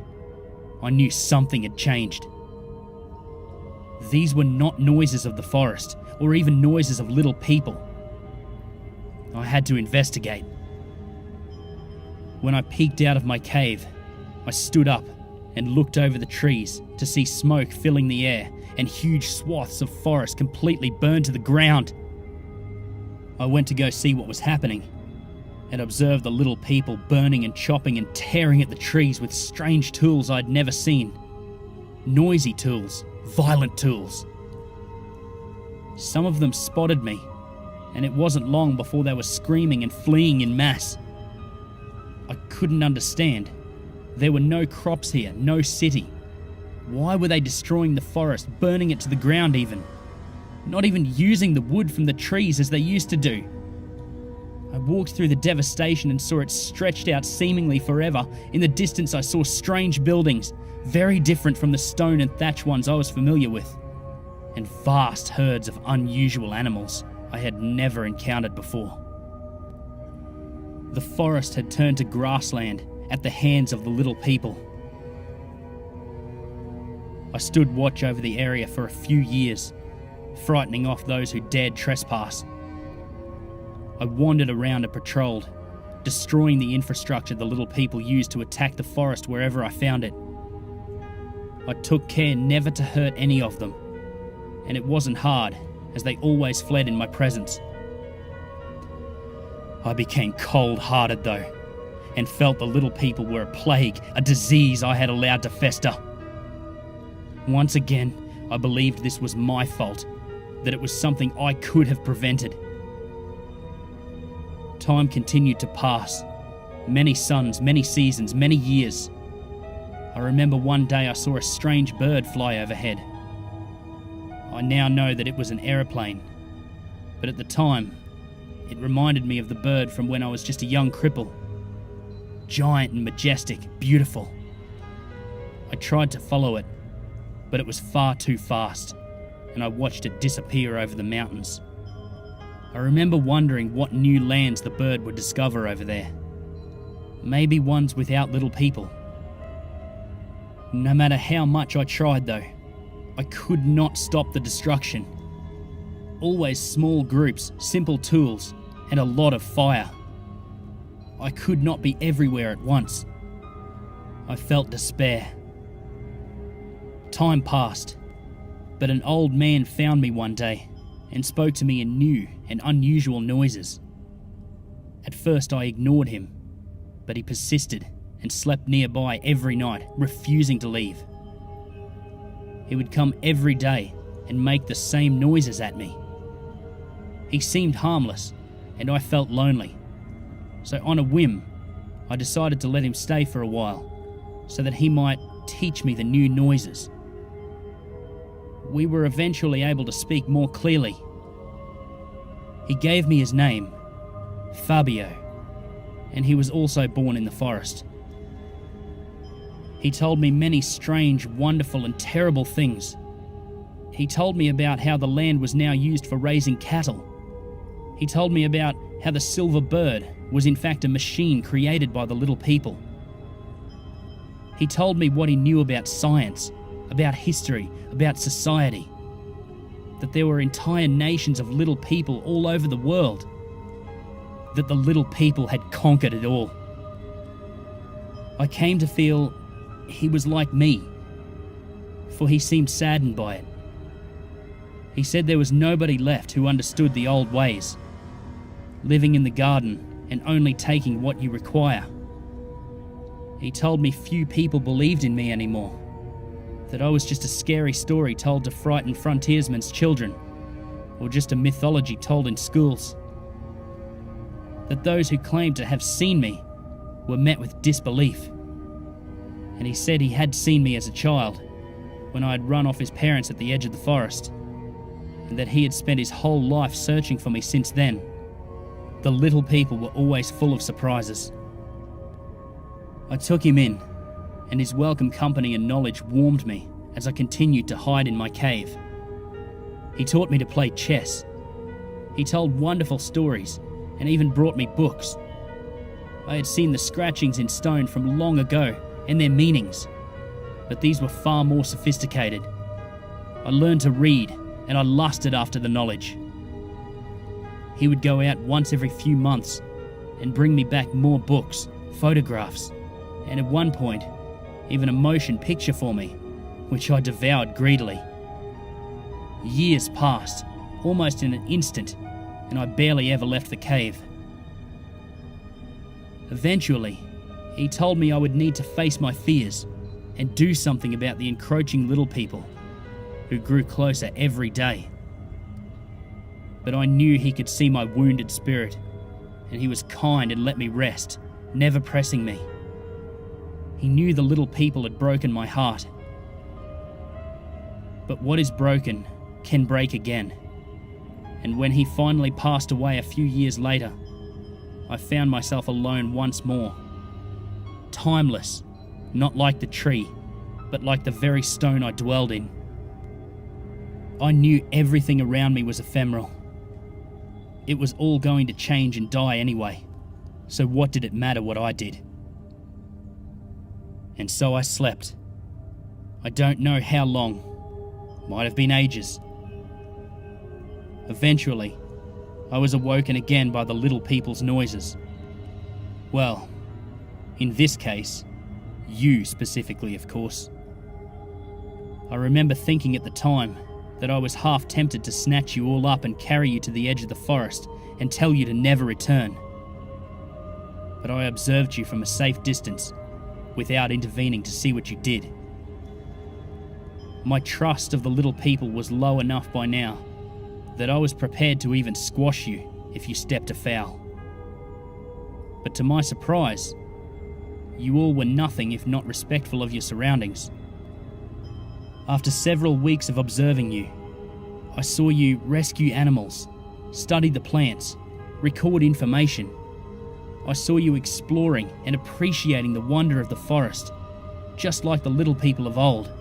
I knew something had changed. These were not noises of the forest, or even noises of little people. I had to investigate. When I peeked out of my cave, I stood up and looked over the trees to see smoke filling the air and huge swaths of forest completely burned to the ground. I went to go see what was happening and observed the little people burning and chopping and tearing at the trees with strange tools I'd never seen. Noisy tools, violent tools. Some of them spotted me, and it wasn't long before they were screaming and fleeing in mass. I couldn't understand. There were no crops here, no city. Why were they destroying the forest, burning it to the ground even? Not even using the wood from the trees as they used to do. I walked through the devastation and saw it stretched out seemingly forever. In the distance I saw strange buildings, very different from the stone and thatch ones I was familiar with, and vast herds of unusual animals I had never encountered before. The forest had turned to grassland at the hands of the little people. I stood watch over the area for a few years, frightening off those who dared trespass. I wandered around and patrolled, destroying the infrastructure the little people used to attack the forest wherever I found it. I took care never to hurt any of them, and it wasn't hard, as they always fled in my presence. I became cold-hearted though, and felt the little people were a plague, a disease I had allowed to fester. Once again, I believed this was my fault, that it was something I could have prevented. Time continued to pass. Many suns, many seasons, many years. I remember one day I saw a strange bird fly overhead. I now know that it was an aeroplane, but at the time, it reminded me of the bird from when I was just a young cripple. Giant and majestic, beautiful. I tried to follow it, but it was far too fast, and I watched it disappear over the mountains. I remember wondering what new lands the bird would discover over there. Maybe ones without little people. No matter how much I tried though, I could not stop the destruction. Always small groups, simple tools, and a lot of fire. I could not be everywhere at once. I felt despair. Time passed, but an old man found me one day and spoke to me in new and unusual noises. At first I ignored him, but he persisted and slept nearby every night, refusing to leave. He would come every day and make the same noises at me. He seemed harmless, and I felt lonely. So on a whim, I decided to let him stay for a while, so that he might teach me the new noises. We were eventually able to speak more clearly. He gave me his name, Fabio, and he was also born in the forest. He told me many strange, wonderful, and terrible things. He told me about how the land was now used for raising cattle. He told me about how the silver bird was in fact a machine created by the little people. He told me what he knew about science, about history, about society. That there were entire nations of little people all over the world. That the little people had conquered it all. I came to feel he was like me, for he seemed saddened by it. He said there was nobody left who understood the old ways, living in the garden and only taking what you require. He told me few people believed in me anymore, that I was just a scary story told to frighten frontiersmen's children, or just a mythology told in schools. That those who claimed to have seen me were met with disbelief. And he said he had seen me as a child, when I had run off his parents at the edge of the forest, and that he had spent his whole life searching for me since then. The little people were always full of surprises. I took him in, and his welcome company and knowledge warmed me as I continued to hide in my cave. He taught me to play chess. He told wonderful stories, and even brought me books. I had seen the scratchings in stone from long ago and their meanings, but these were far more sophisticated. I learned to read, and I lusted after the knowledge. He would go out once every few months and bring me back more books, photographs, and at one point, even a motion picture for me, which I devoured greedily. Years passed, almost in an instant, and I barely ever left the cave. Eventually, he told me I would need to face my fears and do something about the encroaching little people who grew closer every day. But I knew he could see my wounded spirit, and he was kind and let me rest, never pressing me. He knew the little people had broken my heart. But what is broken can break again. And when he finally passed away a few years later, I found myself alone once more. Timeless, not like the tree, but like the very stone I dwelled in. I knew everything around me was ephemeral. It was all going to change and die anyway, so what did it matter what I did? And so I slept. I don't know how long. Might have been ages. Eventually, I was awoken again by the little people's noises. Well, in this case, you specifically, of course. I remember thinking at the time that I was half tempted to snatch you all up and carry you to the edge of the forest and tell you to never return. But I observed you from a safe distance, without intervening to see what you did. My trust of the little people was low enough by now that I was prepared to even squash you if you stepped afoul. But to my surprise, you all were nothing if not respectful of your surroundings. After several weeks of observing you, I saw you rescue animals, study the plants, record information. I saw you exploring and appreciating the wonder of the forest, just like the little people of old,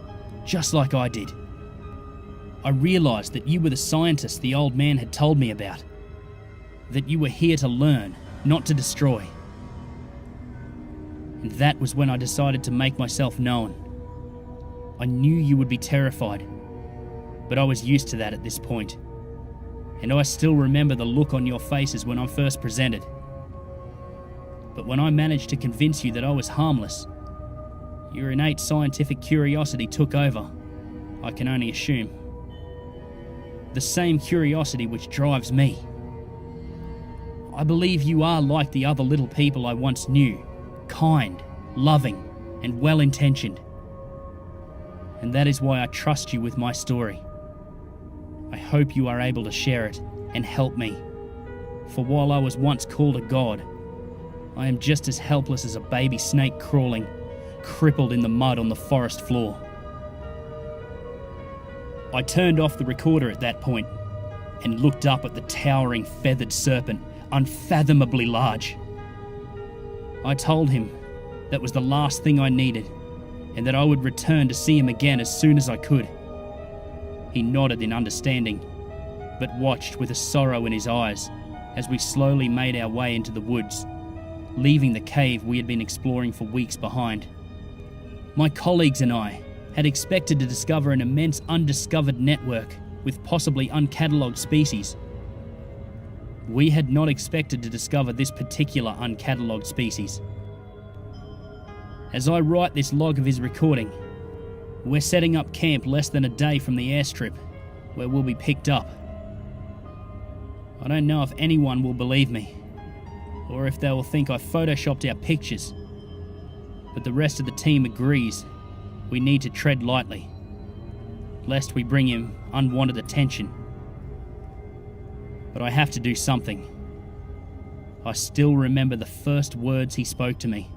just like I did. I realized that you were the scientist the old man had told me about, that you were here to learn, not to destroy. And that was when I decided to make myself known. I knew you would be terrified, but I was used to that at this point. And I still remember the look on your faces when I first presented. But when I managed to convince you that I was harmless, your innate scientific curiosity took over, I can only assume. The same curiosity which drives me. I believe you are like the other little people I once knew, kind, loving, and well-intentioned. And that is why I trust you with my story. I hope you are able to share it and help me. For while I was once called a god, I am just as helpless as a baby snake crawling, crippled in the mud on the forest floor. I turned off the recorder at that point and looked up at the towering feathered serpent, unfathomably large. I told him that was the last thing I needed and that I would return to see him again as soon as I could. He nodded in understanding, but watched with a sorrow in his eyes as we slowly made our way into the woods, leaving the cave we had been exploring for weeks behind. My colleagues and I had expected to discover an immense undiscovered network with possibly uncatalogued species. We had not expected to discover this particular uncatalogued species. As I write this log of his recording, we're setting up camp less than a day from the airstrip, where we'll be picked up. I don't know if anyone will believe me, or if they will think I photoshopped our pictures, but the rest of the team agrees we need to tread lightly, lest we bring him unwanted attention. But I have to do something. I still remember the first words he spoke to me.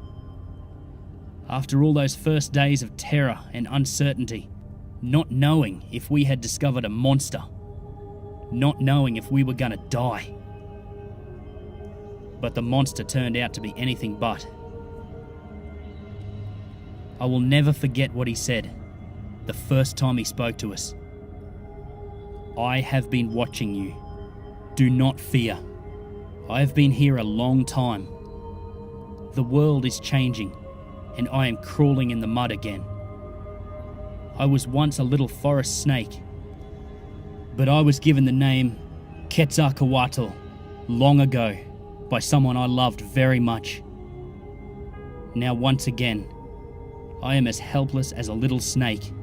After all those first days of terror and uncertainty, not knowing if we had discovered a monster, not knowing if we were gonna die. But the monster turned out to be anything but. I will never forget what he said the first time he spoke to us. "I have been watching you. Do not fear. I have been here a long time. The world is changing, and I am crawling in the mud again. I was once a little forest snake, but I was given the name Quetzalcoatl long ago by someone I loved very much. Now once again, I am as helpless as a little snake.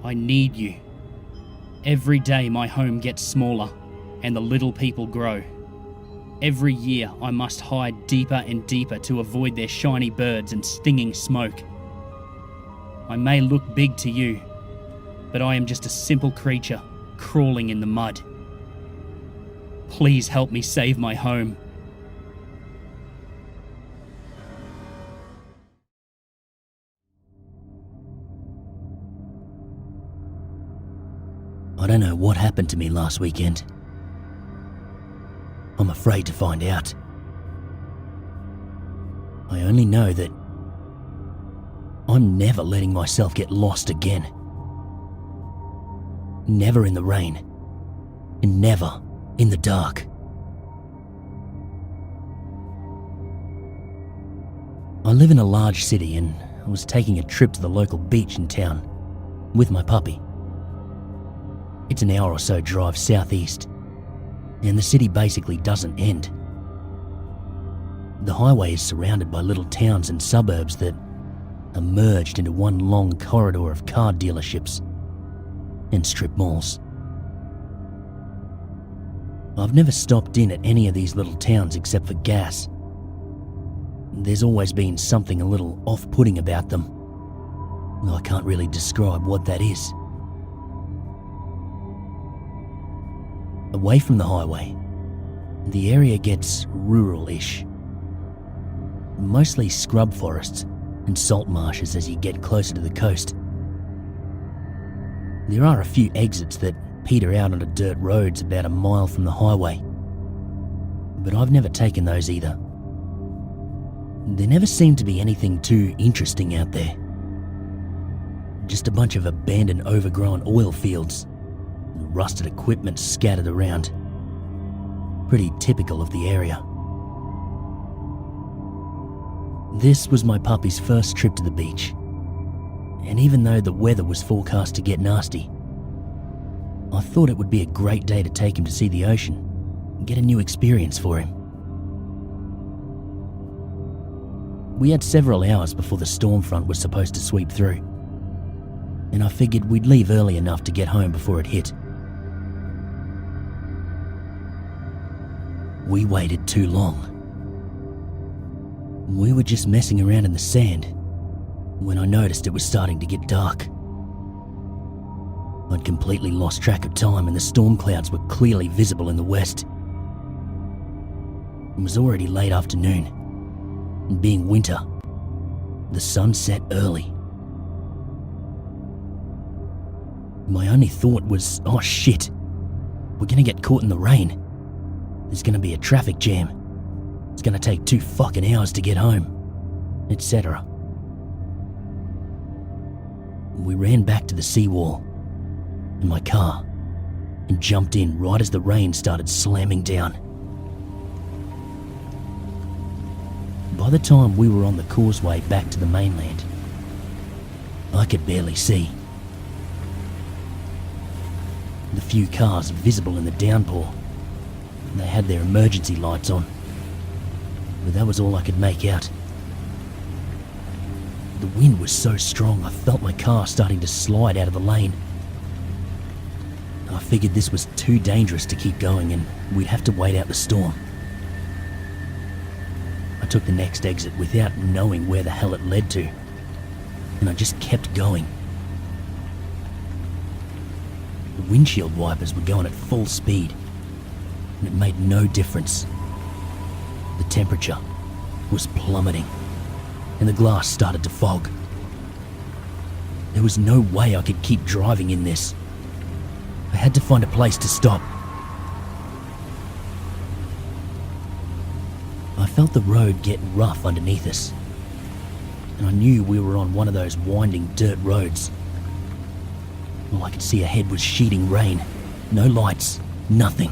I need you. Every day my home gets smaller and the little people grow. Every year I must hide deeper and deeper to avoid their shiny birds and stinging smoke. I may look big to you, but I am just a simple creature crawling in the mud. Please help me save my home." I don't know what happened to me last weekend. I'm afraid to find out. I only know that I'm never letting myself get lost again. Never in the rain, and never in the dark. I live in a large city, and I was taking a trip to the local beach in town with my puppy. It's an hour or so drive southeast, and the city basically doesn't end. The highway is surrounded by little towns and suburbs that are merged into one long corridor of car dealerships and strip malls. I've never stopped in at any of these little towns except for gas. There's always been something a little off-putting about them. I can't really describe what that is. Away from the highway, the area gets rural-ish. Mostly scrub forests and salt marshes as you get closer to the coast. There are a few exits that peter out onto dirt roads about a mile from the highway, but I've never taken those either. There never seemed to be anything too interesting out there. Just a bunch of abandoned overgrown oil fields, and rusted equipment scattered around. Pretty typical of the area. This was my puppy's first trip to the beach, and even though the weather was forecast to get nasty, I thought it would be a great day to take him to see the ocean and get a new experience for him. We had several hours before the storm front was supposed to sweep through, and I figured we'd leave early enough to get home before it hit. We waited too long. We were just messing around in the sand when I noticed it was starting to get dark. I'd completely lost track of time and the storm clouds were clearly visible in the west. It was already late afternoon, and being winter, the sun set early. My only thought was, oh shit, we're gonna get caught in the rain. There's gonna be a traffic jam. It's gonna take 2 fucking hours to get home, etc. We ran back to the seawall in my car and jumped in right as the rain started slamming down. By the time we were on the causeway back to the mainland, I could barely see. The few cars visible in the downpour, they had their emergency lights on, but that was all I could make out. The wind was so strong I felt my car starting to slide out of the lane. I figured this was too dangerous to keep going and we'd have to wait out the storm. I took the next exit without knowing where the hell it led to, and I just kept going. The windshield wipers were going at full speed, and it made no difference. The temperature was plummeting, and the glass started to fog. There was no way I could keep driving in this. I had to find a place to stop. I felt the road get rough underneath us, and I knew we were on one of those winding dirt roads. All I could see ahead was sheeting rain. No lights, nothing.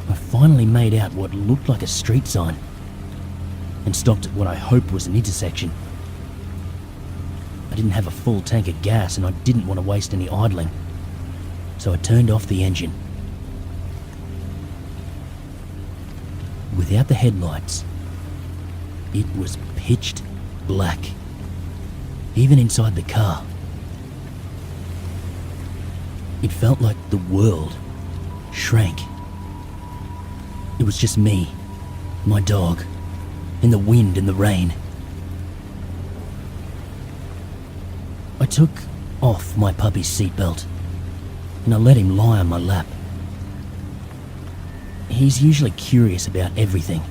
I finally made out what looked like a street sign and stopped at what I hoped was an intersection. I didn't have a full tank of gas and I didn't want to waste any idling, so I turned off the engine. Without the headlights, it was pitched black, even inside the car. It felt like the world shrank. It was just me, my dog, and the wind and the rain. I took off my puppy's seatbelt and I let him lie on my lap. He's usually curious about everything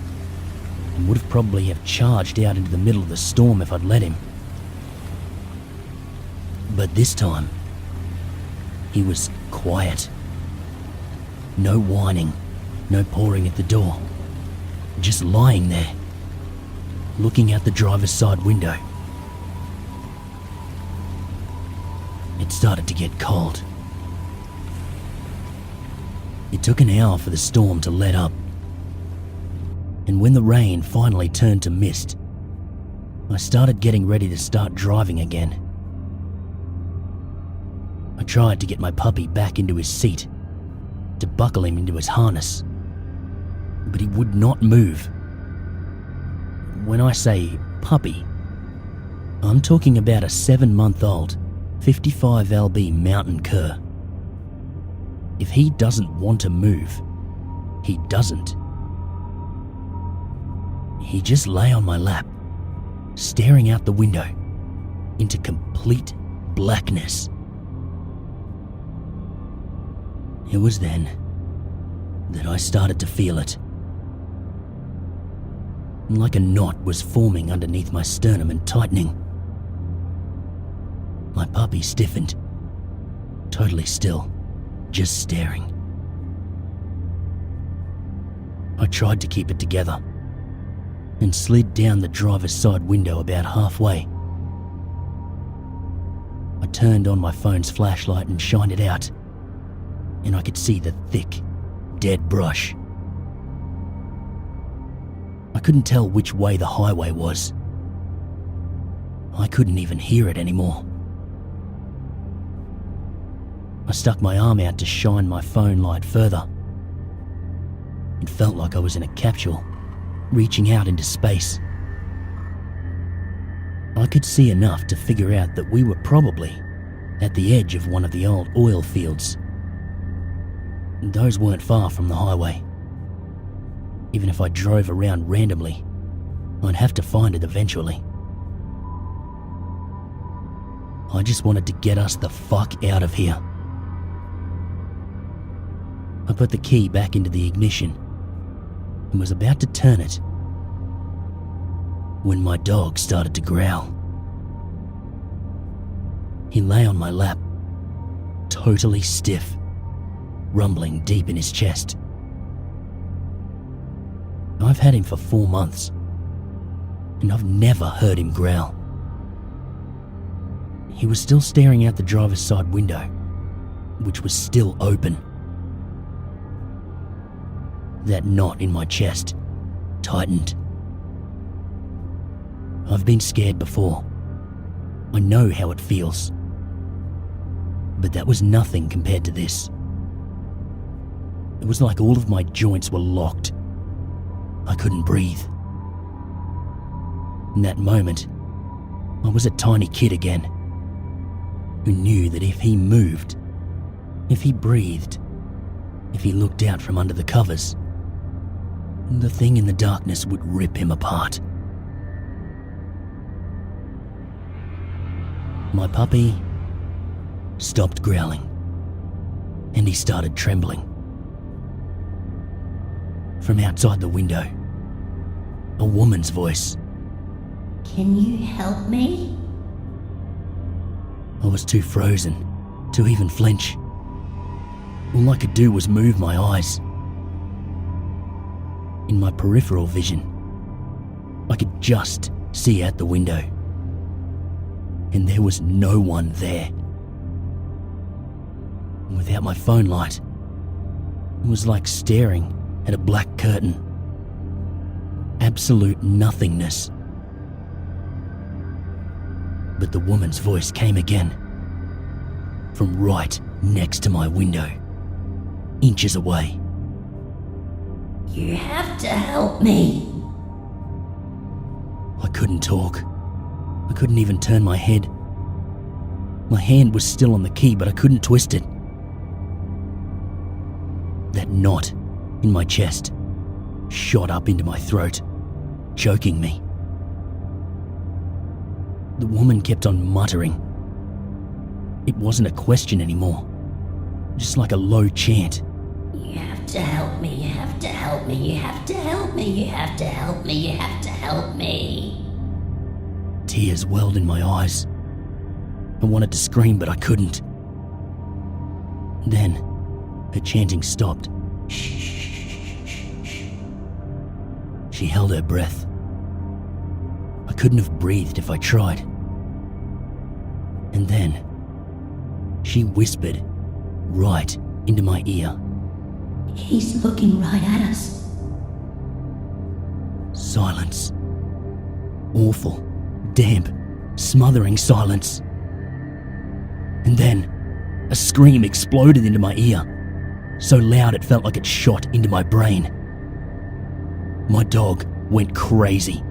and would have probably have charged out into the middle of the storm if I'd let him. But this time, he was quiet. No whining, no pawing at the door. Just lying there, looking out the driver's side window. It started to get cold. It took an hour for the storm to let up, and when the rain finally turned to mist, I started getting ready to start driving again. I tried to get my puppy back into his seat, to buckle him into his harness, but he would not move. When I say puppy, I'm talking about a 7-month-old 55 lb mountain cur. If he doesn't want to move, he doesn't. He just lay on my lap, staring out the window into complete blackness. It was then that I started to feel it. Like a knot was forming underneath my sternum and tightening. My puppy stiffened, totally still, just staring. I tried to keep it together and slid down the driver's side window about halfway. I turned on my phone's flashlight and shined it out, and I could see the thick, dead brush. I couldn't tell which way the highway was. I couldn't even hear it anymore. I stuck my arm out to shine my phone light further. It felt like I was in a capsule, reaching out into space. I could see enough to figure out that we were probably at the edge of one of the old oil fields. Those weren't far from the highway. Even if I drove around randomly, I'd have to find it eventually. I just wanted to get us the fuck out of here. I put the key back into the ignition and was about to turn it when my dog started to growl. He lay on my lap, totally stiff, rumbling deep in his chest. I've had him for 4 months, and I've never heard him growl. He was still staring out the driver's side window, which was still open. That knot in my chest tightened. I've been scared before. I know how it feels. But that was nothing compared to this. It was like all of my joints were locked. I couldn't breathe. In that moment, I was a tiny kid again, who knew that if he moved, if he breathed, if he looked out from under the covers, the thing in the darkness would rip him apart. My puppy stopped growling, and he started trembling. From outside the window, a woman's voice. Can you help me? I was too frozen to even flinch. All I could do was move my eyes. In my peripheral vision, I could just see out the window, and there was no one there. Without my phone light, it was like staring at a black curtain. Absolute nothingness. But the woman's voice came again, from right next to my window, inches away. You have to help me. I couldn't talk. I couldn't even turn my head. My hand was still on the key, but I couldn't twist it. That knot in my chest shot up into my throat, choking me. The woman kept on muttering. It wasn't a question anymore, just like a low chant. You have to help me, you have to help me, you have to help me, you have to help me, you have to help me. Tears welled in my eyes. I wanted to scream, but I couldn't. Then, her chanting stopped. She held her breath. I couldn't have breathed if I tried. And then, she whispered right into my ear. He's looking right at us. Silence. Awful, damp, smothering silence. And then, a scream exploded into my ear, so loud it felt like it shot into my brain. My dog went crazy.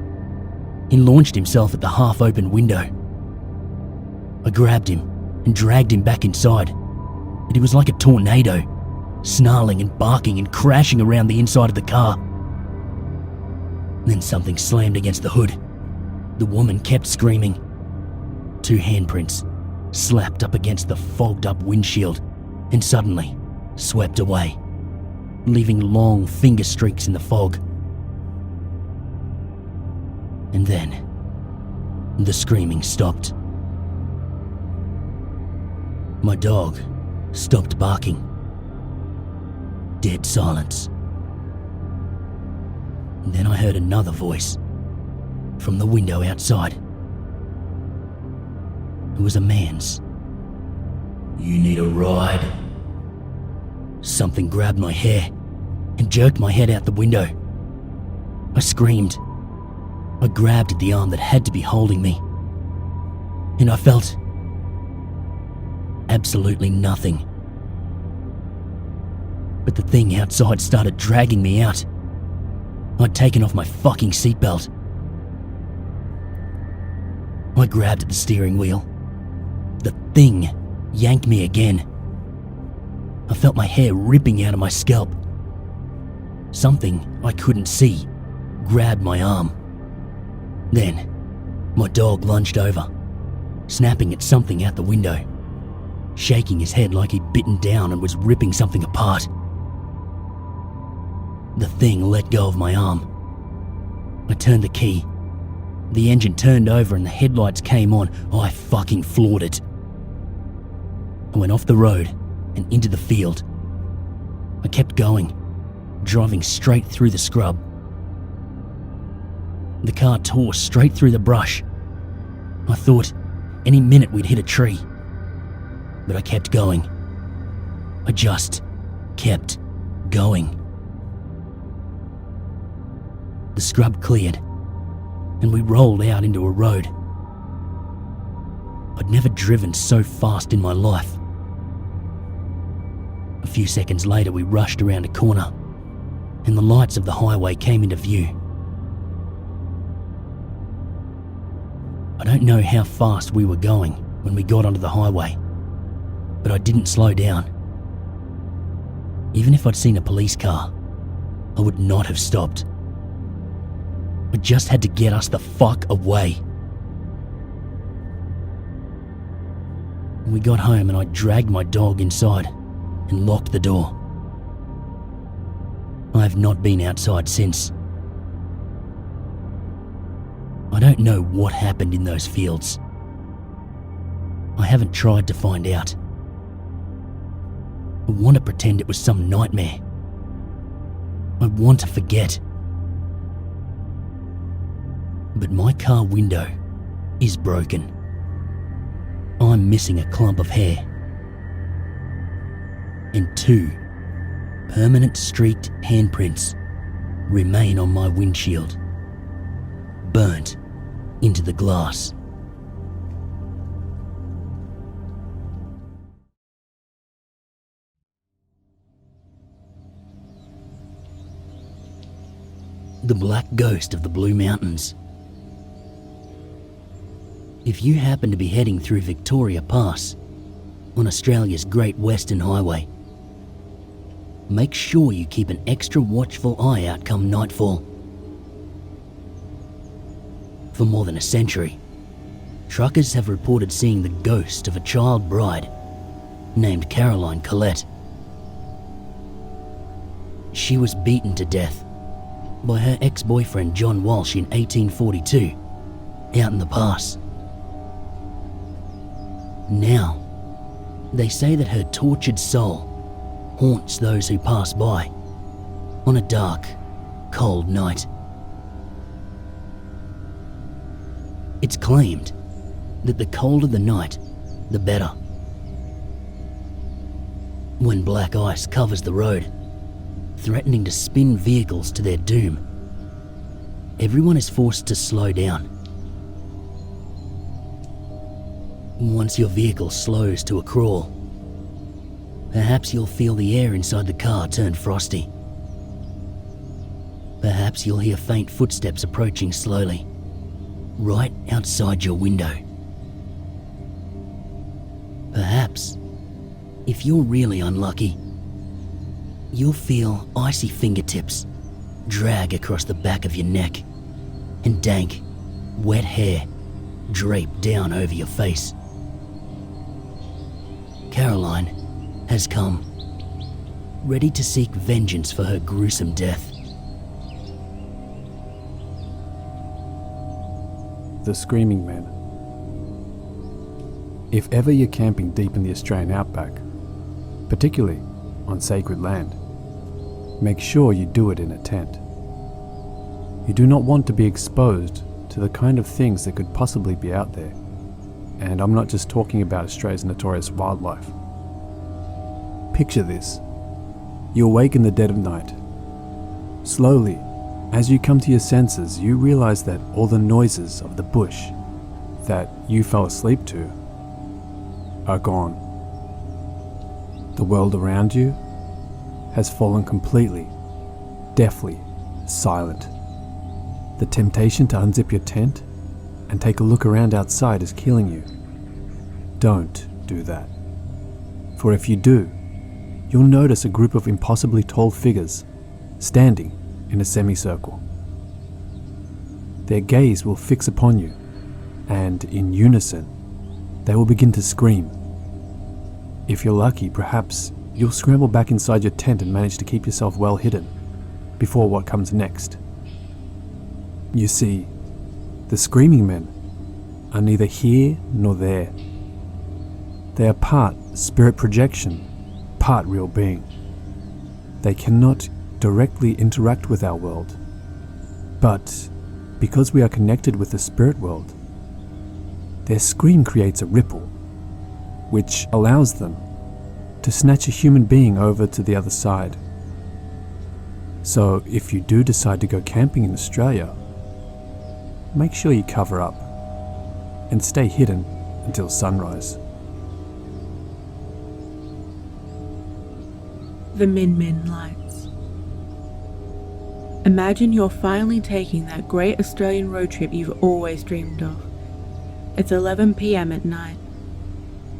He launched himself at the half-open window. I grabbed him and dragged him back inside, but he was like a tornado, snarling and barking and crashing around the inside of the car. Then something slammed against the hood. The woman kept screaming. 2 handprints slapped up against the fogged-up windshield and suddenly swept away, leaving long finger streaks in the fog. And then, the screaming stopped. My dog stopped barking. Dead silence. And then I heard another voice from the window outside. It was a man's. You need a ride? Something grabbed my hair and jerked my head out the window. I screamed. I grabbed at the arm that had to be holding me, and I felt absolutely nothing. But the thing outside started dragging me out. I'd taken off my fucking seatbelt. I grabbed at the steering wheel. The thing yanked me again. I felt my hair ripping out of my scalp. Something I couldn't see grabbed my arm. Then, my dog lunged over, snapping at something out the window, shaking his head like he'd bitten down and was ripping something apart. The thing let go of my arm. I turned the key. The engine turned over and the headlights came on. I fucking floored it. I went off the road and into the field. I kept going, driving straight through the scrub. The car tore straight through the brush. I thought any minute we'd hit a tree. But I kept going. I just kept going. The scrub cleared, and and we rolled out into a road. I'd never driven so fast in my life. A few seconds later, we rushed around a corner, and the lights of the highway came into view. I don't know how fast we were going when we got onto the highway, but I didn't slow down. Even if I'd seen a police car, I would not have stopped. I just had to get us the fuck away. We got home and I dragged my dog inside and locked the door. I have not been outside since. I don't know what happened in those fields. I haven't tried to find out. I want to pretend it was some nightmare. I want to forget. But my car window is broken. I'm missing a clump of hair. And 2 permanent streaked handprints remain on my windshield, burnt into the glass. The Black Ghost of the Blue Mountains. If you happen to be heading through Victoria Pass on Australia's Great Western Highway, make sure you keep an extra watchful eye out come nightfall. For more than a century, truckers have reported seeing the ghost of a child bride named Caroline Collette. She was beaten to death by her ex-boyfriend John Walsh in 1842 out in the pass. Now, they say that her tortured soul haunts those who pass by on a dark, cold night. It's claimed that the colder the night, the better. When black ice covers the road, threatening to spin vehicles to their doom, everyone is forced to slow down. Once your vehicle slows to a crawl, perhaps you'll feel the air inside the car turn frosty. Perhaps you'll hear faint footsteps approaching slowly, right outside your window. Perhaps, if you're really unlucky, you'll feel icy fingertips drag across the back of your neck and dank, wet hair drape down over your face. Caroline has come, ready to seek vengeance for her gruesome death. The Screaming Men. If ever you're camping deep in the Australian outback, particularly on sacred land, make sure you do it in a tent. You do not want to be exposed to the kind of things that could possibly be out there. And I'm not just talking about Australia's notorious wildlife. Picture this. You awake in the dead of night. Slowly, as you come to your senses, you realize that all the noises of the bush that you fell asleep to are gone. The world around you has fallen completely, deathly silent. The temptation to unzip your tent and take a look around outside is killing you. Don't do that. For if you do, you'll notice a group of impossibly tall figures standing in a semicircle. Their gaze will fix upon you, and in unison, they will begin to scream. If you're lucky, perhaps you'll scramble back inside your tent and manage to keep yourself well hidden before what comes next. You see, the Screaming Men are neither here nor there. They are part spirit projection, part real being. They cannot directly interact with our world, but because we are connected with the spirit world, their scream creates a ripple, which allows them to snatch a human being over to the other side. So if you do decide to go camping in Australia, make sure you cover up and stay hidden until sunrise. The Min Min Lights. Imagine you're finally taking that great Australian road trip you've always dreamed of. It's 11 p.m. at night,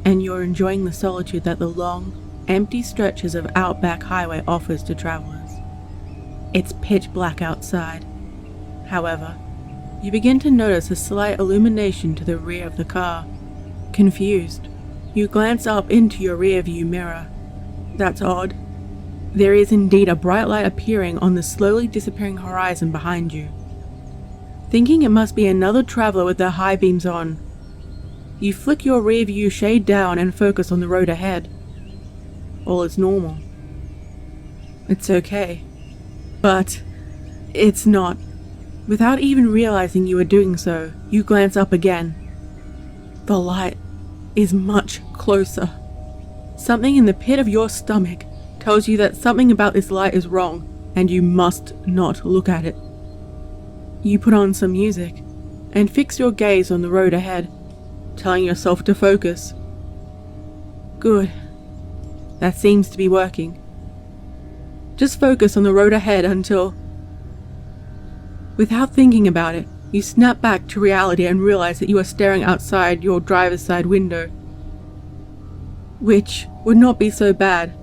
and you're enjoying the solitude that the long, empty stretches of outback highway offers to travelers. It's pitch black outside. However, you begin to notice a slight illumination to the rear of the car. Confused, you glance up into your rear view mirror. That's odd. There is indeed a bright light appearing on the slowly disappearing horizon behind you. Thinking it must be another traveler with their high beams on, you flick your rear view shade down and focus on the road ahead. All is normal. It's okay. But it's not. Without even realizing you are doing so, you glance up again. The light is much closer. Something in the pit of your stomach tells you that something about this light is wrong, and you must not look at it. You put on some music and fix your gaze on the road ahead, telling yourself to focus. Good. That seems to be working. Just focus on the road ahead until... Without thinking about it, you snap back to reality and realize that you are staring outside your driver's side window. Which would not be so bad,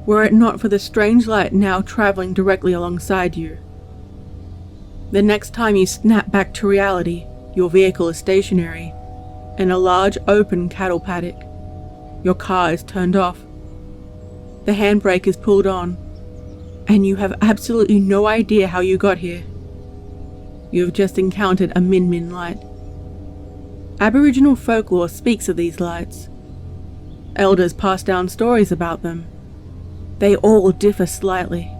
were it not for the strange light now traveling directly alongside you. The next time you snap back to reality, your vehicle is stationary, in a large open cattle paddock. Your car is turned off. The handbrake is pulled on, and you have absolutely no idea how you got here. You have just encountered a Min Min light. Aboriginal folklore speaks of these lights. Elders pass down stories about them. They all differ slightly.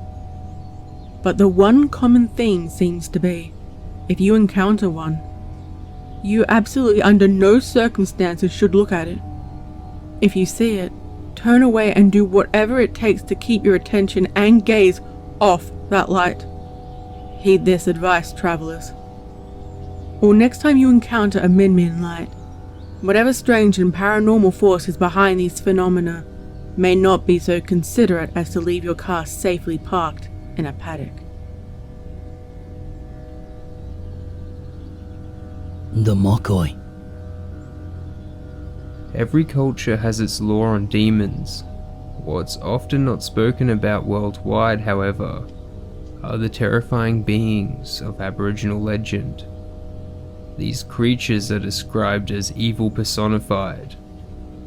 But the one common theme seems to be, if you encounter one, you absolutely under no circumstances should look at it. If you see it, turn away and do whatever it takes to keep your attention and gaze off that light. Heed this advice, travelers. Or next time you encounter a Min Min light, whatever strange and paranormal force is behind these phenomena may not be so considerate as to leave your car safely parked in a paddock. The Mokoi. Every culture has its lore on demons. What's often not spoken about worldwide, however, are the terrifying beings of Aboriginal legend. These creatures are described as evil personified.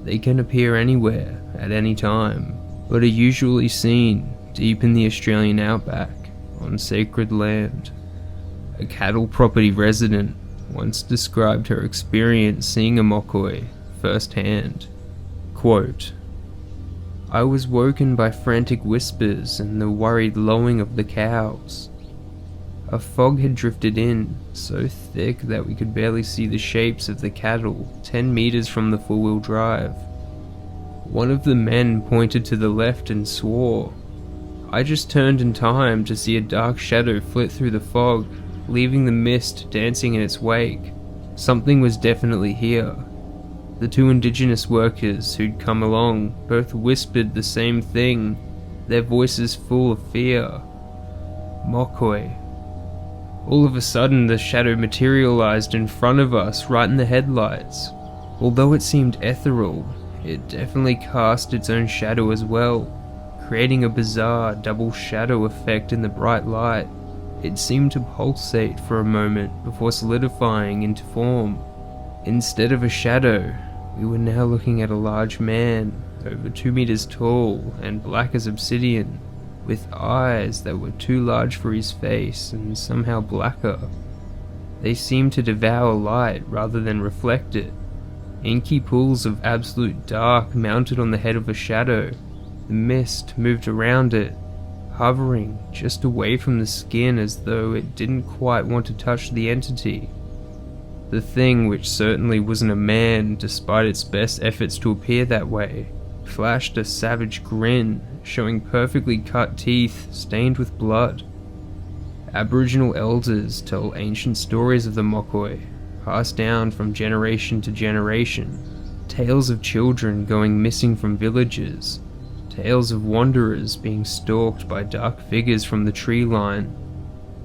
They can appear anywhere, at any time, but are usually seen deep in the Australian outback, on sacred land. A cattle property resident once described her experience seeing a Mokoi firsthand. Quote, "I was woken by frantic whispers and the worried lowing of the cows. A fog had drifted in, so thick that we could barely see the shapes of the cattle 10 meters from the four-wheel drive. One of the men pointed to the left and swore. I just turned in time to see a dark shadow flit through the fog, leaving the mist dancing in its wake. Something was definitely here. The two indigenous workers who'd come along both whispered the same thing, their voices full of fear. Mokoi. All of a sudden, the shadow materialized in front of us, right in the headlights. Although it seemed ethereal, it definitely cast its own shadow as well, creating a bizarre double shadow effect in the bright light. It seemed to pulsate for a moment before solidifying into form. Instead of a shadow, we were now looking at a large man, over 2 meters tall and black as obsidian, with eyes that were too large for his face and somehow blacker. They seemed to devour light rather than reflect it. Inky pools of absolute dark mounted on the head of a shadow. The mist moved around it, hovering just away from the skin as though it didn't quite want to touch the entity. The thing, which certainly wasn't a man despite its best efforts to appear that way, flashed a savage grin, showing perfectly cut teeth stained with blood. Aboriginal elders tell ancient stories of the Mokoi, passed down from generation to generation. Tales of children going missing from villages. Tales of wanderers being stalked by dark figures from the tree line.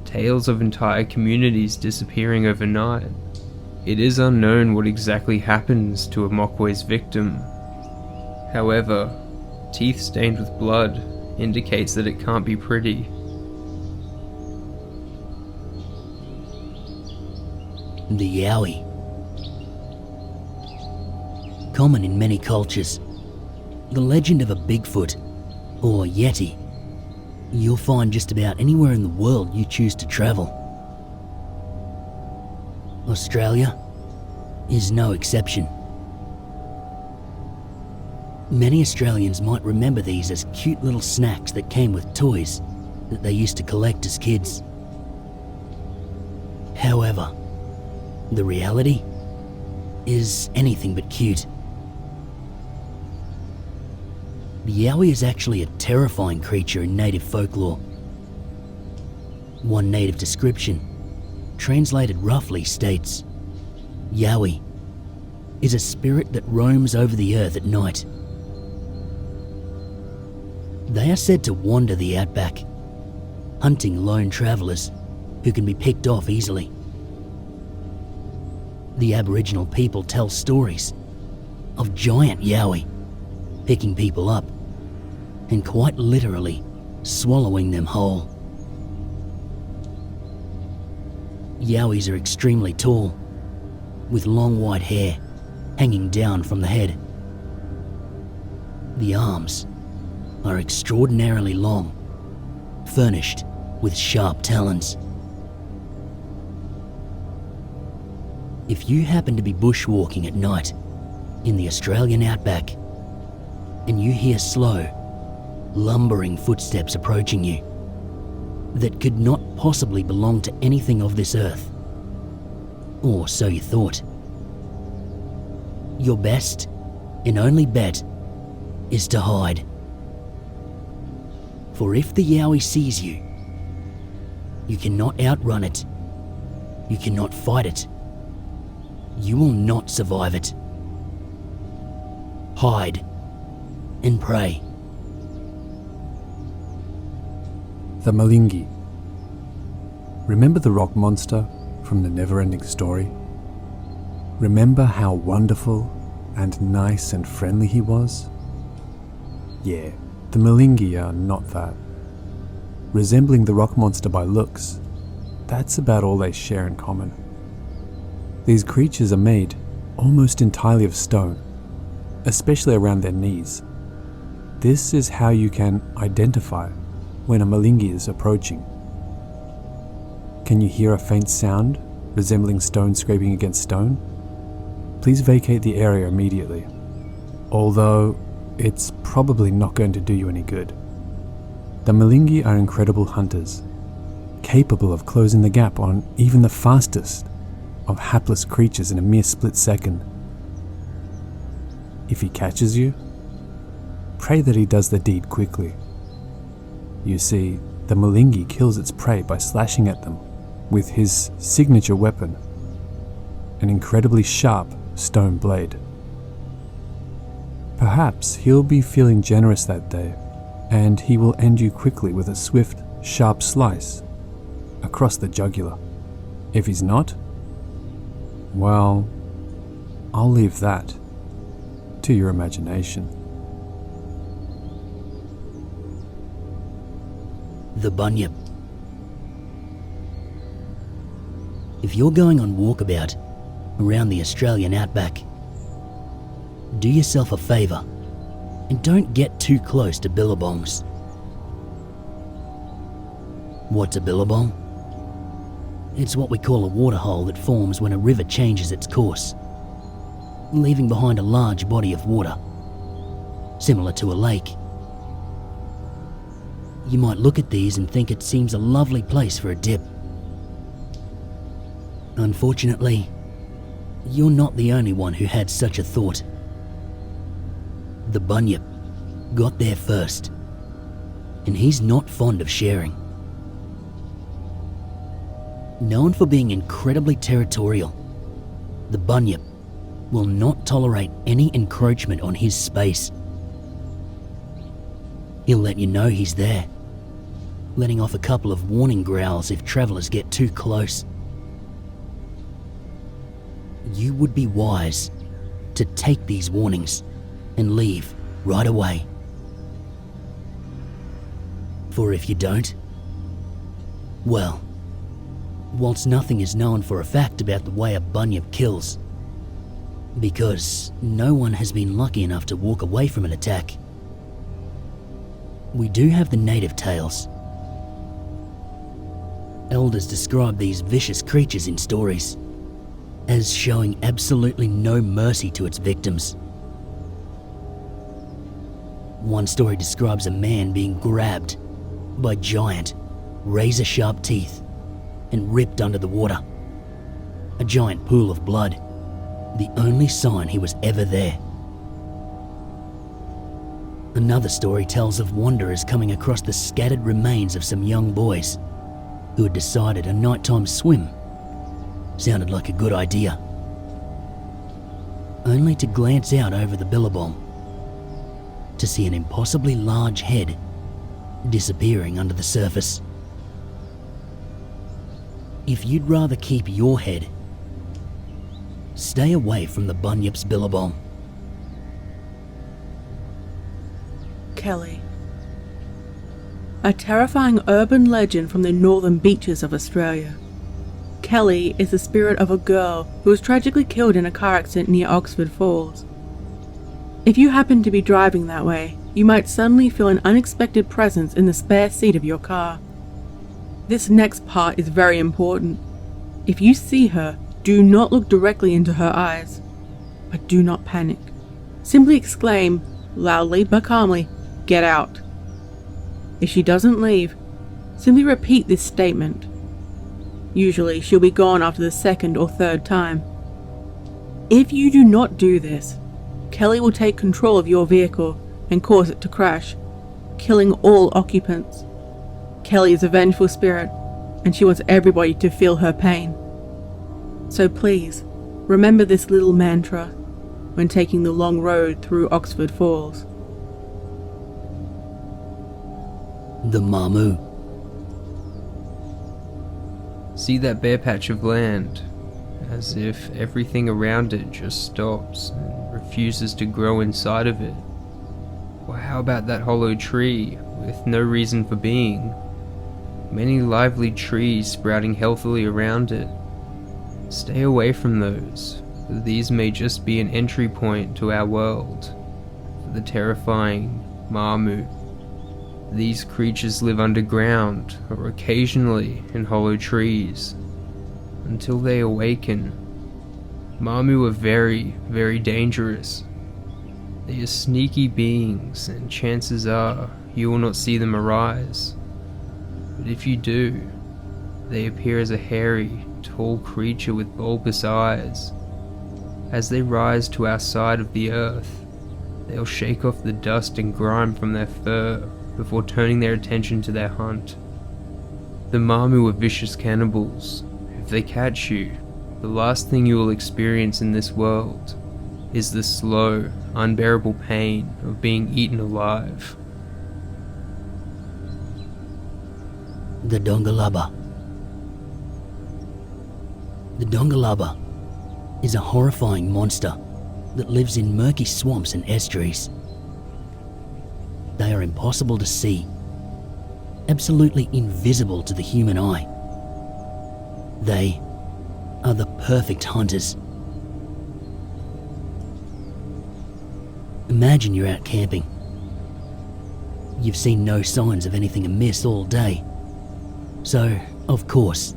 Tales of entire communities disappearing overnight. It is unknown what exactly happens to a Mokoi's victim. However, teeth stained with blood indicates that it can't be pretty. The Yowie. Common in many cultures, the legend of a Bigfoot, or Yeti, you'll find just about anywhere in the world you choose to travel. Australia is no exception. Many Australians might remember these as cute little snacks that came with toys that they used to collect as kids. However, the reality is anything but cute. The Yowie is actually a terrifying creature in native folklore. One native description, translated roughly, states, Yowie is a spirit that roams over the earth at night. They are said to wander the outback, hunting lone travellers who can be picked off easily. The Aboriginal people tell stories of giant Yowie picking people up and quite literally swallowing them whole. Yowies are extremely tall, with long white hair hanging down from the head. The arms are extraordinarily long, furnished with sharp talons. If you happen to be bushwalking at night in the Australian outback and you hear slow, lumbering footsteps approaching you that could not possibly belong to anything of this earth, or so you thought, your best and only bet is to hide. For if the Yowie sees you, you cannot outrun it, you cannot fight it, you will not survive it. Hide and pray. The Malingi. Remember the rock monster from the never-ending story? Remember how wonderful and nice and friendly he was? Yeah, the Malingi are not that. Resembling the rock monster by looks, that's about all they share in common. These creatures are made almost entirely of stone, especially around their knees. This is how you can identify when a Malingi is approaching. Can you hear a faint sound resembling stone scraping against stone? Please vacate the area immediately, although it's probably not going to do you any good. The Malingi are incredible hunters, capable of closing the gap on even the fastest of hapless creatures in a mere split second. If he catches you, pray that he does the deed quickly. You see, the Malingi kills its prey by slashing at them with his signature weapon, an incredibly sharp stone blade. Perhaps he'll be feeling generous that day, and he will end you quickly with a swift, sharp slice across the jugular. If he's not, well, I'll leave that to your imagination. The Bunyip. If you're going on walkabout around the Australian outback, do yourself a favour and don't get too close to billabongs. What's a billabong? It's what we call a waterhole that forms when a river changes its course, leaving behind a large body of water, similar to a lake. You might look at these and think it seems a lovely place for a dip. Unfortunately, you're not the only one who had such a thought. The Bunyip got there first, and he's not fond of sharing. Known for being incredibly territorial, the Bunyip will not tolerate any encroachment on his space. He'll let you know he's there, letting off a couple of warning growls if travelers get too close. You would be wise to take these warnings and leave right away. For if you don't, well, whilst nothing is known for a fact about the way a Bunyip kills, because no one has been lucky enough to walk away from an attack, we do have the native tales. Elders describe these vicious creatures in stories as showing absolutely no mercy to its victims. One story describes a man being grabbed by giant, razor-sharp teeth and ripped under the water. A giant pool of blood, the only sign he was ever there. Another story tells of wanderers coming across the scattered remains of some young boys who had decided a nighttime swim sounded like a good idea, only to glance out over the billabong to see an impossibly large head disappearing under the surface. If you'd rather keep your head, stay away from the Bunyip's billabong. Kelly. A terrifying urban legend from the northern beaches of Australia. Kelly is the spirit of a girl who was tragically killed in a car accident near Oxford Falls. If you happen to be driving that way, you might suddenly feel an unexpected presence in the spare seat of your car. This next part is very important. If you see her, do not look directly into her eyes, but do not panic. Simply exclaim, loudly but calmly, "Get out." If she doesn't leave, simply repeat this statement. Usually she'll be gone after the second or third time. If you do not do this, Kelly will take control of your vehicle and cause it to crash, killing all occupants. Kelly is a vengeful spirit, and she wants everybody to feel her pain. So please, remember this little mantra when taking the long road through Oxford Falls. The Mamu. See that bare patch of land, as if everything around it just stops and refuses to grow inside of it. Or how about that hollow tree with no reason for being? Many lively trees sprouting healthily around it. Stay away from those, for these may just be an entry point to our world, for the terrifying Mamu. These creatures live underground, or occasionally in hollow trees, until they awaken. Mamu are very, very dangerous. They are sneaky beings, and chances are you will not see them arise. But if you do, they appear as a hairy, tall creature with bulbous eyes. As they rise to our side of the earth, they'll shake off the dust and grime from their fur before turning their attention to their hunt. The Mamu are vicious cannibals. If they catch you, the last thing you will experience in this world is the slow, unbearable pain of being eaten alive. The Dongalaba. The Dongalaba is a horrifying monster that lives in murky swamps and estuaries. They are impossible to see, absolutely invisible to the human eye. They are the perfect hunters. Imagine you're out camping. You've seen no signs of anything amiss all day. So, of course,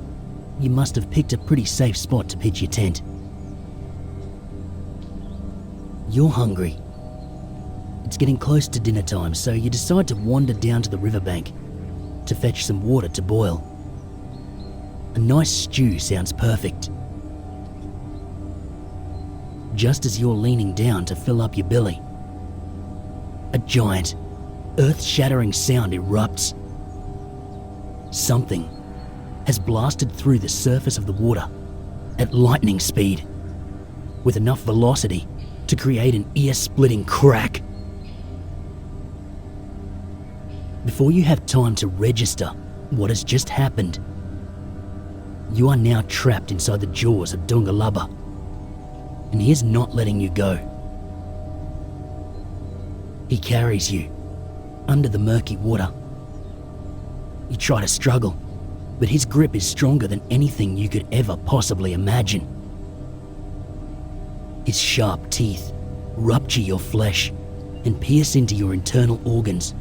you must have picked a pretty safe spot to pitch your tent. You're hungry. It's getting close to dinner time, so you decide to wander down to the riverbank to fetch some water to boil. A nice stew sounds perfect. Just as you're leaning down to fill up your belly, a giant, earth-shattering sound erupts. Something has blasted through the surface of the water at lightning speed, with enough velocity to create an ear-splitting crack. Before you have time to register what has just happened, you are now trapped inside the jaws of Dungalubba, and he is not letting you go. He carries you under the murky water. You try to struggle, but his grip is stronger than anything you could ever possibly imagine. His sharp teeth rupture your flesh and pierce into your internal organs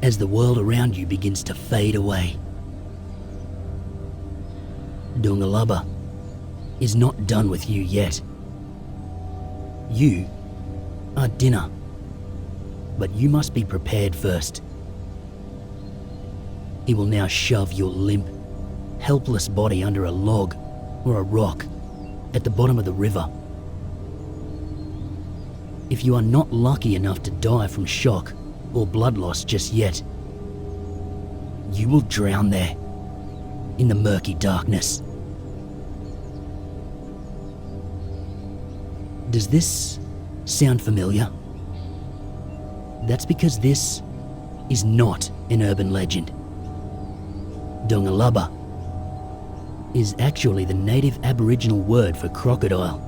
as the world around you begins to fade away. Dungalubba is not done with you yet. You are dinner, but you must be prepared first. He will now shove your limp, helpless body under a log or a rock at the bottom of the river. If you are not lucky enough to die from shock or blood loss just yet, you will drown there in the murky darkness. Does this sound familiar? That's because this is not an urban legend. Dungalubba is actually the native Aboriginal word for crocodile,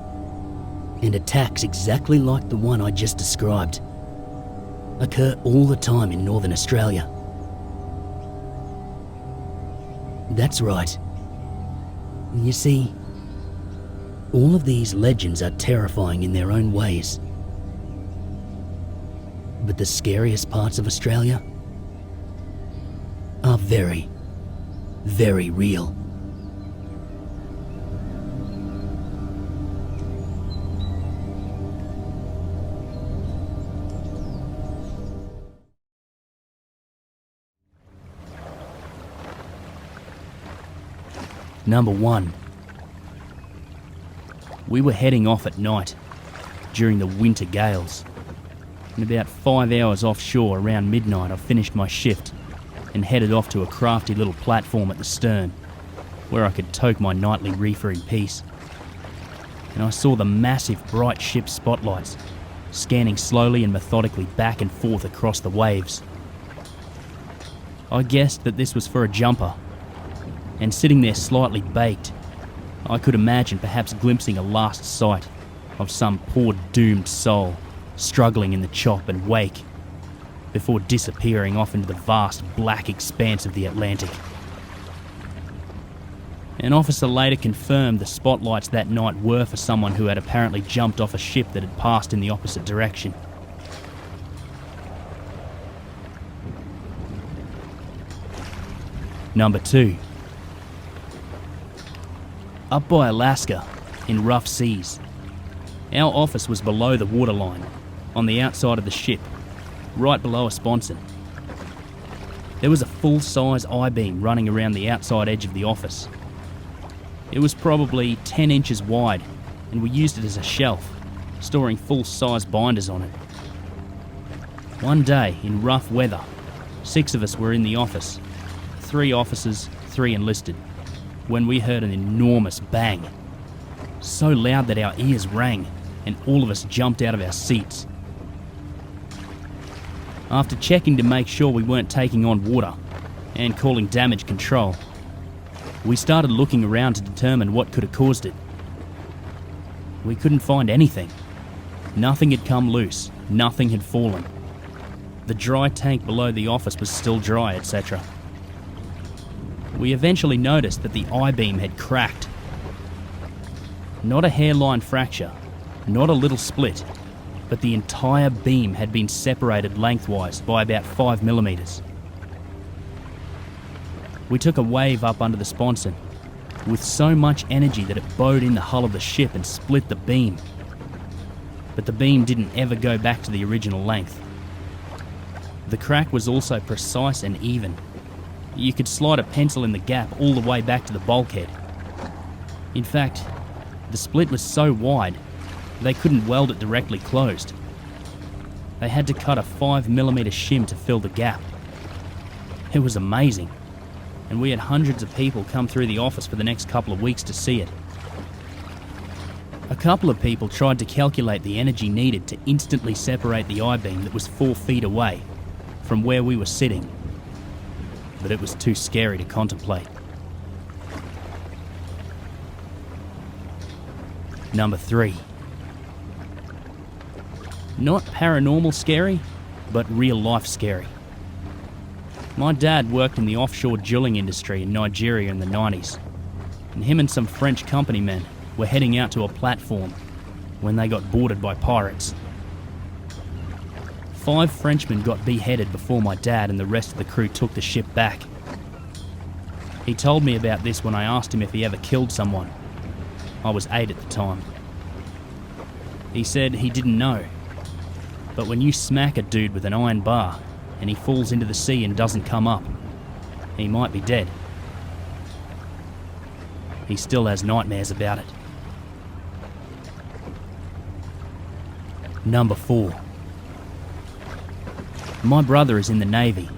and attacks exactly like the one I just described occur all the time in Northern Australia. That's right. You see, all of these legends are terrifying in their own ways. But the scariest parts of Australia are very, very real. Number 1. We were heading off at night during the winter gales. And about 5 hours offshore around midnight, I finished my shift and headed off to a crafty little platform at the stern where I could toke my nightly reefer in peace. And I saw the massive bright ship spotlights scanning slowly and methodically back and forth across the waves. I guessed that this was for a jumper, and sitting there slightly baked, I could imagine perhaps glimpsing a last sight of some poor doomed soul struggling in the chop and wake before disappearing off into the vast black expanse of the Atlantic. An officer later confirmed the spotlights that night were for someone who had apparently jumped off a ship that had passed in the opposite direction. Number 2. Up by Alaska, in rough seas, our office was below the waterline, on the outside of the ship, right below a sponson. There was a full-size I-beam running around the outside edge of the office. It was probably 10 inches wide, and we used it as a shelf, storing full-size binders on it. One day, in rough weather, 6 of us were in the office, 3 officers, 3 enlisted, when we heard an enormous bang, so loud that our ears rang and all of us jumped out of our seats. After checking to make sure we weren't taking on water and calling damage control, we started looking around to determine what could have caused it. We couldn't find anything. Nothing had come loose, nothing had fallen. The dry tank below the office was still dry, etc. We eventually noticed that the I-beam had cracked. Not a hairline fracture, not a little split, but the entire beam had been separated lengthwise by about 5 millimeters. We took a wave up under the sponson with so much energy that it bowed in the hull of the ship and split the beam. But the beam didn't ever go back to the original length. The crack was also precise and even. You could slide a pencil in the gap all the way back to the bulkhead. In fact, the split was so wide, they couldn't weld it directly closed. They had to cut a 5 millimeter shim to fill the gap. It was amazing. and we had hundreds of people come through the office for the next couple of weeks to see it. A couple of people tried to calculate the energy needed to instantly separate the I-beam that was 4 feet away from where we were sitting, but it was too scary to contemplate. Number 3. Not paranormal scary, but real life scary. My dad worked in the offshore drilling industry in Nigeria in the 90s, and him and some French company men were heading out to a platform when they got boarded by pirates. 5 Frenchmen got beheaded before my dad and the rest of the crew took the ship back. He told me about this when I asked him if he ever killed someone. I was 8 at the time. He said he didn't know, but when you smack a dude with an iron bar and he falls into the sea and doesn't come up, he might be dead. He still has nightmares about it. Number 4. My brother is in the Navy,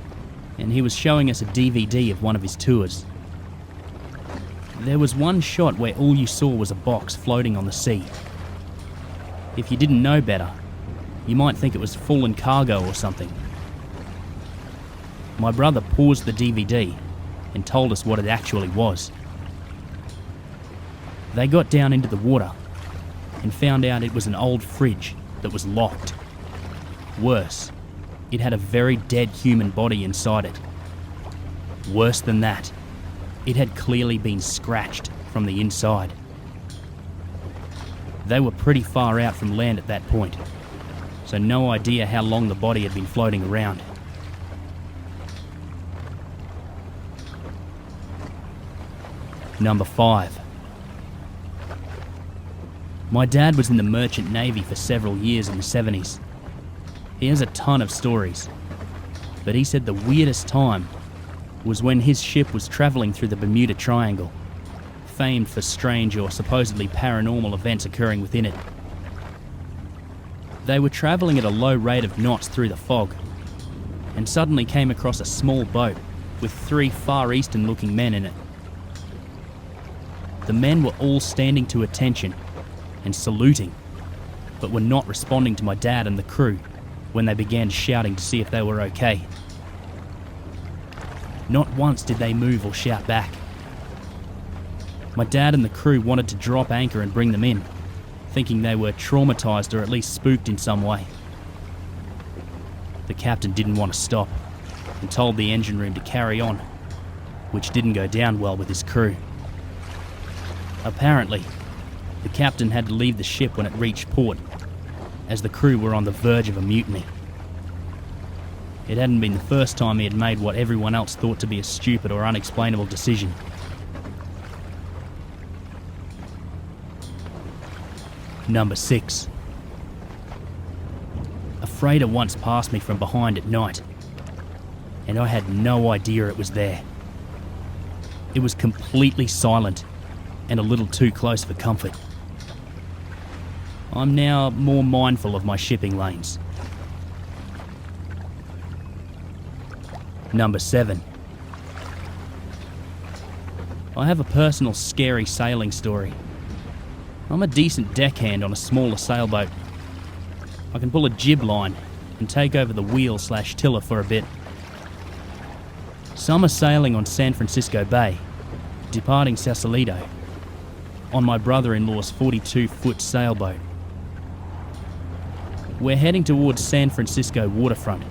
and he was showing us a DVD of one of his tours. There was one shot where all you saw was a box floating on the sea. If you didn't know better, you might think it was fallen cargo or something. My brother paused the DVD and told us what it actually was. They got down into the water and found out it was an old fridge that was locked. Worse, it had a very dead human body inside it. Worse than that, it had clearly been scratched from the inside. They were pretty far out from land at that point, so no idea how long the body had been floating around. Number 5. My dad was in the merchant navy for several years in the 70s. He has a ton of stories, but he said the weirdest time was when his ship was travelling through the Bermuda Triangle, famed for strange or supposedly paranormal events occurring within it. They were travelling at a low rate of knots through the fog, and suddenly came across a small boat with 3 Far Eastern looking men in it. The men were all standing to attention and saluting, but were not responding to my dad and the crew when they began shouting to see if they were okay. Not once did they move or shout back. My dad and the crew wanted to drop anchor and bring them in, thinking they were traumatised or at least spooked in some way. The captain didn't want to stop and told the engine room to carry on, which didn't go down well with his crew. Apparently, the captain had to leave the ship when it reached port, as the crew were on the verge of a mutiny. It hadn't been the first time he had made what everyone else thought to be a stupid or unexplainable decision. Number 6. A freighter once passed me from behind at night, and I had no idea it was there. It was completely silent and a little too close for comfort. I'm now more mindful of my shipping lanes. Number 7. I have a personal scary sailing story. I'm a decent deckhand on a smaller sailboat. I can pull a jib line and take over the wheel/tiller for a bit. Summer sailing on San Francisco Bay, departing Sausalito, on my brother-in-law's 42-foot sailboat. We're heading towards San Francisco waterfront,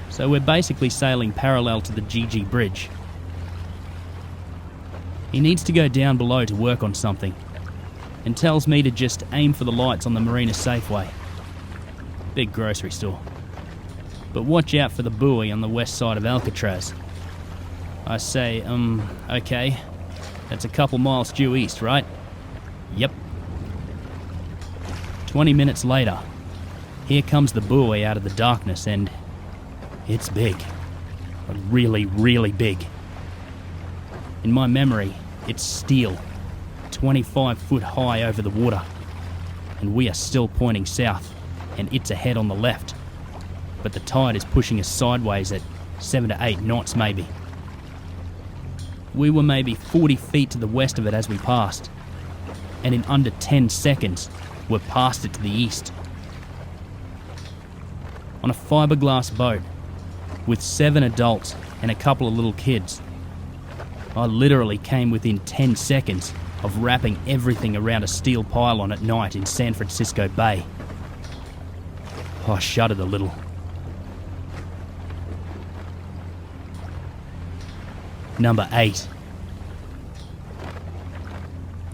so we're basically sailing parallel to the GG Bridge. He needs to go down below to work on something, and tells me to just aim for the lights on the Marina Safeway. Big grocery store. But watch out for the buoy on the west side of Alcatraz. I say, okay. That's a couple miles due east, right? Yep. 20 minutes later, here comes the buoy out of the darkness, and it's big. Really, really big. In my memory, it's steel, 25 foot high over the water, and we are still pointing south, and it's ahead on the left, but the tide is pushing us sideways at 7 to 8 knots maybe. We were maybe 40 feet to the west of it as we passed, and in under 10 seconds, we're past it to the east. On a fiberglass boat, with 7 adults and a couple of little kids, I literally came within 10 seconds of wrapping everything around a steel pylon at night in San Francisco Bay. I shuddered a little. Number 8.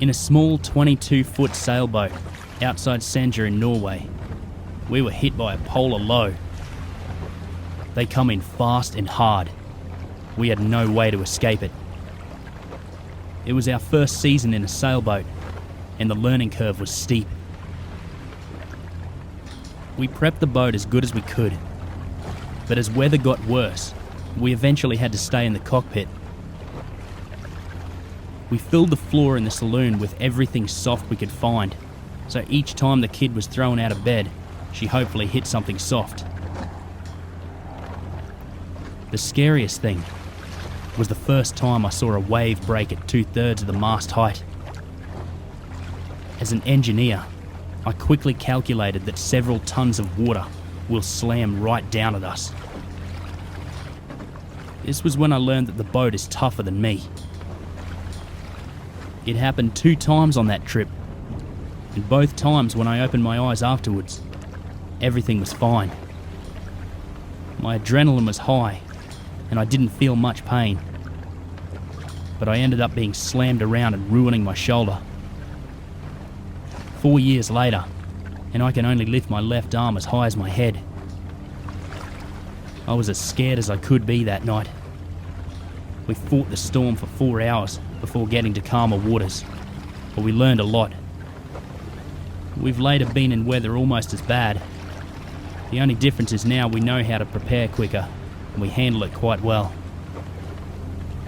In a small 22-foot sailboat outside Senja in Norway, we were hit by a polar low. They come in fast and hard. We had no way to escape it. It was our first season in a sailboat, and the learning curve was steep. We prepped the boat as good as we could, but as weather got worse, we eventually had to stay in the cockpit. We filled the floor in the saloon with everything soft we could find, so each time the kid was thrown out of bed, she hopefully hit something soft. The scariest thing was the first time I saw a wave break at 2/3 of the mast height. As an engineer, I quickly calculated that several tons of water will slam right down at us. This was when I learned that the boat is tougher than me. It happened 2 times on that trip, and both times when I opened my eyes afterwards, everything was fine. My adrenaline was high, and I didn't feel much pain, but I ended up being slammed around and ruining my shoulder. 4 years later, and I can only lift my left arm as high as my head. I was as scared as I could be that night. We fought the storm for 4 hours before getting to calmer waters, but we learned a lot. We've later been in weather almost as bad. The only difference is now we know how to prepare quicker, and we handle it quite well.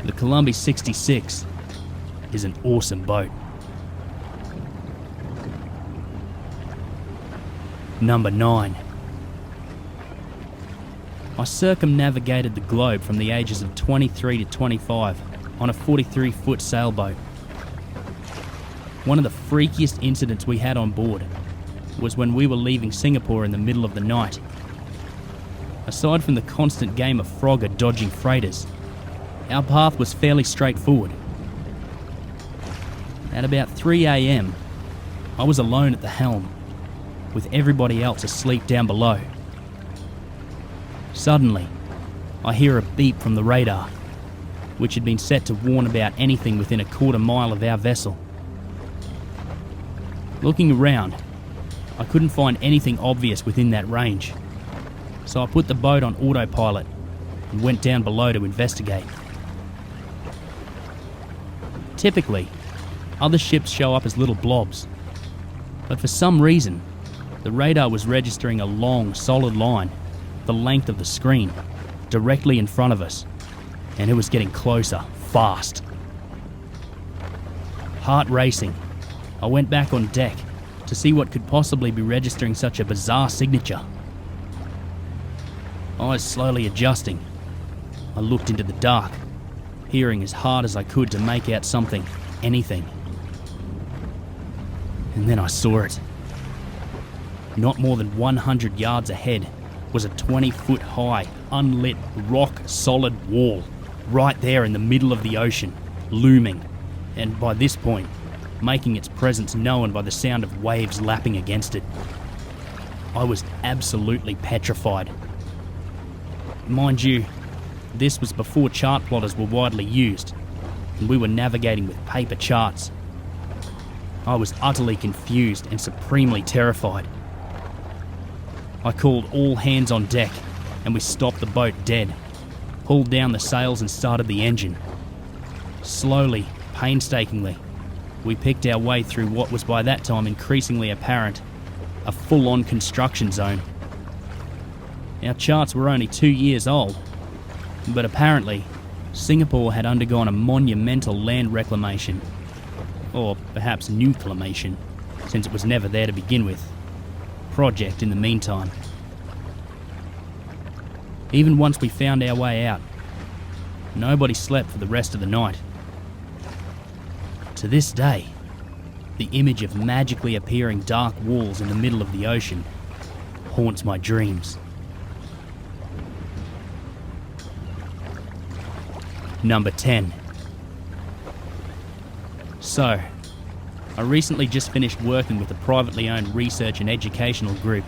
The Columbia 66 is an awesome boat. Number 9. I circumnavigated the globe from the ages of 23 to 25 on a 43-foot sailboat. One of the freakiest incidents we had on board was when we were leaving Singapore in the middle of the night. Aside from the constant game of Frogger dodging freighters, our path was fairly straightforward. At about 3 a.m, I was alone at the helm, with everybody else asleep down below. Suddenly, I hear a beep from the radar, which had been set to warn about anything within a quarter mile of our vessel. Looking around, I couldn't find anything obvious within that range, so I put the boat on autopilot and went down below to investigate. Typically, other ships show up as little blobs, but for some reason, the radar was registering a long, solid line, the length of the screen, directly in front of us, and it was getting closer, fast. Heart racing, I went back on deck to see what could possibly be registering such a bizarre signature. Eyes slowly adjusting, I looked into the dark, peering as hard as I could to make out something, anything. And then I saw it. Not more than 100 yards ahead was a 20-foot high, unlit, rock-solid wall, right there in the middle of the ocean, looming, and by this point, making its presence known by the sound of waves lapping against it. I was absolutely petrified. Mind you, this was before chart plotters were widely used, and we were navigating with paper charts. I was utterly confused and supremely terrified. I called all hands on deck, and we stopped the boat dead, pulled down the sails and started the engine. Slowly, painstakingly, we picked our way through what was by that time increasingly apparent, a full-on construction zone. Our charts were only 2 years old, but apparently Singapore had undergone a monumental land reclamation, or perhaps nuclamation, since it was never there to begin with, project in the meantime. Even once we found our way out, nobody slept for the rest of the night, To this day, the image of magically appearing dark walls in the middle of the ocean haunts my dreams. Number 10. So, I recently just finished working with a privately owned research and educational group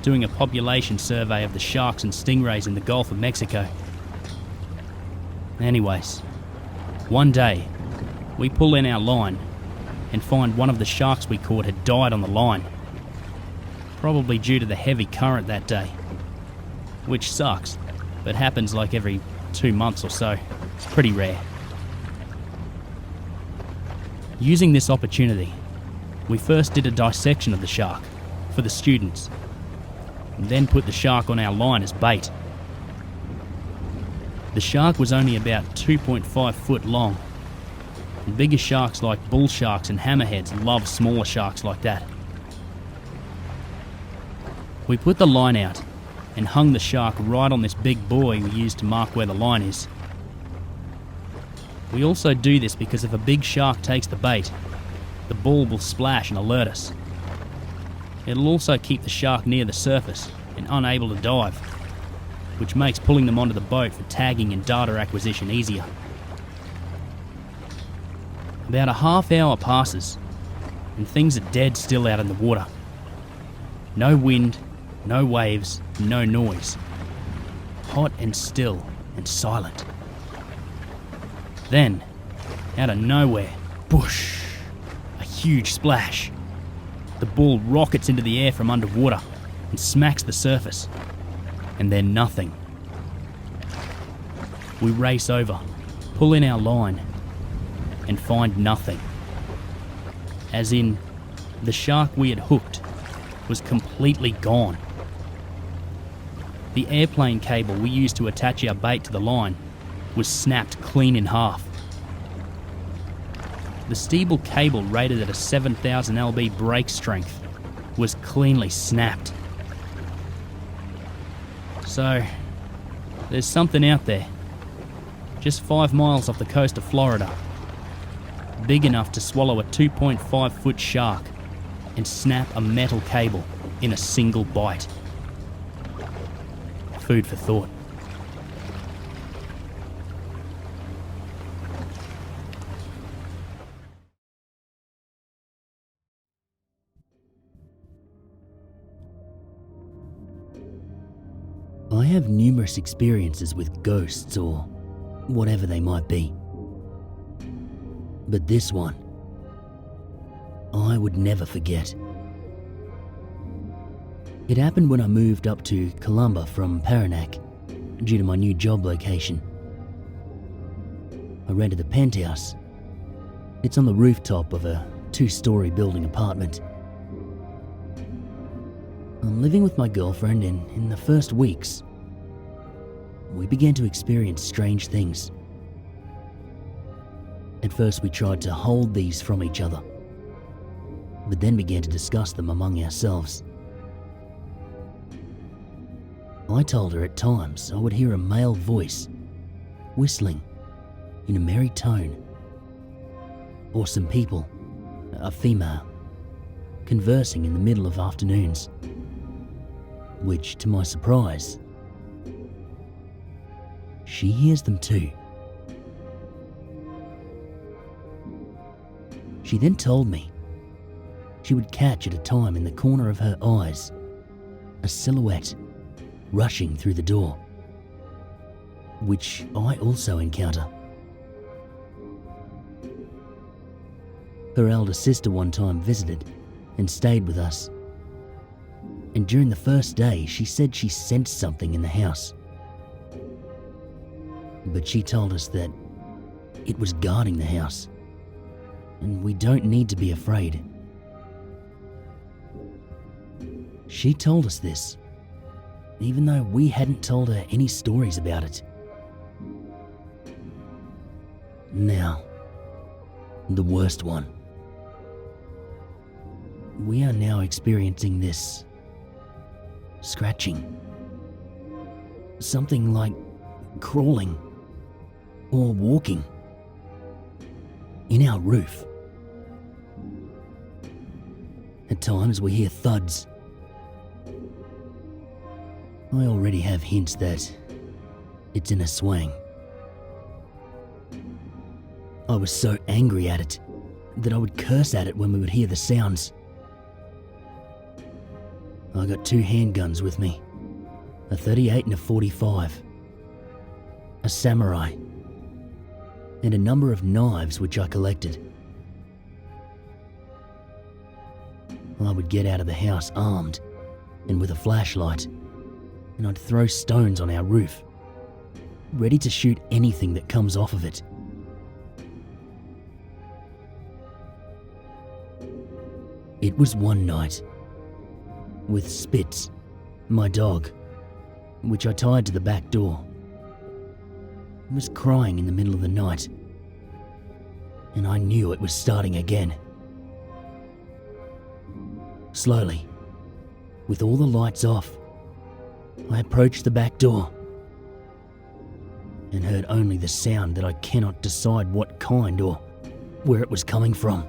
doing a population survey of the sharks and stingrays in the Gulf of Mexico. Anyways, one day, we pull in our line and find one of the sharks we caught had died on the line, probably due to the heavy current that day, which sucks, but happens like every 2 months or so. It's pretty rare. Using this opportunity, we first did a dissection of the shark for the students, and then put the shark on our line as bait. The shark was only about 2.5 foot long. And bigger sharks like bull sharks and hammerheads love smaller sharks like that. We put the line out and hung the shark right on this big buoy we used to mark where the line is. We also do this because if a big shark takes the bait, the ball will splash and alert us. It'll also keep the shark near the surface and unable to dive, which makes pulling them onto the boat for tagging and data acquisition easier. About a half hour passes, and things are dead still out in the water. No wind, no waves, no noise. Hot and still and silent. Then, out of nowhere, whoosh, a huge splash. The ball rockets into the air from underwater and smacks the surface, and then nothing. We race over, pull in our line, and find nothing. As in, the shark we had hooked was completely gone. The airplane cable we used to attach our bait to the line was snapped clean in half. The steeple cable rated at a 7,000 lb brake strength was cleanly snapped. So, there's something out there, just 5 miles off the coast of Florida, big enough to swallow a 2.5 foot shark and snap a metal cable in a single bite. Food for thought. I have numerous experiences with ghosts or whatever they might be. But this one, I would never forget. It happened when I moved up to Columba from Paranormal due to my new job location. I rented a penthouse. It's on the rooftop of a 2-story building apartment. I'm living with my girlfriend, and in the first weeks, we began to experience strange things. At first we tried to hold these from each other, but then began to discuss them among ourselves. I told her at times I would hear a male voice whistling in a merry tone, or some people, a female, conversing in the middle of afternoons, which, to my surprise, she hears them too. She then told me she would catch at a time in the corner of her eyes a silhouette rushing through the door, which I also encounter. Her elder sister one time visited and stayed with us, and during the first day she said she sensed something in the house. But she told us that it was guarding the house, and we don't need to be afraid. She told us this, even though we hadn't told her any stories about it. Now, the worst one. We are now experiencing this scratching. Something like crawling or walking in our roof At times we hear thuds. I already have hints that it's in a swang. I was so angry at it that I would curse at it when we would hear the sounds. I got 2 handguns with me, a 38 and a 45, a samurai, and a number of knives which I collected. I would get out of the house armed and with a flashlight, and I'd throw stones on our roof, ready to shoot anything that comes off of it. It was one night, with Spitz, my dog, which I tied to the back door, was crying in the middle of the night, and I knew it was starting again. Slowly, with all the lights off, I approached the back door and heard only the sound that I cannot decide what kind or where it was coming from.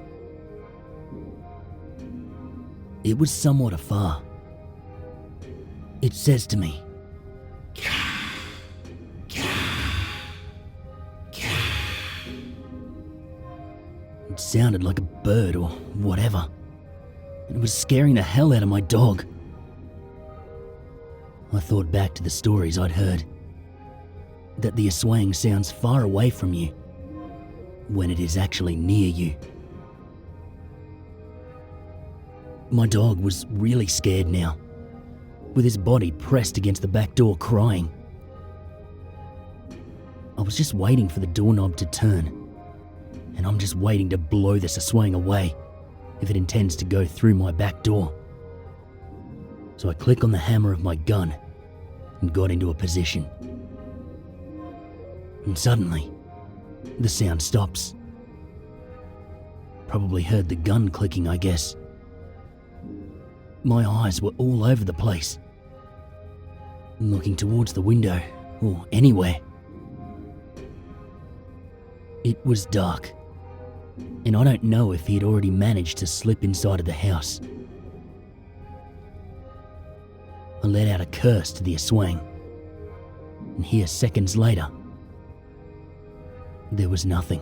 It was somewhat afar. It says to me, it sounded like a bird or whatever. It was scaring the hell out of my dog. I thought back to the stories I'd heard, that the swang sounds far away from you when it is actually near you. My dog was really scared now, with his body pressed against the back door crying. I was just waiting for the doorknob to turn, and I'm just waiting to blow this swang away if it intends to go through my back door. So I click on the hammer of my gun and got into a position. And suddenly, the sound stops. Probably heard the gun clicking, I guess. My eyes were all over the place, looking towards the window or anywhere. It was dark, and I don't know if he had already managed to slip inside of the house. I let out a curse to the swang, and here seconds later, there was nothing.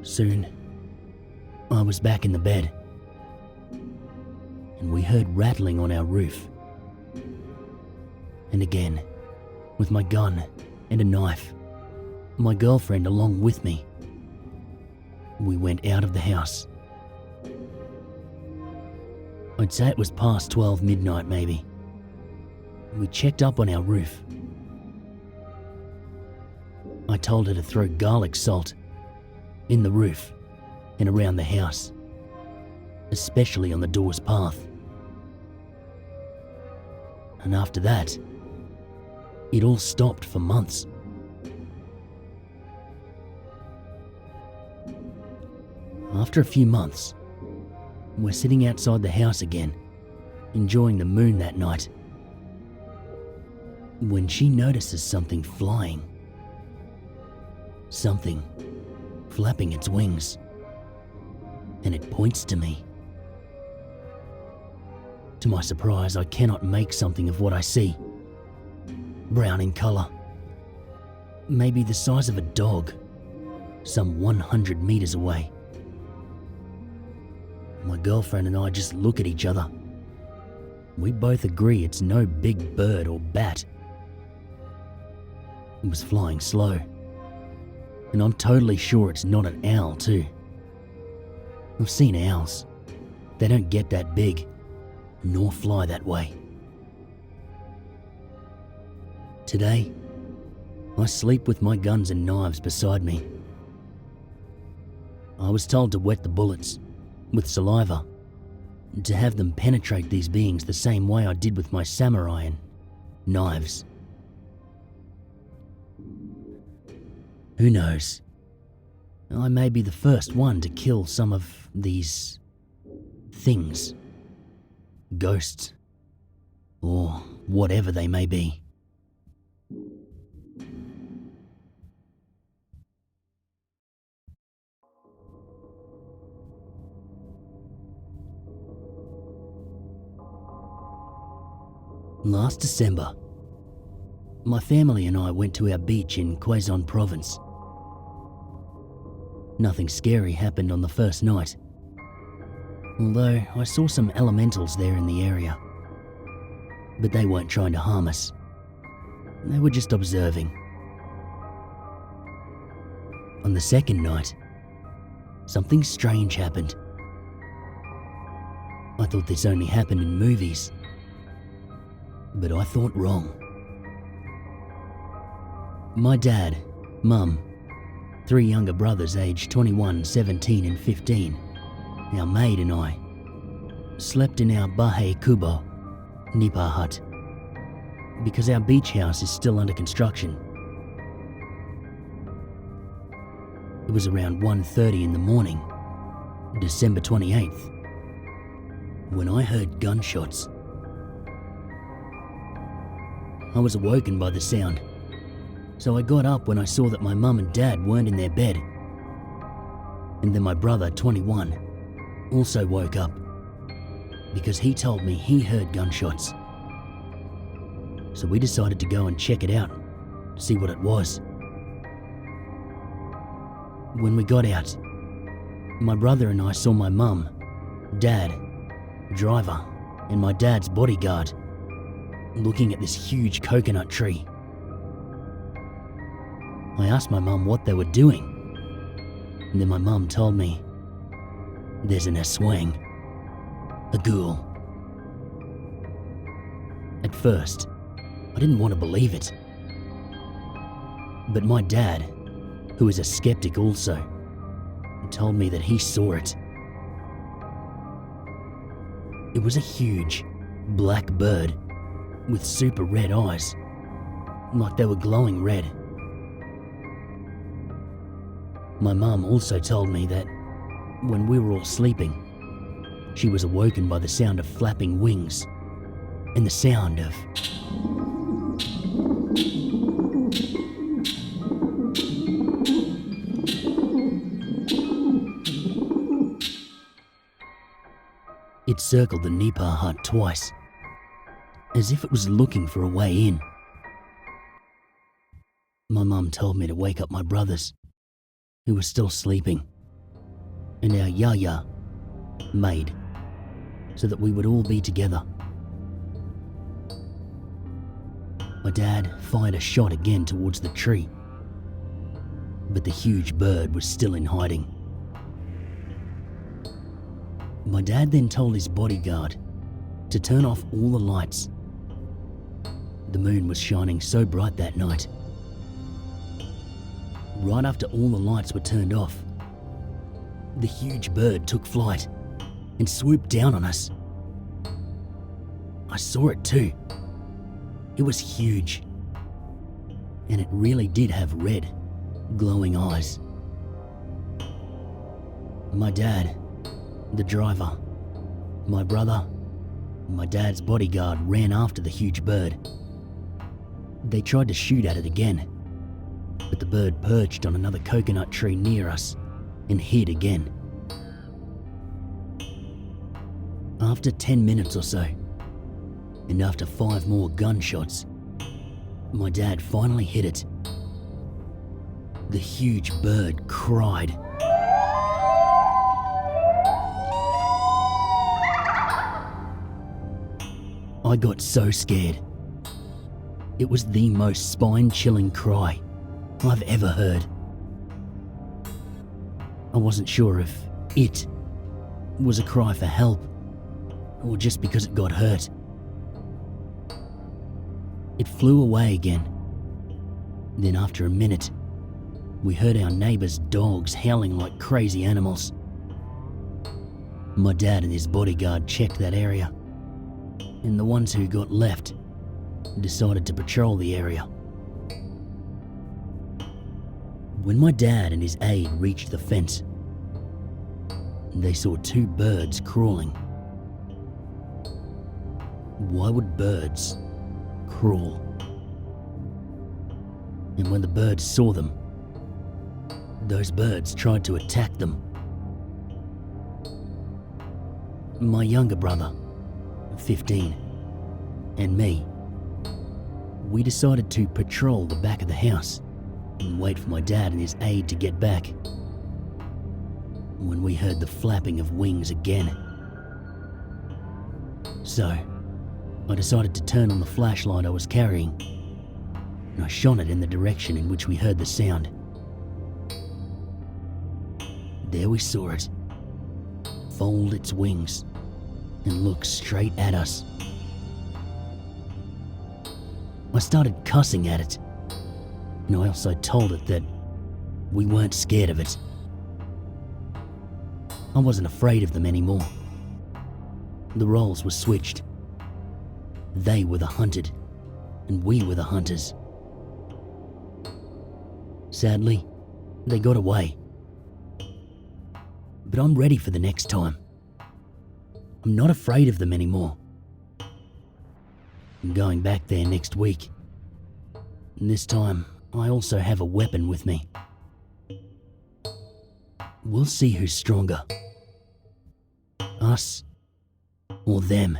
Soon, I was back in the bed, and we heard rattling on our roof. And again, with my gun and a knife, my girlfriend along with me, we went out of the house. I'd say it was past 12 midnight maybe. We checked up on our roof. I told her to throw garlic salt in the roof and around the house, especially on the door's path. And after that, it all stopped for months. After a few months, we're sitting outside the house again, enjoying the moon that night, when she notices something flying. Something flapping its wings, and it points to me. To my surprise, I cannot make something of what I see. Brown in colour, maybe the size of a dog, some 100 meters away. My girlfriend and I just look at each other. We both agree it's no big bird or bat. It was flying slow, and I'm totally sure it's not an owl too. I've seen owls. They don't get that big, nor fly that way. Today, I sleep with my guns and knives beside me. I was told to wet the bullets with saliva, to have them penetrate these beings the same way I did with my samurai and knives. Who knows? I may be the first one to kill some of these things, ghosts, or whatever they may be. Last December, my family and I went to our beach in Quezon province. Nothing scary happened on the first night, although I saw some elementals there in the area. But they weren't trying to harm us. They were just observing. On the second night, something strange happened. I thought this only happened in movies, but I thought wrong. My dad, mum, 3 younger brothers aged 21, 17 and 15, our maid and I, slept in our Bahay Kubo, Nipa hut, because our beach house is still under construction. It was around 1:30 in the morning, December 28th, when I heard gunshots. I was awoken by the sound, so I got up when I saw that my mum and dad weren't in their bed. And then my brother, 21, also woke up, because he told me he heard gunshots. So we decided to go and check it out, see what it was. When we got out, my brother and I saw my mum, dad, driver, and my dad's bodyguard looking at this huge coconut tree. I asked my mum what they were doing, and then my mum told me, "There's an aswang, a ghoul." At first, I didn't want to believe it. But my dad, who is a skeptic also, told me that he saw it. It was a huge, black bird with super red eyes, like they were glowing red. My mum also told me that when we were all sleeping, she was awoken by the sound of flapping wings and the sound of it circled the Nipa hut twice, as if it was looking for a way in. My mum told me to wake up my brothers, who were still sleeping, and our Yaya, maid, so that we would all be together. My dad fired a shot again towards the tree, but the huge bird was still in hiding. My dad then told his bodyguard to turn off all the lights. The moon was shining so bright that night. Right after all the lights were turned off, the huge bird took flight and swooped down on us. I saw it too. It was huge, and it really did have red, glowing eyes. My dad, the driver, my brother, and my dad's bodyguard ran after the huge bird. They tried to shoot at it again, but the bird perched on another coconut tree near us and hid again. After 10 minutes or so, and after 5 more gunshots, my dad finally hit it. The huge bird cried. I got so scared. It was the most spine-chilling cry I've ever heard. I wasn't sure if it was a cry for help or just because it got hurt. It flew away again. Then after a minute, we heard our neighbour's dogs howling like crazy animals. My dad and his bodyguard checked that area, and the ones who got left decided to patrol the area. When my dad and his aide reached the fence, they saw 2 birds crawling. Why would birds crawl? And when the birds saw them, those birds tried to attack them. My younger brother, 15, and me, we decided to patrol the back of the house and wait for my dad and his aide to get back. When we heard the flapping of wings again. So, I decided to turn on the flashlight I was carrying, and I shone it in the direction in which we heard the sound. There we saw it, fold its wings and look straight at us. I started cussing at it, and I also told it that we weren't scared of it. I wasn't afraid of them anymore. The roles were switched. They were the hunted, and we were the hunters. Sadly, they got away. But I'm ready for the next time. I'm not afraid of them anymore. I'm going back there next week. And this time, I also have a weapon with me. We'll see who's stronger. Us or them.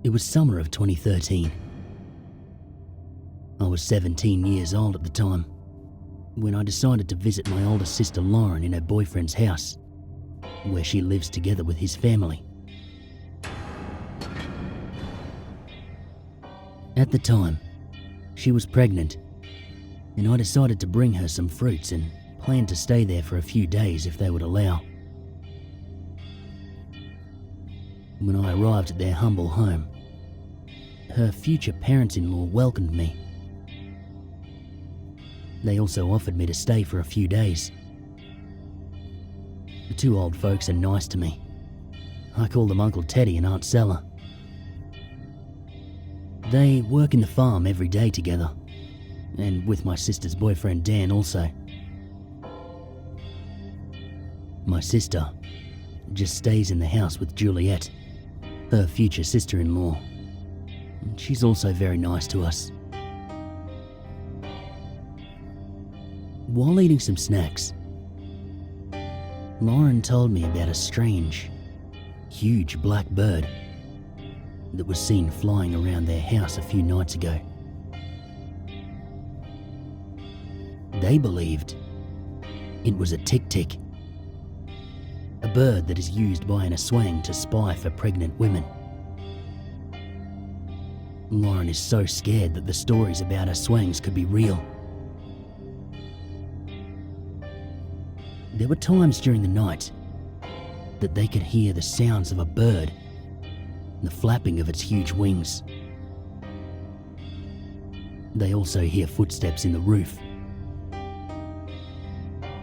It was summer of 2013. I was 17 years old at the time when I decided to visit my older sister Lauren in her boyfriend's house, where she lives together with his family. At the time, she was pregnant, and I decided to bring her some fruits and planned to stay there for a few days if they would allow. When I arrived at their humble home, her future parents-in-law welcomed me. They also offered me to stay for a few days. The two old folks are nice to me. I call them Uncle Teddy and Aunt Sella. They work in the farm every day together, and with my sister's boyfriend Dan also. My sister just stays in the house with Juliet, her future sister-in-law. She's also very nice to us. While eating some snacks, Lauren told me about a strange, huge black bird that was seen flying around their house a few nights ago. They believed it was a tic-tic, a bird that is used by an aswang to spy for pregnant women. Lauren is so scared that the stories about aswangs could be real. There were times during the night that they could hear the sounds of a bird, the flapping of its huge wings. They also hear footsteps in the roof.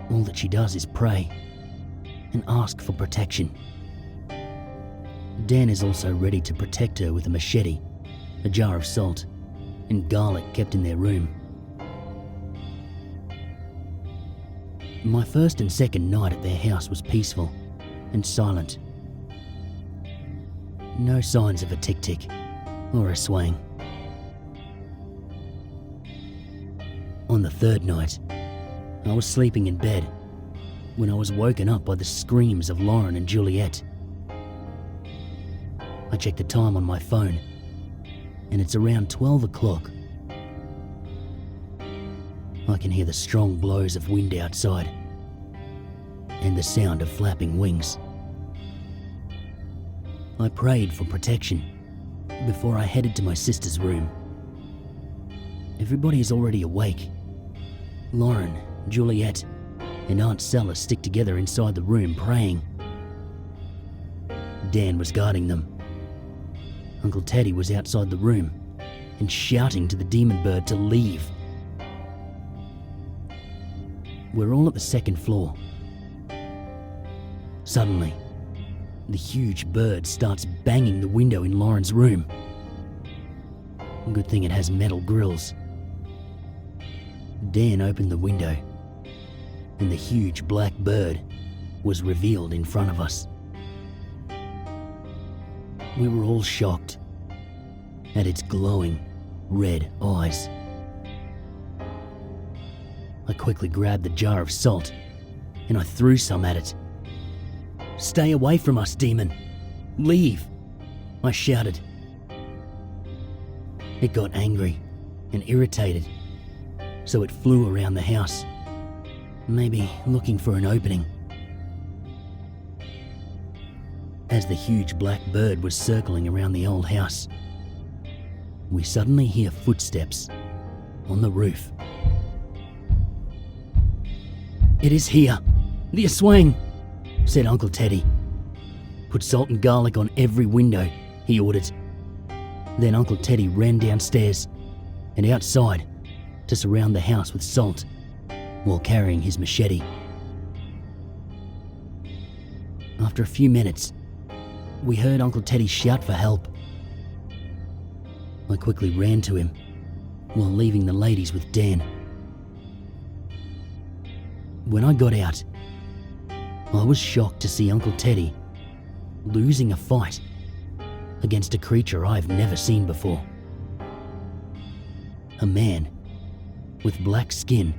All that she does is pray and ask for protection. Dan is also ready to protect her with a machete, a jar of salt, and garlic kept in their room. My first and second night at their house was peaceful and silent. No signs of a tic-tic or a swang. On the third night, I was sleeping in bed when I was woken up by the screams of Lauren and Juliet. I checked the time on my phone, and it's around 12 o'clock. I can hear the strong blows of wind outside and the sound of flapping wings. I prayed for protection before I headed to my sister's room. Everybody is already awake. Lauren, Juliet, and Aunt Sella stick together inside the room praying. Dan was guarding them. Uncle Teddy was outside the room and shouting to the demon bird to leave. We're all at the second floor. Suddenly, the huge bird starts banging the window in Lauren's room. Good thing it has metal grills. Dan opened the window, and the huge black bird was revealed in front of us. We were all shocked at its glowing red eyes. I I quickly grabbed the jar of salt and I threw some at it. "Stay away from us, demon! Leave!" I shouted. It got angry and irritated, so it flew around the house, maybe looking for an opening. As the huge black bird was circling around the old house, we suddenly hear footsteps on the roof. "It is here! The Aswang!" said Uncle Teddy. "Put salt and garlic on every window," he ordered. Then Uncle Teddy ran downstairs and outside to surround the house with salt while carrying his machete. After a few minutes, we heard Uncle Teddy shout for help. I quickly ran to him while leaving the ladies with Dan. When I got out, I was shocked to see Uncle Teddy losing a fight against a creature I've never seen before. A man with black skin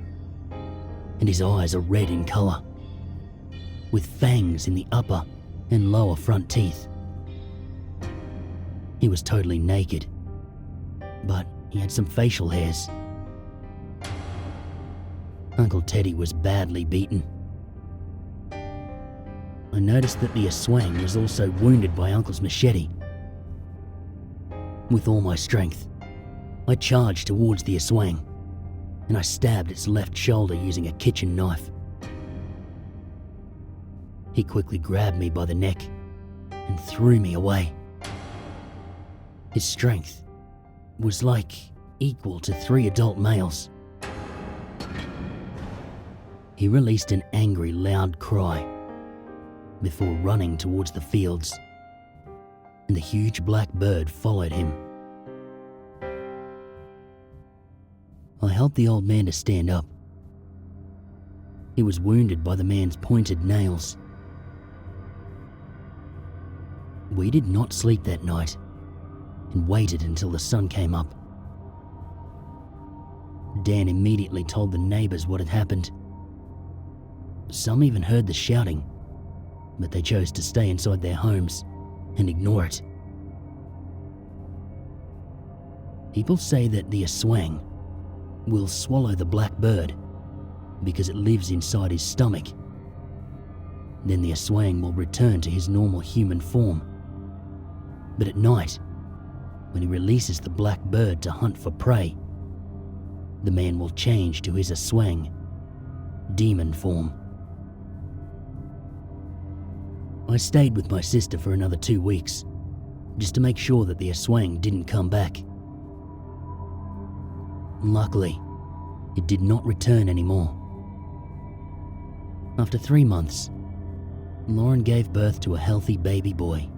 and his eyes are red in colour, with fangs in the upper and lower front teeth. He was totally naked, but he had some facial hairs. Uncle Teddy was badly beaten. I noticed that the Aswang was also wounded by Uncle's machete. With all my strength, I charged towards the Aswang, and I stabbed its left shoulder using a kitchen knife. He quickly grabbed me by the neck and threw me away. His strength was like equal to 3 adult males. He released an angry, loud cry before running towards the fields, and the huge black bird followed him. I helped the old man to stand up. He was wounded by the man's pointed nails. We did not sleep that night and waited until the sun came up. Dan immediately told the neighbours what had happened. Some even heard the shouting, but they chose to stay inside their homes and ignore it. People say that the Aswang will swallow the black bird because it lives inside his stomach. Then the Aswang will return to his normal human form. But at night, when he releases the black bird to hunt for prey, the man will change to his Aswang demon form. I stayed with my sister for another 2 weeks, just to make sure that the Aswang didn't come back. Luckily, it did not return anymore. After 3 months, Lauren gave birth to a healthy baby boy.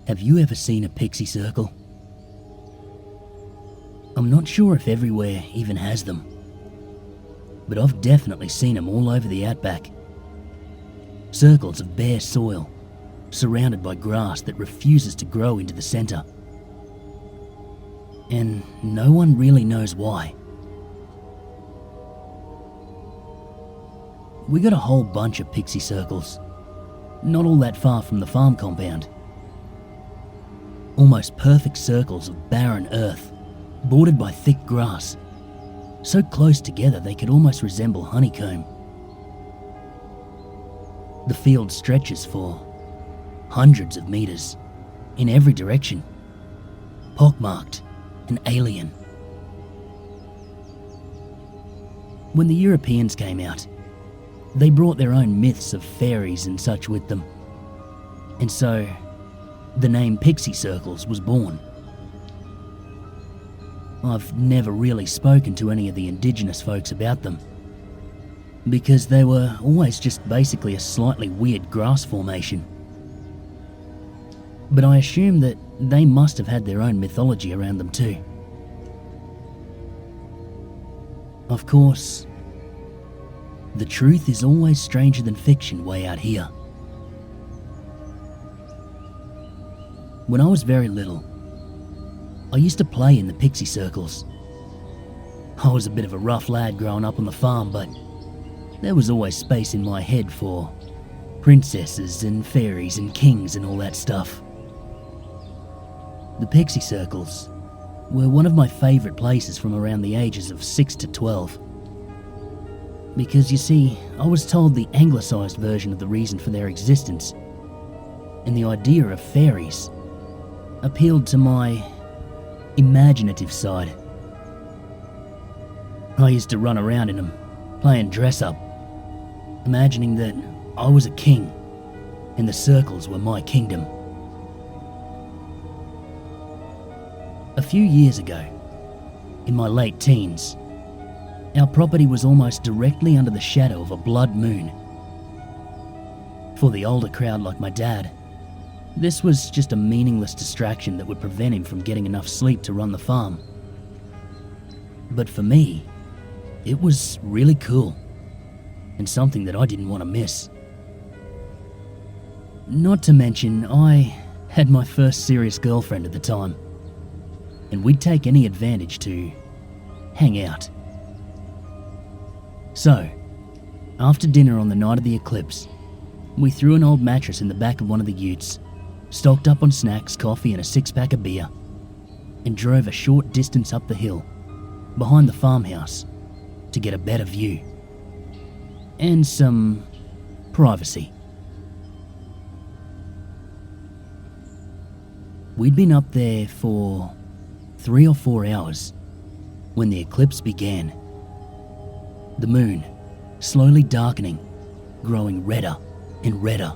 Have you ever seen a pixie circle? I'm not sure if everywhere even has them, but I've definitely seen them all over the outback. Circles of bare soil, surrounded by grass that refuses to grow into the centre. And no one really knows why. We got a whole bunch of pixie circles, not all that far from the farm compound. Almost perfect circles of barren earth, bordered by thick grass, so close together they could almost resemble honeycomb. The field stretches for hundreds of meters in every direction, pockmarked and alien. When the Europeans came out, they brought their own myths of fairies and such with them, and so the name pixie circles was born. I've never really spoken to any of the indigenous folks about them, because they were always just basically a slightly weird grass formation. But I assume that they must have had their own mythology around them too. Of course, The truth is always stranger than fiction way out here. When I was very little, I used to play in the pixie circles. I was a bit of a rough lad growing up on the farm, but there was always space in my head for princesses and fairies and kings and all that stuff. The pixie circles were one of my favourite places from around the ages of 6 to 12. Because you see, I was told the anglicised version of the reason for their existence, and the idea of fairies appealed to my imaginative side. I used to run around in them, playing dress-up, imagining that I was a king and the circles were my kingdom. A few years ago, in my late teens, our property was almost directly under the shadow of a blood moon. For the older crowd like my dad, this was just a meaningless distraction that would prevent him from getting enough sleep to run the farm. But for me, it was really cool, and something that I didn't want to miss. Not to mention, I had my first serious girlfriend at the time, and we'd take any advantage to hang out. So, after dinner on the night of the eclipse, we threw an old mattress in the back of one of the utes, stocked up on snacks, coffee and a 6-pack of beer, and drove a short distance up the hill, behind the farmhouse, to get a better view. And some privacy. We'd been up there for 3 or 4 hours when the eclipse began. The moon slowly darkening, growing redder and redder.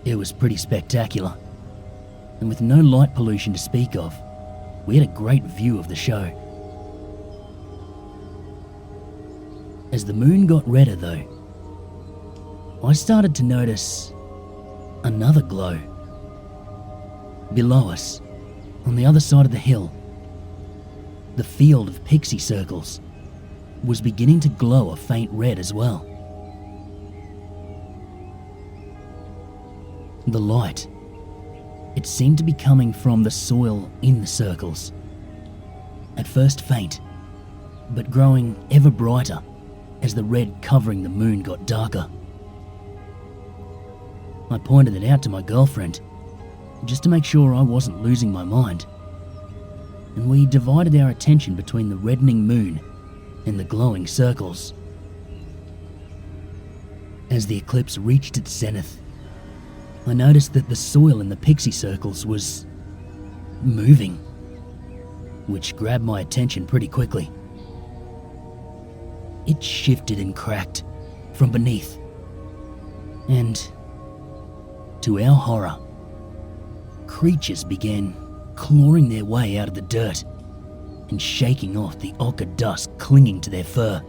It was pretty spectacular, and with no light pollution to speak of, we had a great view of the show. As the moon got redder though, I started to notice another glow. Below us, on the other side of the hill, the field of pixie circles was beginning to glow a faint red as well. The light, it seemed to be coming from the soil in the circles. At first faint, but growing ever brighter as the red covering the moon got darker. I pointed it out to my girlfriend, just to make sure I wasn't losing my mind, and we divided our attention between the reddening moon and the glowing circles. As the eclipse reached its zenith, I noticed that the soil in the pixie circles was moving, which grabbed my attention pretty quickly. It shifted and cracked from beneath, and to our horror, creatures began clawing their way out of the dirt and shaking off the ochre dust clinging to their fur.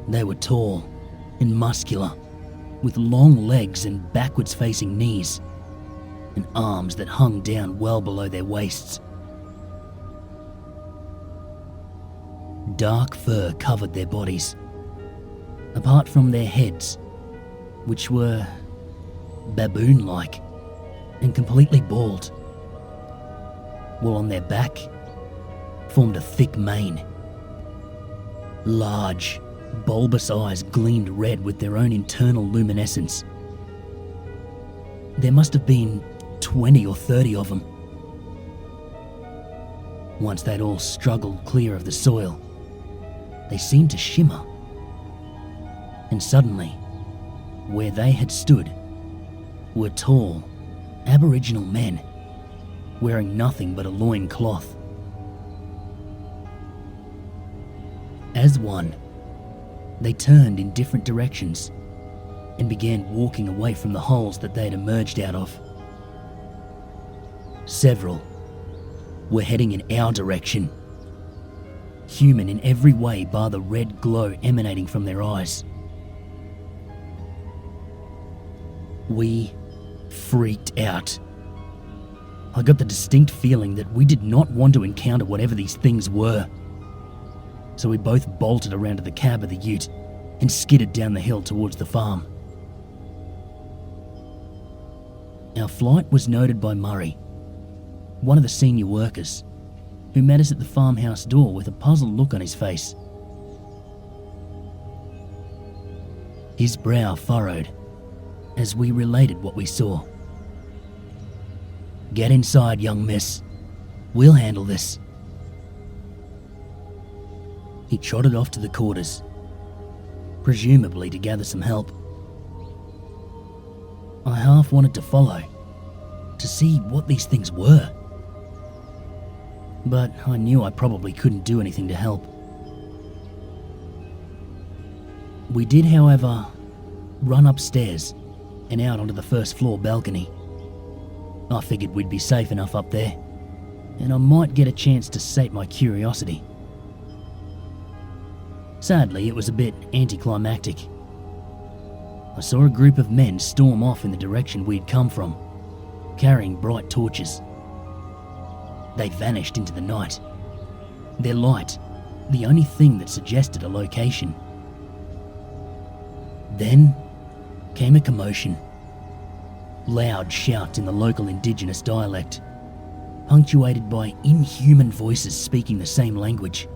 They were tall and muscular, with long legs and backwards-facing knees, and arms that hung down well below their waists. Dark fur covered their bodies, apart from their heads, which were baboon-like and completely bald, while on their back formed a thick mane. Large, bulbous eyes gleamed red with their own internal luminescence. There must have been 20 or 30 of them. Once they'd all struggled clear of the soil, they seemed to shimmer. And suddenly, where they had stood were tall, Aboriginal men wearing nothing but a loin cloth. As one, they turned in different directions and began walking away from the holes that they had emerged out of. Several were heading in our direction, human in every way bar the red glow emanating from their eyes. We freaked out. I got the distinct feeling that we did not want to encounter whatever these things were. so we both bolted around to the cab of the ute and skidded down the hill towards the farm. Our flight was noted by Murray, one of the senior workers, who met us at the farmhouse door with a puzzled look on his face. His brow furrowed as we related what we saw. "Get inside, young miss. We'll handle this." He trotted off to the quarters, presumably to gather some help. I half wanted to follow, to see what these things were. But I knew I probably couldn't do anything to help. We did, however, run upstairs and out onto the first floor balcony. I figured we'd be safe enough up there, and I might get a chance to sate my curiosity. Sadly, it was a bit anticlimactic. I saw a group of men storm off in the direction we'd come from, carrying bright torches. They vanished into the night, their light the only thing that suggested a location. Then came a commotion. Loud shouts in the local indigenous dialect, punctuated by inhuman voices speaking the same language.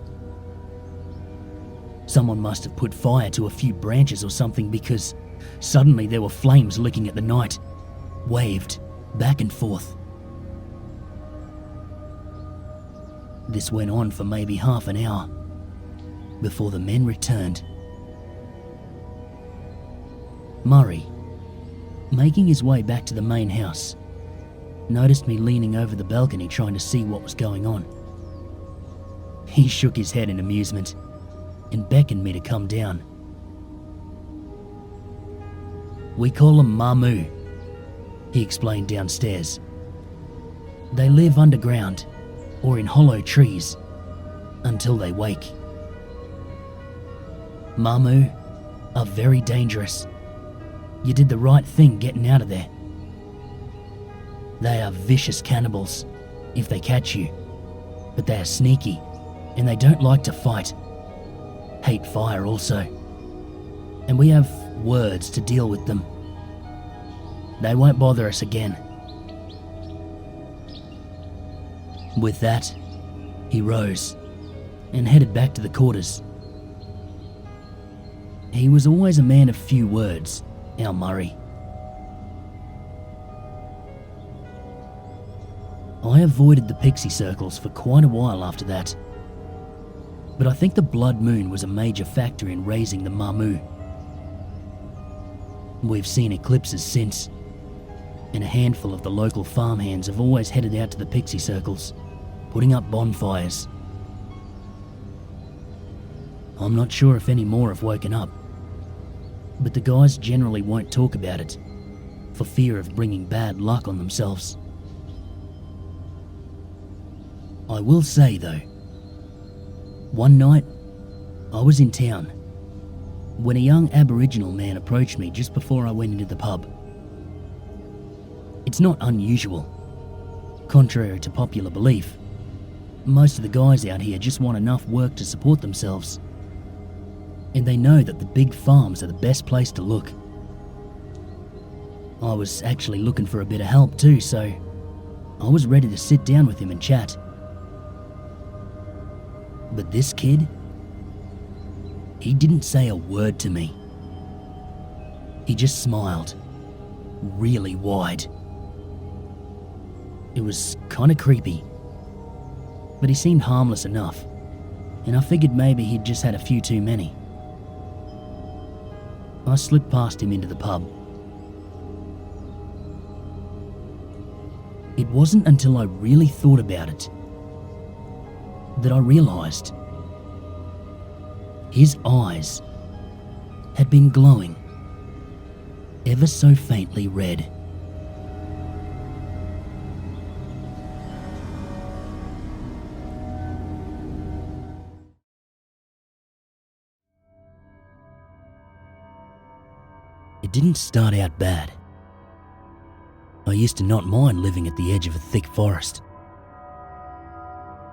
Someone must have put fire to a few branches or something, because suddenly there were flames licking at the night, waved back and forth. This went on for maybe half an hour before the men returned. Murray, making his way back to the main house, noticed me leaning over the balcony trying to see what was going on. He shook his head in amusement and beckoned me to come down. "We call them Mamu," he explained downstairs. "They live underground or in hollow trees until they wake. Mamu are very dangerous. You did the right thing getting out of there. They are vicious cannibals if they catch you, but they are sneaky and they don't like to fight. Hate fire also. And we have words to deal with them. They won't bother us again." With that, he rose and headed back to the quarters. He was always a man of few words, our Murray. I avoided the pixie circles for quite a while after that, but I think the blood moon was a major factor in raising the Mamu. We've seen eclipses since, and a handful of the local farmhands have always headed out to the pixie circles, putting up bonfires. I'm not sure if any more have woken up, but the guys generally won't talk about it, for fear of bringing bad luck on themselves. I will say though, one night I was in town when a young Aboriginal man approached me just before I went into the pub. It's not unusual. Contrary to popular belief, most of the guys out here just want enough work to support themselves, and they know that the big farms are the best place to look. I was actually looking for a bit of help too, so I was ready to sit down with him and chat. But this kid, he didn't say a word to me. He just smiled, really wide. It was kind of creepy, but he seemed harmless enough, and I figured maybe he'd just had a few too many. I slipped past him into the pub. It wasn't until I really thought about it that I realised his eyes had been glowing ever so faintly red. It didn't start out bad. I used to not mind living at the edge of a thick forest.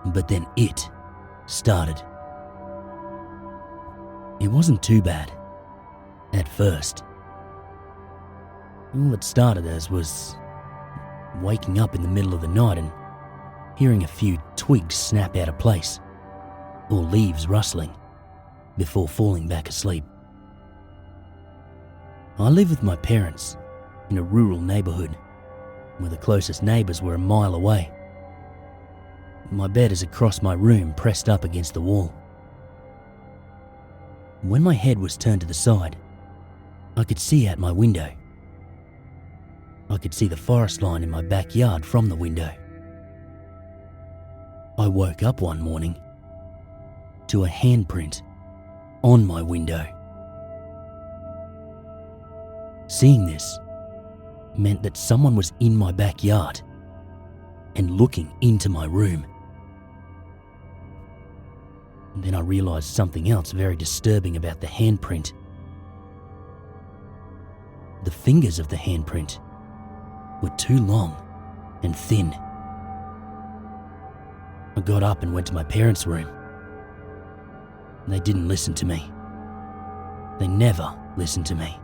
But then it started. It wasn't too bad, at first. All it started as was waking up in the middle of the night and hearing a few twigs snap out of place, or leaves rustling, before falling back asleep. I live with my parents in a rural neighbourhood where the closest neighbours were a mile away. My bed is across my room, pressed up against the wall. When my head was turned to the side, I could see out my window. I could see the forest line in my backyard from the window. I woke up one morning to a handprint on my window. Seeing this meant that someone was in my backyard and looking into my room. Then I realised something else very disturbing about the handprint. The fingers of the handprint were too long and thin. I got up and went to my parents' room. They didn't listen to me. They never listened to me.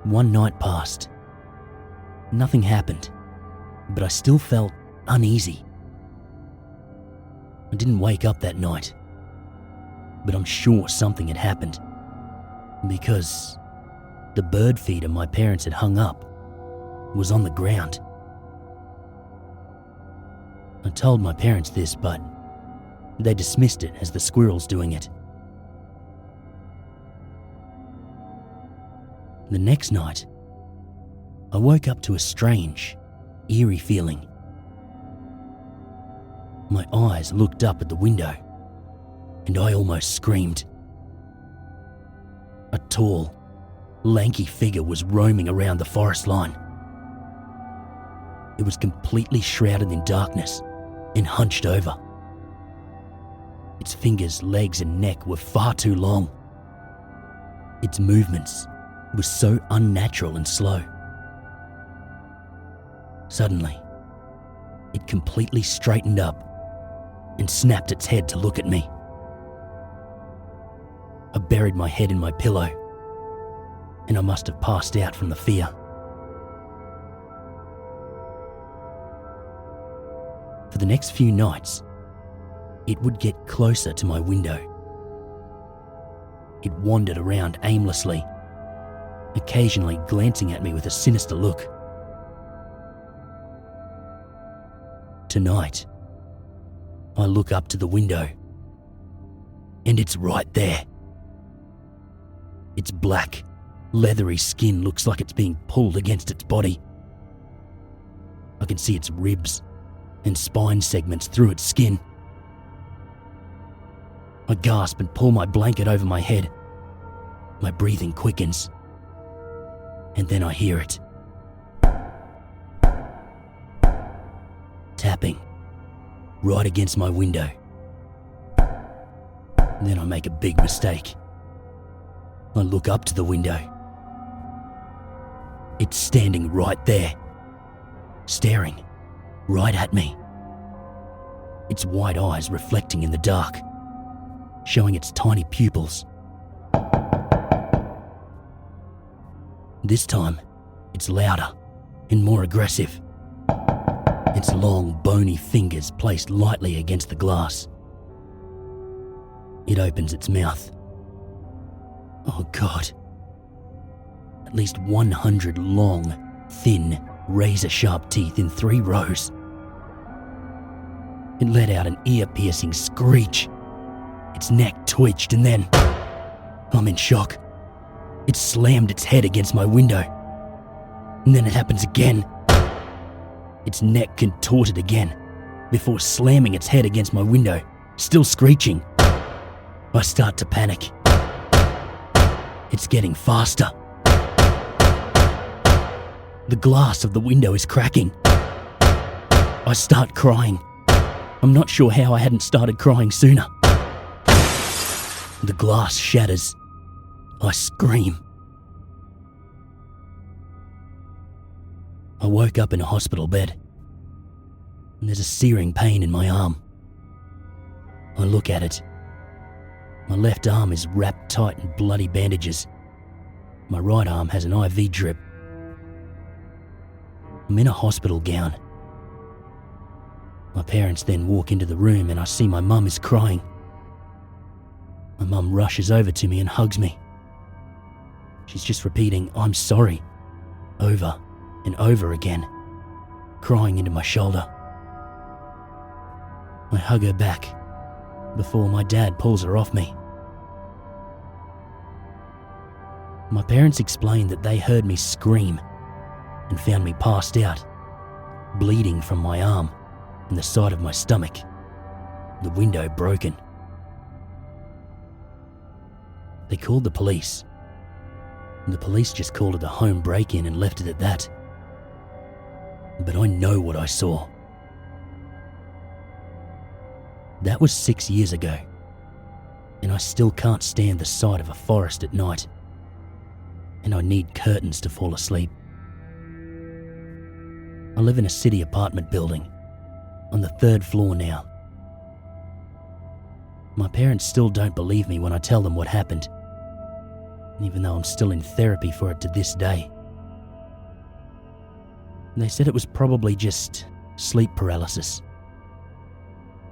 One night passed. Nothing happened, but I still felt uneasy. I didn't wake up that night, but I'm sure something had happened, because the bird feeder my parents had hung up was on the ground. I told my parents this, but they dismissed it as the squirrels doing it. The next night, I woke up to a strange, eerie feeling. My eyes looked up at the window, and I almost screamed. A tall, lanky figure was roaming around the forest line. It was completely shrouded in darkness and hunched over. Its fingers, legs, and neck were far too long. Its movements were so unnatural and slow. Suddenly, it completely straightened up and snapped its head to look at me. I buried my head in my pillow, and I must have passed out from the fear. For the next few nights, it would get closer to my window. It wandered around aimlessly, occasionally glancing at me with a sinister look. Tonight, I look up to the window, and it's right there. Its black, leathery skin looks like it's being pulled against its body. I can see its ribs and spine segments through its skin. I gasp and pull my blanket over my head. My breathing quickens, and then I hear it. Tapping right against my window. Then I make a big mistake. I look up to the window. It's standing right there, staring right at me. Its wide eyes reflecting in the dark, showing its tiny pupils. This time, it's louder and more aggressive. Its long, bony fingers placed lightly against the glass. It opens its mouth. Oh God. At least 100 long, thin, razor-sharp teeth in 3 rows. It let out an ear-piercing screech. Its neck twitched, and then I'm in shock. It slammed its head against my window. And then it happens again. Its neck contorted again, before slamming its head against my window, still screeching. I start to panic. It's getting faster. The glass of the window is cracking. I start crying. I'm not sure how I hadn't started crying sooner. The glass shatters. I scream. I woke up in a hospital bed. There's a searing pain in my arm. I look at it. My left arm is wrapped tight in bloody bandages. My right arm has an IV drip. I'm in a hospital gown. My parents then walk into the room and I see my mum is crying. My mum rushes over to me and hugs me. She's just repeating, "I'm sorry," over and over again, crying into my shoulder. I hug her back before my dad pulls her off me. My parents explained that they heard me scream and found me passed out, bleeding from my arm and the side of my stomach, the window broken. They called the police. The police just called it a home break-in and left it at that. But I know what I saw. That was 6 years ago, and I still can't stand the sight of a forest at night, and I need curtains to fall asleep. I live in a city apartment building, on the 3rd floor now. My parents still don't believe me when I tell them what happened, even though I'm still in therapy for it to this day. They said it was probably just sleep paralysis.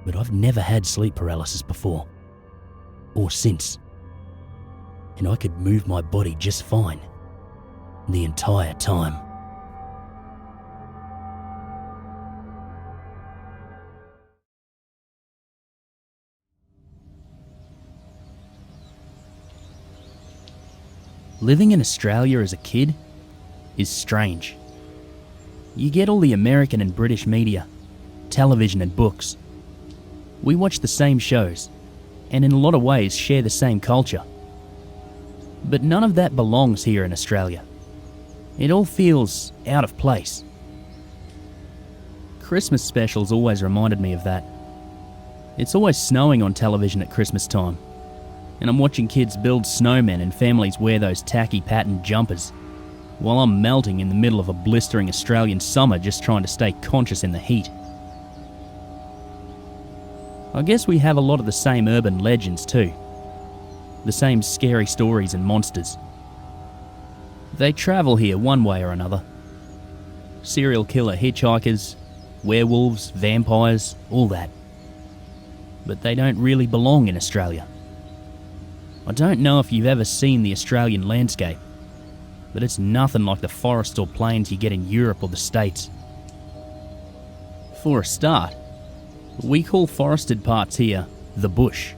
But I've never had sleep paralysis before, or since, and I could move my body just fine the entire time. Living in Australia as a kid is strange. You get all the American and British media, television and books. We watch the same shows, and in a lot of ways share the same culture. But none of that belongs here in Australia. It all feels out of place. Christmas specials always reminded me of that. It's always snowing on television at Christmas time, and I'm watching kids build snowmen and families wear those tacky patterned jumpers, while I'm melting in the middle of a blistering Australian summer just trying to stay conscious in the heat. I guess we have a lot of the same urban legends too. The same scary stories and monsters. They travel here one way or another. Serial killer hitchhikers, werewolves, vampires, all that. But they don't really belong in Australia. I don't know if you've ever seen the Australian landscape, but it's nothing like the forests or plains you get in Europe or the States. For a start, we call forested parts here the bush.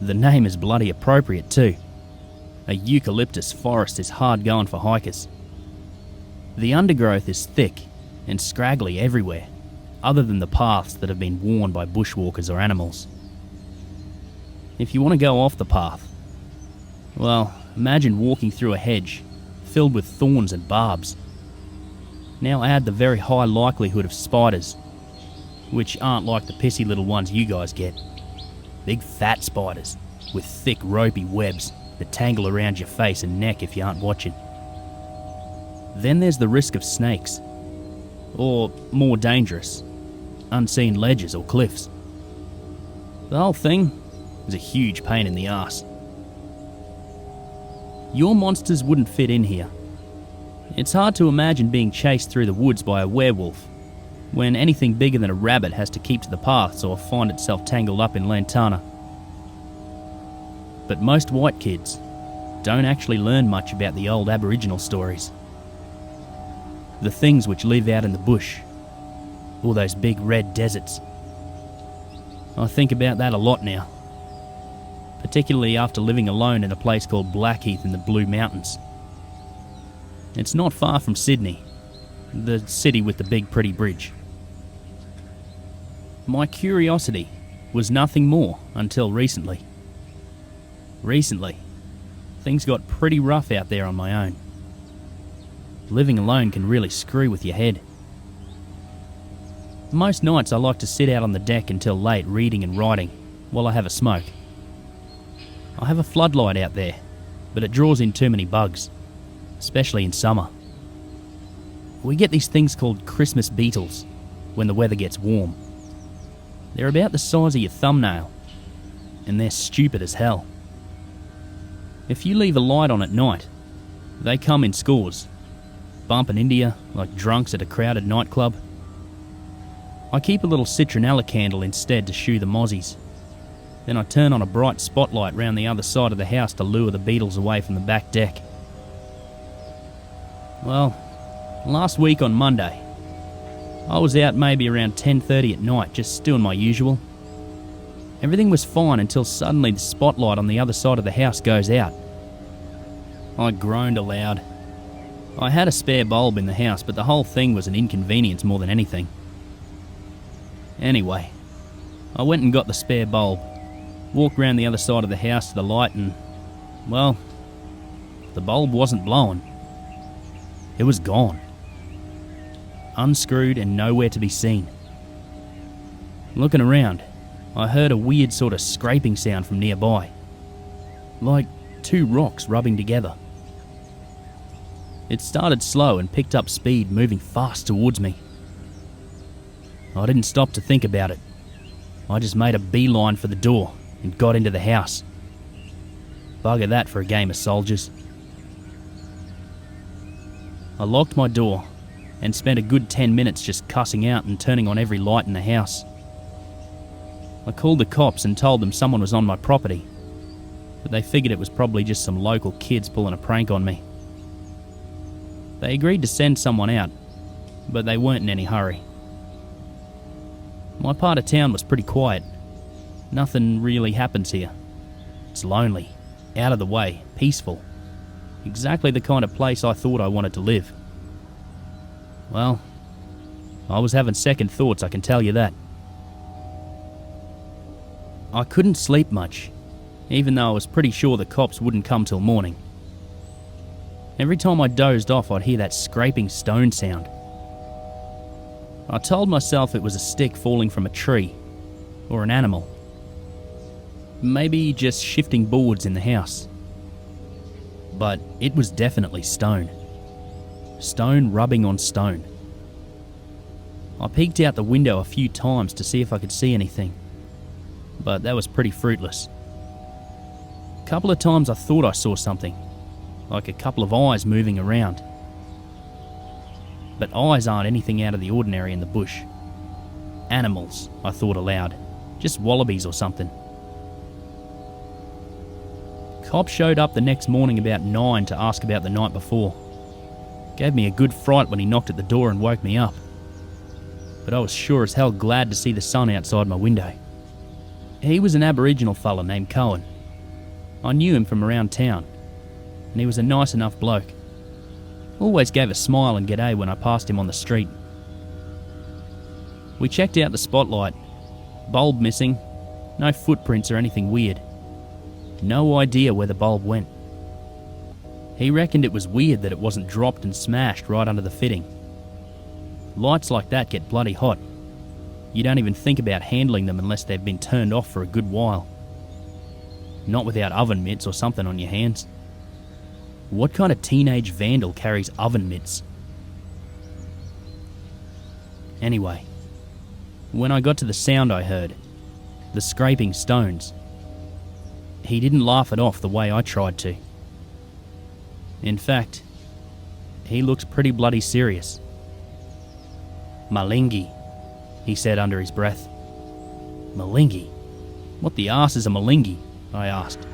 The name is bloody appropriate too. A eucalyptus forest is hard going for hikers. The undergrowth is thick and scraggly everywhere, other than the paths that have been worn by bushwalkers or animals. If you want to go off the path, well, imagine walking through a hedge filled with thorns and barbs. Now add the very high likelihood of spiders, which aren't like the pissy little ones you guys get. Big fat spiders with thick ropey webs that tangle around your face and neck if you aren't watching. Then there's the risk of snakes, or more dangerous, unseen ledges or cliffs. The whole thing is a huge pain in the arse. Your monsters wouldn't fit in here. It's hard to imagine being chased through the woods by a werewolf, when anything bigger than a rabbit has to keep to the paths or find itself tangled up in lantana. But most white kids don't actually learn much about the old Aboriginal stories. The things which live out in the bush, or those big red deserts. I think about that a lot now, particularly after living alone in a place called Blackheath in the Blue Mountains. It's not far from Sydney, the city with the big pretty bridge. My curiosity was nothing more until recently. Recently, things got pretty rough out there on my own. Living alone can really screw with your head. Most nights I like to sit out on the deck until late reading and writing while I have a smoke. I have a floodlight out there, but it draws in too many bugs, especially in summer. We get these things called Christmas beetles when the weather gets warm. They're about the size of your thumbnail. and they're stupid as hell. If you leave a light on at night, they come in scores, bumping into you like drunks at a crowded nightclub. I keep a little citronella candle instead to shoo the mozzies. Then I turn on a bright spotlight round the other side of the house to lure the beetles away from the back deck. Well, last week on Monday, I was out maybe around 10:30 at night, just doing my usual. Everything was fine until suddenly the spotlight on the other side of the house goes out. I groaned aloud. I had a spare bulb in the house, but the whole thing was an inconvenience more than anything. Anyway, I went and got the spare bulb, walked round the other side of the house to the light and, well, the bulb wasn't blowing. It was gone. Unscrewed and nowhere to be seen. Looking around, I heard a weird sort of scraping sound from nearby, like two rocks rubbing together. It started slow and picked up speed, moving fast towards me. I didn't stop to think about it. I just made a beeline for the door and got into the house. Bugger that for a game of soldiers. I locked my door and spent a good 10 minutes just cussing out and turning on every light in the house. I called the cops and told them someone was on my property, but they figured it was probably just some local kids pulling a prank on me. They agreed to send someone out, but they weren't in any hurry. My part of town was pretty quiet. Nothing really happens here. It's lonely, out of the way, peaceful. Exactly the kind of place I thought I wanted to live. Well, I was having second thoughts, I can tell you that. I couldn't sleep much, even though I was pretty sure the cops wouldn't come till morning. Every time I dozed off, I'd hear that scraping stone sound. I told myself it was a stick falling from a tree, or an animal. Maybe just shifting boards in the house. But it was definitely stone. Stone rubbing on stone. I peeked out the window a few times to see if I could see anything, but that was pretty fruitless. A couple of times I thought I saw something, like a couple of eyes moving around. But eyes aren't anything out of the ordinary in the bush. Animals, I thought aloud. Just wallabies or something. Cop showed up the next morning about 9 to ask about the night before. Gave me a good fright when he knocked at the door and woke me up. But I was sure as hell glad to see the sun outside my window. He was an Aboriginal fella named Cohen. I knew him from around town, and he was a nice enough bloke. Always gave a smile and g'day when I passed him on the street. We checked out the spotlight. Bulb missing, no footprints or anything weird. No idea where the bulb went. He reckoned it was weird that it wasn't dropped and smashed right under the fitting. Lights like that get bloody hot. You don't even think about handling them unless they've been turned off for a good while. Not without oven mitts or something on your hands. What kind of teenage vandal carries oven mitts? Anyway, when I got to the sound I heard, the scraping stones, he didn't laugh it off the way I tried to. In fact, he looks pretty bloody serious. Malingi, he said under his breath. Malingi? What the arse is a malingi? I asked.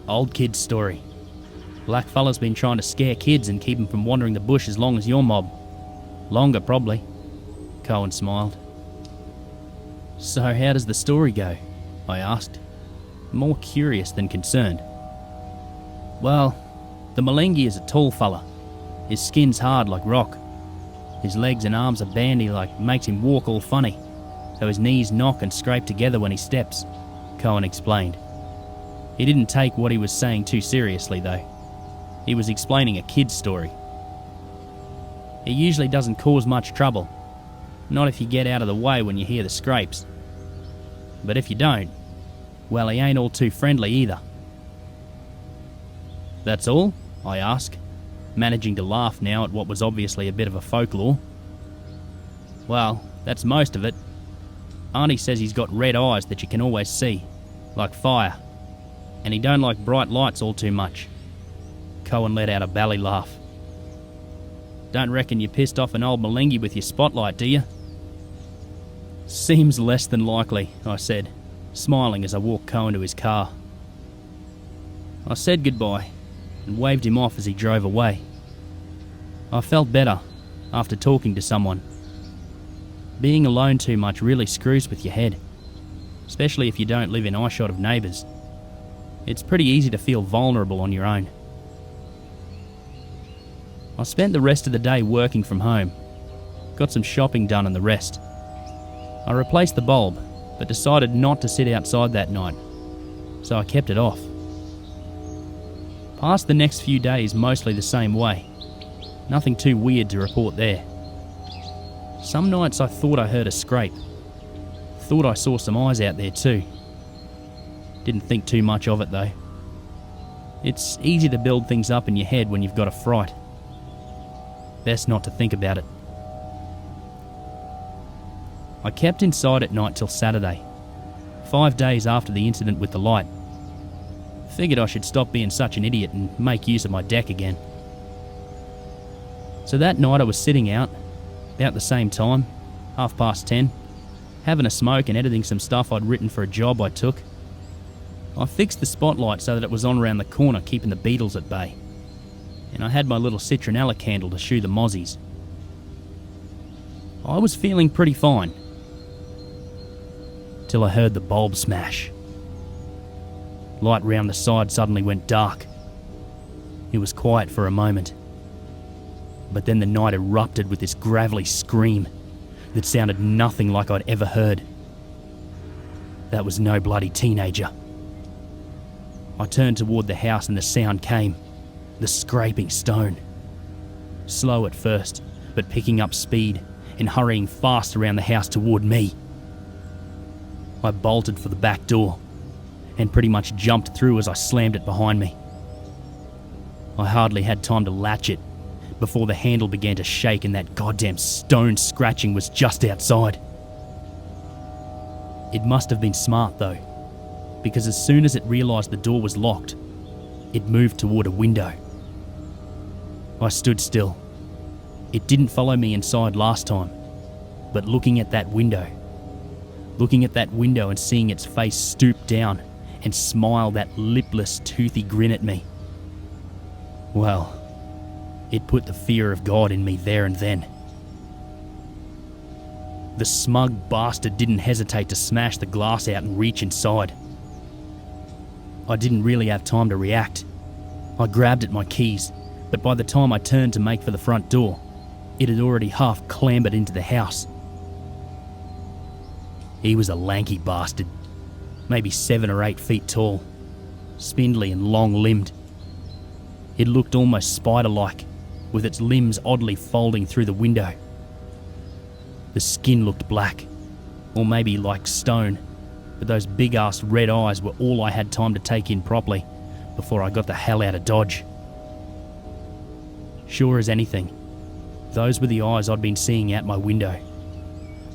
Old kid's story. Black fella's been trying to scare kids and keep them from wandering the bush as long as your mob. Longer, probably. Cohen smiled. So how does the story go? I asked, more curious than concerned. Well, the Malingi is a tall fella. His skin's hard like rock. His legs and arms are bandy like makes him walk all funny, so his knees knock and scrape together when he steps, Cohen explained. He didn't take what he was saying too seriously though. He was explaining a kid's story. He usually doesn't cause much trouble, not if you get out of the way when you hear the scrapes. But if you don't, well, he ain't all too friendly either. That's all? I asked, managing to laugh now at what was obviously a bit of a folklore. Well, that's most of it. Auntie says he's got red eyes that you can always see, like fire, and he don't like bright lights all too much. Cohen let out a bally laugh. Don't reckon you pissed off an old Malingi with your spotlight, do you? Seems less than likely, I said, smiling as I walked Cohen to his car. I said goodbye and waved him off as he drove away. I felt better after talking to someone. Being alone too much really screws with your head, especially if you don't live in eyeshot of neighbours. It's pretty easy to feel vulnerable on your own. I spent the rest of the day working from home, got some shopping done and the rest. I replaced the bulb, but decided not to sit outside that night, so I kept it off. Passed the next few days mostly the same way. Nothing too weird to report there. Some nights I thought I heard a scrape. Thought I saw some eyes out there too. Didn't think too much of it though. It's easy to build things up in your head when you've got a fright. Best not to think about it. I kept inside at night till Saturday, 5 days after the incident with the light. Figured I should stop being such an idiot and make use of my deck again. So that night I was sitting out, about the same time, 10:30, having a smoke and editing some stuff I'd written for a job I took. I fixed the spotlight so that it was on around the corner, keeping the beetles at bay. And I had my little citronella candle to shoo the mozzies. I was feeling pretty fine, till I heard the bulb smash. Light round the side suddenly went dark. It was quiet for a moment, but then the night erupted with this gravelly scream that sounded nothing like I'd ever heard. That was no bloody teenager. I turned toward the house and the sound came, the scraping stone. Slow at first, but picking up speed and hurrying fast around the house toward me. I bolted for the back door and pretty much jumped through as I slammed it behind me. I hardly had time to latch it before the handle began to shake and that goddamn stone scratching was just outside. It must have been smart though, because as soon as it realised the door was locked, it moved toward a window. I stood still. It didn't follow me inside last time, but looking at that window and seeing its face stoop down and smile that lipless, toothy grin at me, well, it put the fear of God in me there and then. The smug bastard didn't hesitate to smash the glass out and reach inside. I didn't really have time to react. I grabbed at my keys, but by the time I turned to make for the front door, it had already half clambered into the house. He was a lanky bastard, maybe 7 or 8 feet tall, spindly and long-limbed. It looked almost spider-like, with its limbs oddly folding through the window. The skin looked black, or maybe like stone, but those big-ass red eyes were all I had time to take in properly before I got the hell out of Dodge. Sure as anything, those were the eyes I'd been seeing out my window.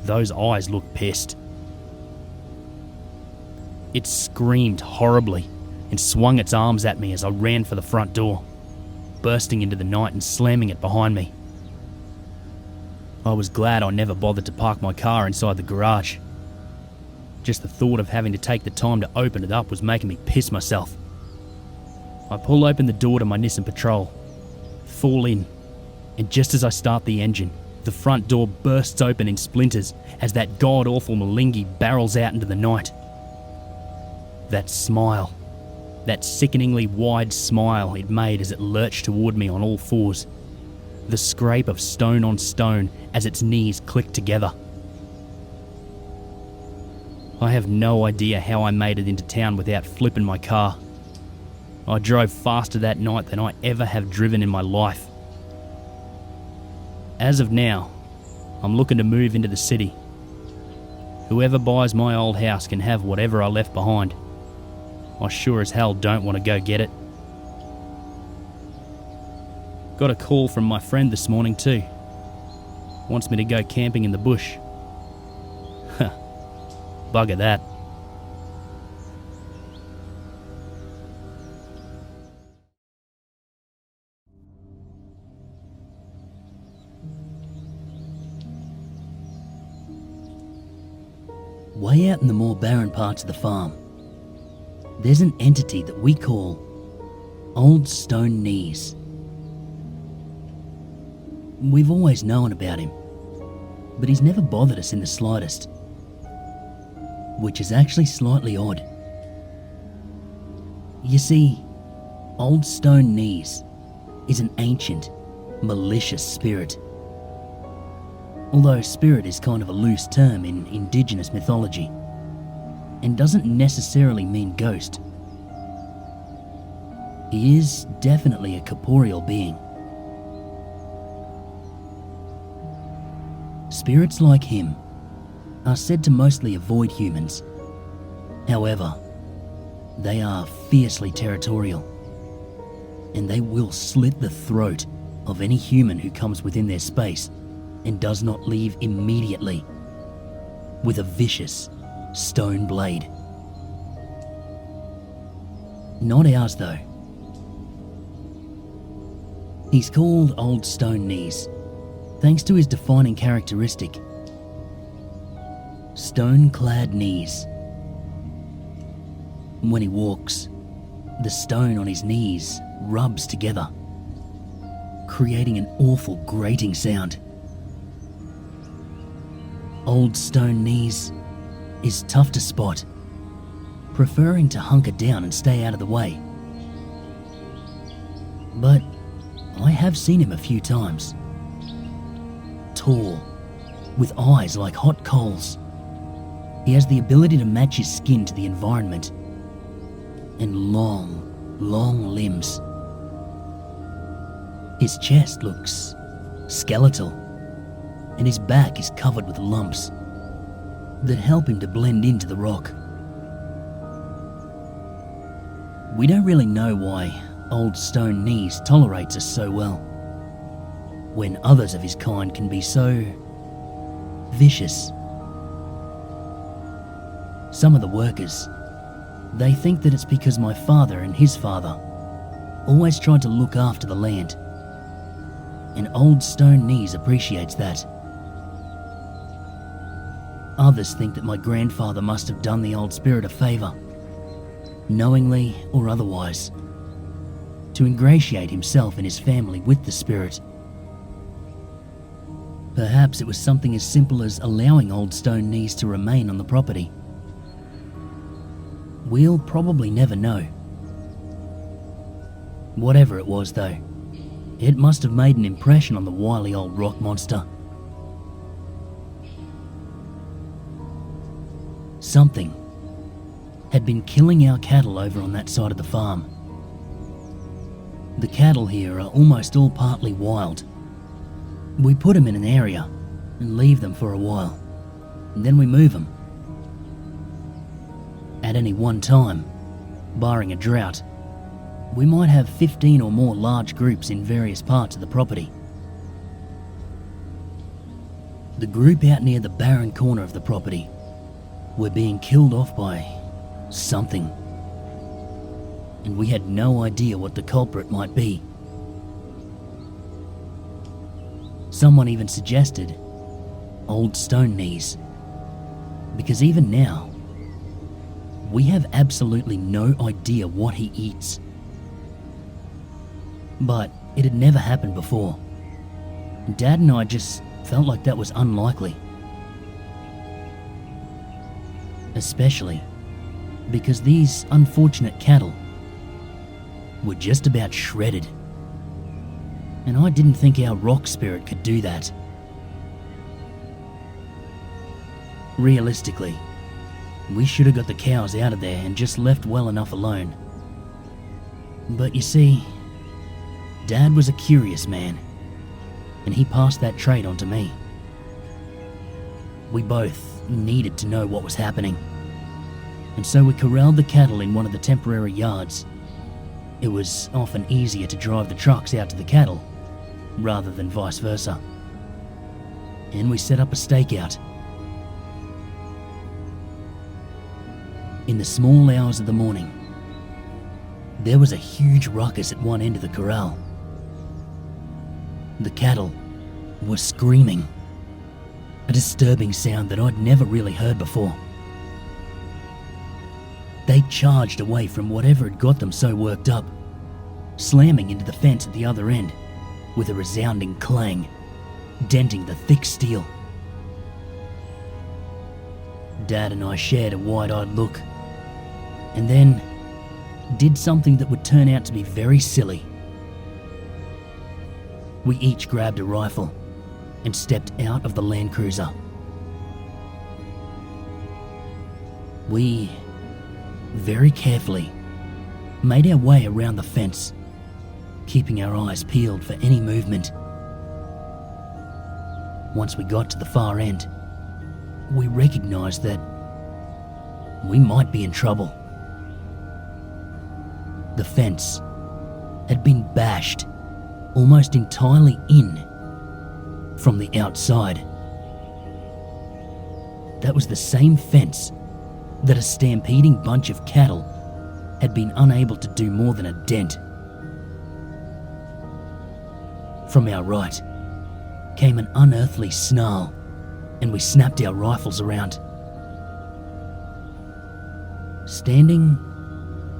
Those eyes looked pissed. It screamed horribly and swung its arms at me as I ran for the front door, bursting into the night and slamming it behind me. I was glad I never bothered to park my car inside the garage. Just the thought of having to take the time to open it up was making me piss myself. I pull open the door to my Nissan Patrol, fall in, and just as I start the engine, the front door bursts open in splinters as that god-awful Malingi barrels out into the night. That smile, that sickeningly wide smile it made as it lurched toward me on all fours. The scrape of stone on stone as its knees clicked together. I have no idea how I made it into town without flipping my car. I drove faster that night than I ever have driven in my life. As of now, I'm looking to move into the city. Whoever buys my old house can have whatever I left behind. I sure as hell don't want to go get it. Got a call from my friend this morning too. Wants me to go camping in the bush. Bugger that. way out in the more barren parts of the farm, there's an entity that we call Old Stone Knees. We've always known about him, but he's never bothered us in the slightest, which is actually slightly odd. You see, Old Stone Knees is an ancient, malicious spirit. Although spirit is kind of a loose term in indigenous mythology, and doesn't necessarily mean ghost. He is definitely a corporeal being. Spirits like him are said to mostly avoid humans. However, they are fiercely territorial, and they will slit the throat of any human who comes within their space and does not leave immediately with a vicious stone blade. Not ours though. He's called Old Stone Knees thanks to his defining characteristic: stone-clad knees. When he walks, the stone on his knees rubs together, creating an awful grating sound. Old Stone Knees is tough to spot, preferring to hunker down and stay out of the way. But I have seen him a few times. Tall, with eyes like hot coals. He has the ability to match his skin to the environment, and long, long limbs. His chest looks skeletal, and his back is covered with lumps that help him to blend into the rock. We don't really know why Old Stone Knees tolerates us so well, when others of his kind can be so vicious. Some of the workers, they think that it's because my father and his father always tried to look after the land, and Old Stone Knees appreciates that. Others think that my grandfather must have done the old spirit a favour, knowingly or otherwise, to ingratiate himself and his family with the spirit. Perhaps it was something as simple as allowing Old Stone Knees to remain on the property. We'll probably never know. Whatever it was though, it must have made an impression on the wily old rock monster. Something had been killing our cattle over on that side of the farm. The cattle here are almost all partly wild. We put them in an area and leave them for a while, and then we move them. At any one time, barring a drought, we might have 15 or more large groups in various parts of the property. The group out near the barren corner of the property were being killed off by something, and we had no idea what the culprit might be. Someone even suggested Old Stone Knees, because even now, we have absolutely no idea what he eats. But it had never happened before. Dad and I just felt like that was unlikely. Especially because these unfortunate cattle were just about shredded. And I didn't think our rock spirit could do that. Realistically, we should have got the cows out of there and just left well enough alone. But you see, Dad was a curious man, and he passed that trait on to me. We both needed to know what was happening, and so we corralled the cattle in one of the temporary yards. It was often easier to drive the trucks out to the cattle, rather than vice versa. And we set up a stakeout. In the small hours of the morning, there was a huge ruckus at one end of the corral. The cattle were screaming, a disturbing sound that I'd never really heard before. They charged away from whatever had got them so worked up, slamming into the fence at the other end with a resounding clang, denting the thick steel. Dad and I shared a wide-eyed look, and then did something that would turn out to be very silly. We each grabbed a rifle and stepped out of the Land Cruiser. We very carefully made our way around the fence, keeping our eyes peeled for any movement. Once we got to the far end, we recognized that we might be in trouble. The fence had been bashed almost entirely in from the outside. That was the same fence that a stampeding bunch of cattle had been unable to do more than a dent. From our right came an unearthly snarl, and we snapped our rifles around. Standing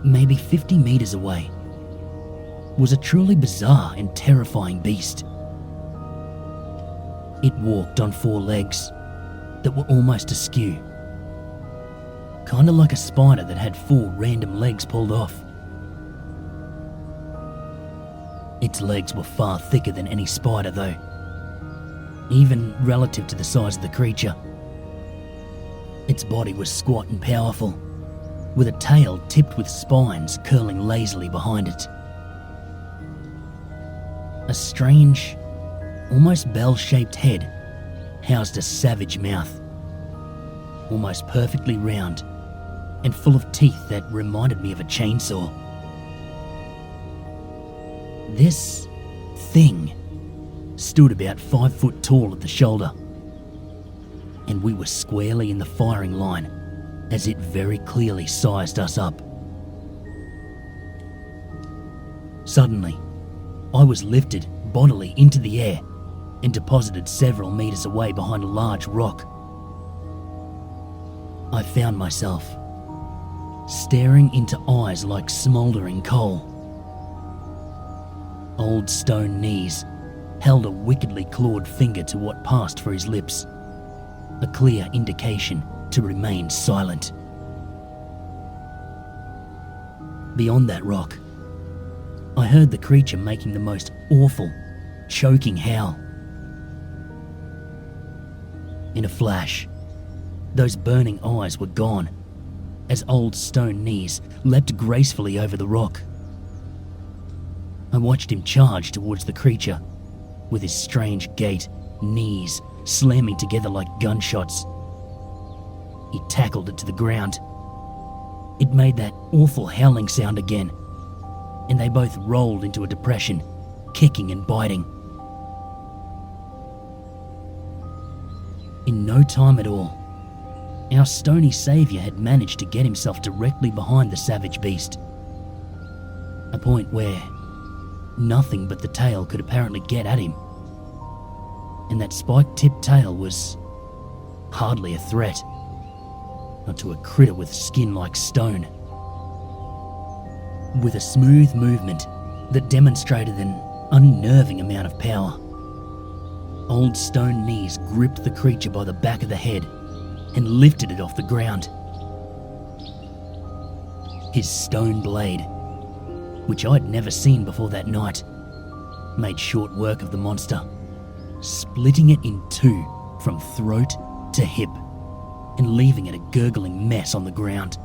maybe 50 meters away was a truly bizarre and terrifying beast. It walked on 4 legs that were almost askew, kinda like a spider that had 4 random legs pulled off. Its legs were far thicker than any spider though, even relative to the size of the creature. Its body was squat and powerful, with a tail tipped with spines curling lazily behind it. A strange, almost bell-shaped head housed a savage mouth, almost perfectly round and full of teeth that reminded me of a chainsaw. This thing stood about 5 foot tall at the shoulder, and we were squarely in the firing line as it very clearly sized us up. Suddenly, I was lifted bodily into the air and deposited several meters away behind a large rock. I found myself staring into eyes like smouldering coal. Old Stone Knees held a wickedly clawed finger to what passed for his lips, a clear indication to remain silent. Beyond that rock, I heard the creature making the most awful, choking howl. In a flash, those burning eyes were gone as Old Stone Knees leapt gracefully over the rock. I watched him charge towards the creature, with his strange gait, knees slamming together like gunshots. He tackled it to the ground. It made that awful howling sound again, and they both rolled into a depression, kicking and biting. In no time at all, our stony saviour had managed to get himself directly behind the savage beast, a point where nothing but the tail could apparently get at him, and that spike-tipped tail was hardly a threat, not to a critter with skin like stone. With a smooth movement that demonstrated an unnerving amount of power, Old Stone Knees gripped the creature by the back of the head and lifted it off the ground. His stone blade, which I'd never seen before that night, made short work of the monster, splitting it in 2 from throat to hip and leaving it a gurgling mess on the ground.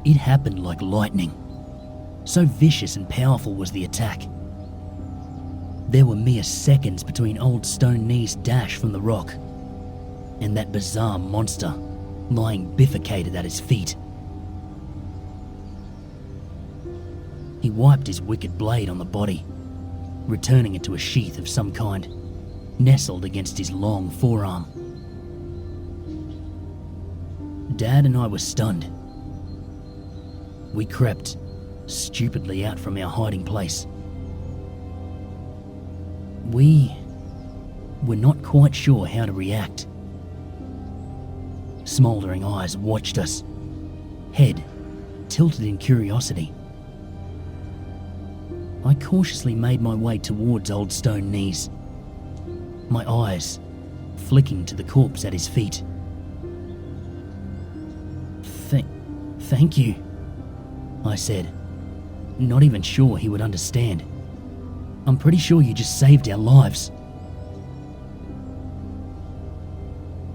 It happened like lightning. So vicious and powerful was the attack. There were mere seconds between Old Stone Knees' dash from the rock and that bizarre monster lying bifurcated at his feet. He wiped his wicked blade on the body, returning it to a sheath of some kind, nestled against his long forearm. Dad and I were stunned. We crept stupidly out from our hiding place. We were not quite sure how to react. smouldering eyes watched us, head tilted in curiosity. I cautiously made my way towards Old Stone Knees, my eyes flicking to the corpse at his feet. Thank you, I said, not even sure he would understand. I'm pretty sure you just saved our lives.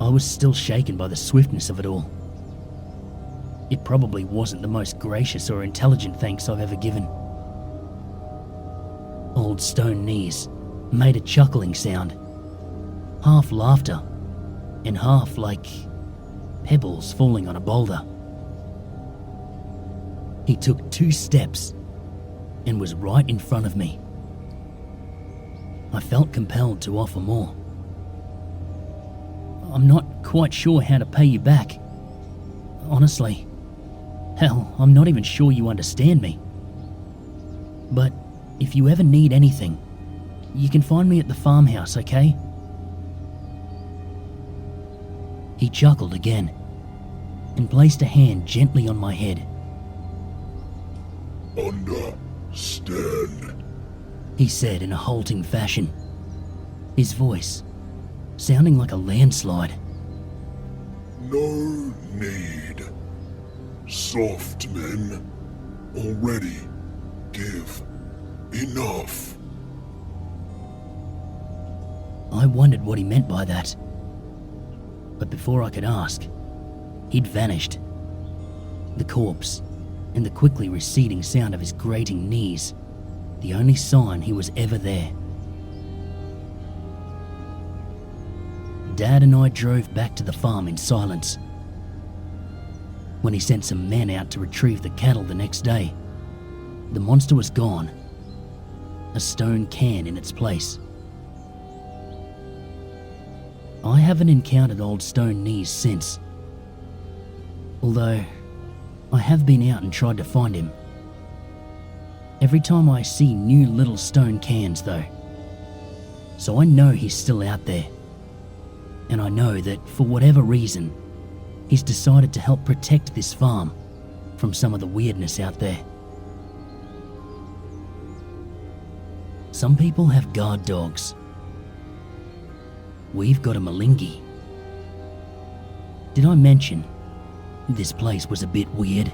I was still shaken by the swiftness of it all. It probably wasn't the most gracious or intelligent thanks I've ever given. Old Stone Knees made a chuckling sound, half laughter and half like pebbles falling on a boulder. He took 2 steps and was right in front of me. I felt compelled to offer more. I'm not quite sure how to pay you back. Honestly, hell, I'm not even sure you understand me. But if you ever need anything, you can find me at the farmhouse, okay? He chuckled again and placed a hand gently on my head. Understand, He said in a halting fashion, his voice sounding like a landslide. no need. Soft men already give enough. I wondered what he meant by that. But before I could ask, he'd vanished. The corpse and the quickly receding sound of his grating knees, the only sign he was ever there. Dad and I drove back to the farm in silence. When he sent some men out to retrieve the cattle the next day, the monster was gone, a stone can in its place. I haven't encountered Old Stone Knees since, although I have been out and tried to find him. Every time I see new little stone cans though, so I know he's still out there. And I know that for whatever reason, he's decided to help protect this farm from some of the weirdness out there. Some people have guard dogs. We've got a Malingi. Did I mention this place was a bit weird?